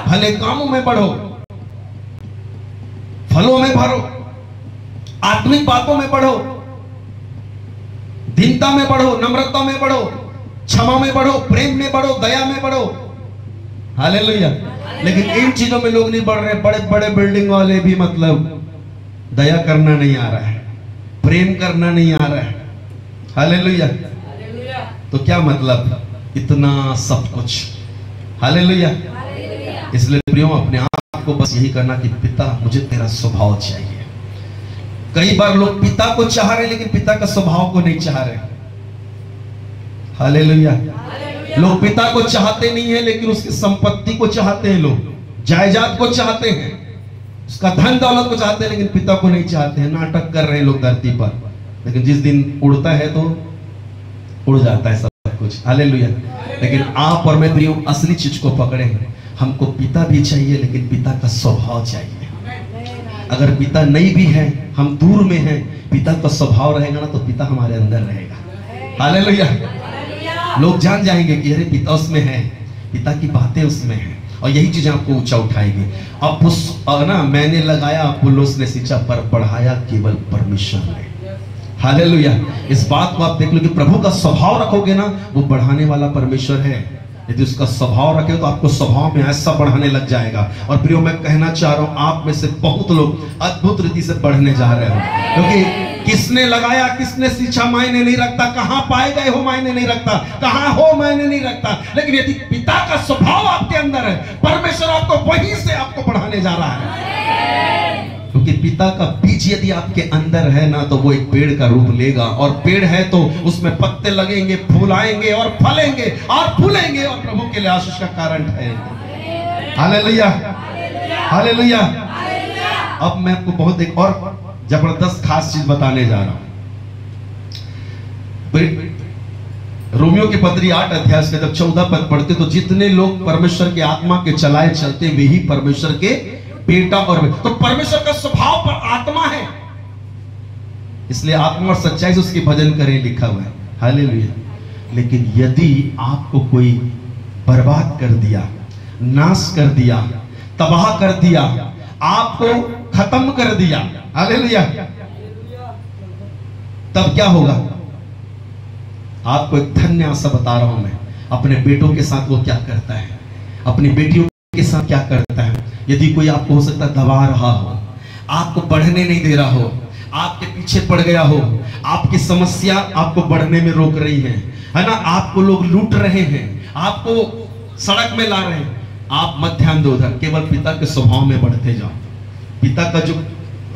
भले कामों में बढ़ो, फलों में भरो, आत्मिक बातों में बढ़ो, दीनता में बढ़ो, नम्रता में बढ़ो, क्षमा में बढ़ो, प्रेम में बढ़ो, दया में बढ़ो। हालेलुया। लेकिन इन चीजों में लोग नहीं बढ़ रहे। बड़े बड़े बिल्डिंग वाले भी मतलब दया करना नहीं आ रहा है, प्रेम करना नहीं आ रहा है। हालेलुया। तो क्या मतलब, इतना सब कुछ। हालेलुया। इसलिए प्रियो, अपने आप को बस यही करना कि पिता मुझे तेरा स्वभाव चाहिए। कई बार लोग पिता को चाह रहे लेकिन पिता का स्वभाव को नहीं चाह रहे। हालेलुया। लोग पिता को चाहते नहीं है लेकिन उसकी संपत्ति को चाहते हैं, लोग जायदाद को चाहते हैं, उसका धन दौलत को चाहते हैं, लेकिन पिता को नहीं चाहते हैं। नाटक कर रहे हैं लोग धरती पर, लेकिन जिस दिन उड़ता है तो उड़ जाता है सब कुछ। हालेलुया। लेकिन आप और मैं प्रियो असली चीज को पकड़े हैं। हमको पिता भी चाहिए लेकिन पिता का स्वभाव चाहिए। अगर पिता नहीं भी है, हम दूर में हैं, पिता का स्वभाव रहेगा ना तो पिता हमारे अंदर रहेगा। हालेलुया। लोग जान जाएंगे कि अरे पिता उसमें है, पिता की बातें उसमें हैं, और यही चीजें आपको ऊंचा उठाएगी। अब ना मैंने लगाया, अपुल्लोस ने सींचा, पर बढ़ाया केवल परमेश्वर ने। हालेलुया। इस बात को आप देख लो कि प्रभु का स्वभाव रखोगे ना, वो बढ़ाने वाला परमेश्वर है। यदि उसका स्वभाव रखे तो आपको स्वभाव में ऐसा बढ़ाने लग जाएगा। और प्रियो, मैं कहना चाह रहा हूं, आप में से बहुत लोग अद्भुत रीति से बढ़ने जा रहे हो, क्योंकि किसने लगाया, किसने सींचा मायने नहीं रखता, कहां पाए गए हो मायने नहीं रखता, कहां हो मायने नहीं रखता, लेकिन यदि पिता का स्वभाव आपके अंदर है, परमेश्वर आपको वहीं से आपको बढ़ाने जा रहा है। क्योंकि पिता का बीज यदि आपके अंदर है ना, तो वो एक पेड़ का रूप लेगा, और पेड़ है तो उसमें पत्ते लगेंगे, फूल आएंगे और फलेंगे और फूलेंगे और प्रभु के लिए आशीष का कारण ठहरेंगे। Hallelujah, hallelujah. अब मैं आपको बहुत एक और जबरदस्त खास चीज बताने जा रहा हूं। रोमियो की पत्री 8 अध्याय के जब 14 पद पढ़ते तो जितने लोग परमेश्वर के आत्मा के चलाए चलते वे ही परमेश्वर के बेटा और तो परमेश्वर का स्वभाव पर आत्मा है, इसलिए आत्मा और सच्चाई से उसकी भजन करें लिखा हुआ है। हालेलुया। लेकिन यदि आपको कोई बर्बाद कर दिया, नाश कर दिया, तबाह कर दिया, आपको खत्म कर दिया, हालेलुया, तब क्या होगा? आपको एक धन्य आशा बता रहा हूं मैं, अपने बेटों के साथ वो क्या करता है, अपनी बेटियों के साथ क्या करता है। यदि कोई आपको हो सकता है दबा रहा हो, आपको बढ़ने नहीं दे रहा हो, आपके पीछे पड़ गया हो, आपकी समस्या आपको बढ़ने में रोक रही है ना, आपको लोग लूट रहे हैं, आपको सड़क में ला रहे हैं, आप मत ध्यान दो उधर, केवल पिता के स्वभाव में बढ़ते जाओ। पिता का जो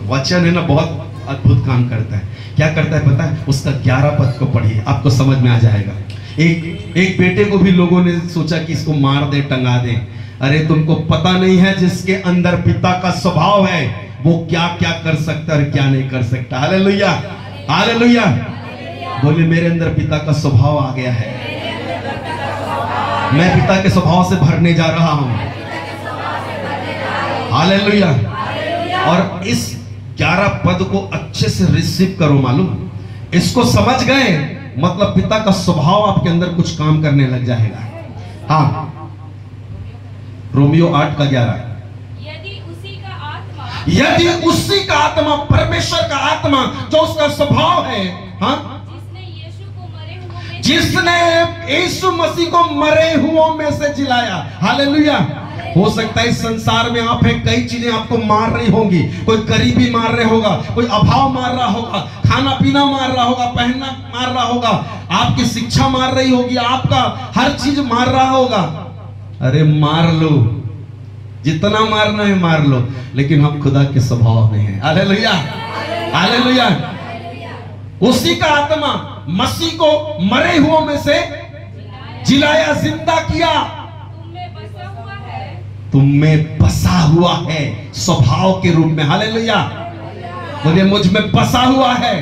वचन है ना, बहुत अद्भुत काम करता है। क्या करता है पता है? उसका 11 पद को पढ़िए, आपको समझ में आ जाएगा। एक बेटे को भी लोगों ने सोचा कि इसको मार दे, टंगा दे। अरे तुमको पता नहीं है जिसके अंदर पिता का स्वभाव है वो क्या क्या कर सकता है और क्या नहीं कर सकता। Hallelujah, hallelujah. बोले मेरे अंदर पिता का स्वभाव आ गया है, मैं पिता के स्वभाव से भरने जा रहा हूं। हालेलुया। और इस 11 पद को अच्छे से रिसीव करो। मालूम, इसको समझ गए मतलब पिता का स्वभाव आपके अंदर कुछ काम करने लग जाएगा। हाँ, रोमियो 8 का 11। यदि उसी का आत्मा परमेश्वर का आत्मा जो उसका स्वभाव है, हाँ, जिसने यीशु मसीह को मरे हुओं में से जिलाया। हालेलुया। हो सकता है इस संसार में आप हैं, कई चीजें आपको मार रही होंगी, कोई गरीबी मार रहा होगा, कोई अभाव मार रहा होगा, खाना पीना मार रहा होगा, पहनना मार रहा होगा, आपकी शिक्षा मार रही होगी, आपका हर चीज मार रहा होगा। अरे मार लो, जितना मारना है मार लो, लेकिन हम खुदा के स्वभाव में हैं। Hallelujah, hallelujah. उसी का आत्मा मसीह को मरे हुओं में से जिलाया, जिंदा किया, तुम में बसा हुआ है स्वभाव के रूप में। हालेलुया। बोलिए मुझ में बसा हुआ है,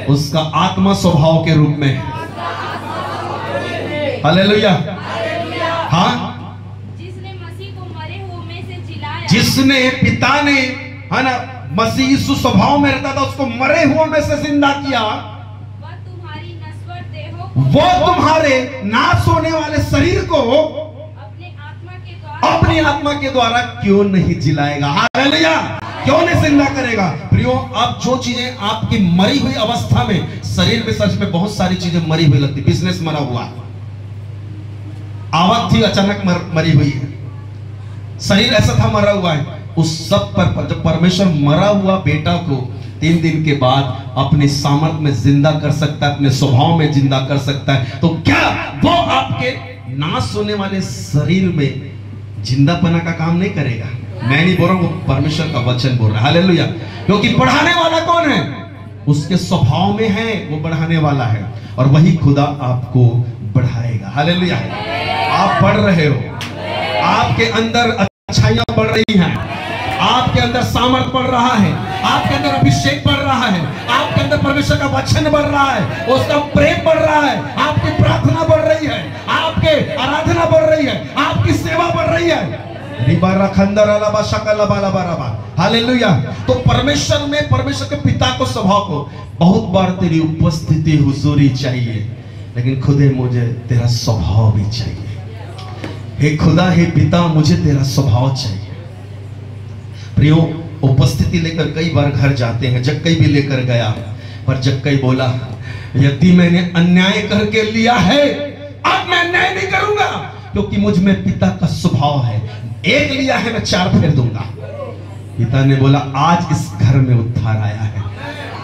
उसका आत्मा स्वभाव के रूप में। हालेलुया। हाँ, जिसने पिता ने, है ना, मसीह यीशु स्वभाव में रहता था, उसको मरे हुओं में से जिंदा किया, वो तुम्हारे नाश होने वाले शरीर को अपनी आत्मा के द्वारा क्यों नहीं जिलाएगा। हालेलुया। क्यों नहीं जिंदा करेगा। प्रियो, अब जो चीजें आपकी मरी हुई अवस्था में, शरीर में सच में बहुत सारी चीजें मरी हुई लगती, बिजनेस मरा हुआ, आवक थी अचानक मरी हुई है, शरीर ऐसा था मरा हुआ है, उस सब पर जब परमेश्वर मरा हुआ बेटा को 3 दिन के बाद अपने सामर्थ में जिंदा कर सकता है, अपने स्वभाव में जिंदा कर सकता है, तो क्या वो आपके नाश होने वाले शरीर में जिंदापना का काम नहीं करेगा? मैं नहीं बोल रहा हूं, परमेश्वर का वचन बोल रहा है। हालेलुया। क्योंकि बढ़ाने वाला कौन है? उसके स्वभाव में है, वो बढ़ाने वाला है, और वही खुदा आपको बढ़ाएगा। हालेलुया। आप बढ़ रहे हो, आपके अंदर अच्छाइयां बढ़ रही हैं, आपके अंदर सामर्थ बढ़ रहा है, आपके अंदर अभिषेक बढ़ रहा है, आपके अंदर परमेश्वर का वचन बढ़ रहा है, उसका प्रेम बढ़ रहा है, आपकी प्रार्थना बढ़ रही है, आपके आराधना बढ़ रही है, आपकी सेवा बढ़ रही है। हालेलुया। तो परमेश्वर में, परमेश्वर के पिता को, स्वभाव को, बहुत बार तेरी उपस्थिति हुजूरी चाहिए, लेकिन खुदे मुझे तेरा स्वभाव भी चाहिए। हे खुदा, हे पिता, मुझे तेरा स्वभाव चाहिए। प्रियो, उपस्थिति लेकर कई बार घर जाते हैं, जक्कई भी लेकर गया, पर जक्कई बोला यदि मैंने अन्याय करके लिया है, अब अब मैं अन्याय नहीं करूंगा, क्योंकि मुझ में पिता का स्वभाव है। एक लिया है, मैं 4 फेर दूंगा। पिता ने बोला, आज इस घर में उद्धार आया है,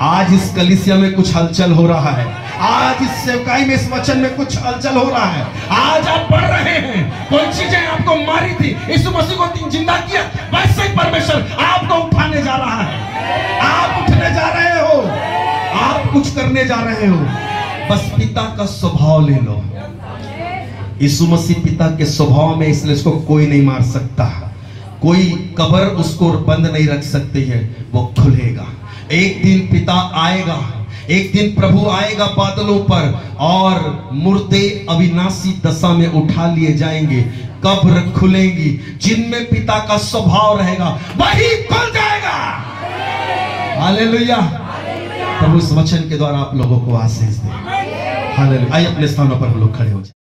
आज इस कलीसिया में कुछ हलचल हो रहा है, आज इस सेवकाई में, इस वचन में कुछ हलचल हो रहा है। आज आप बढ़ रहे हैं। कोई चीजें आपको मारी थी, यीशु मसीह को जिंदा किया, वैसे ही परमेश्वर आपको उठाने जा रहा है। आप उठने जा रहे हो, आप कुछ करने जा रहे हो। बस पिता का स्वभाव ले लो। यीशु मसीह पिता के स्वभाव में, इसलिए इसको कोई नहीं मार सकता, कोई कब्र उसको बंद नहीं रख सकती है। वो खुलेगा। एक दिन पिता आएगा, एक दिन प्रभु आएगा बादलों पर, और मुर्दे अविनाशी दशा में उठा लिए जाएंगे। कब्र खुलेंगी, जिनमें पिता का स्वभाव रहेगा वही खुल जाएगा। हालेलुया। प्रभु इस वचन के द्वारा आप लोगों को आशीष दे। हालेलुया। आइए अपने स्थानों पर हम लोग खड़े हो जाए।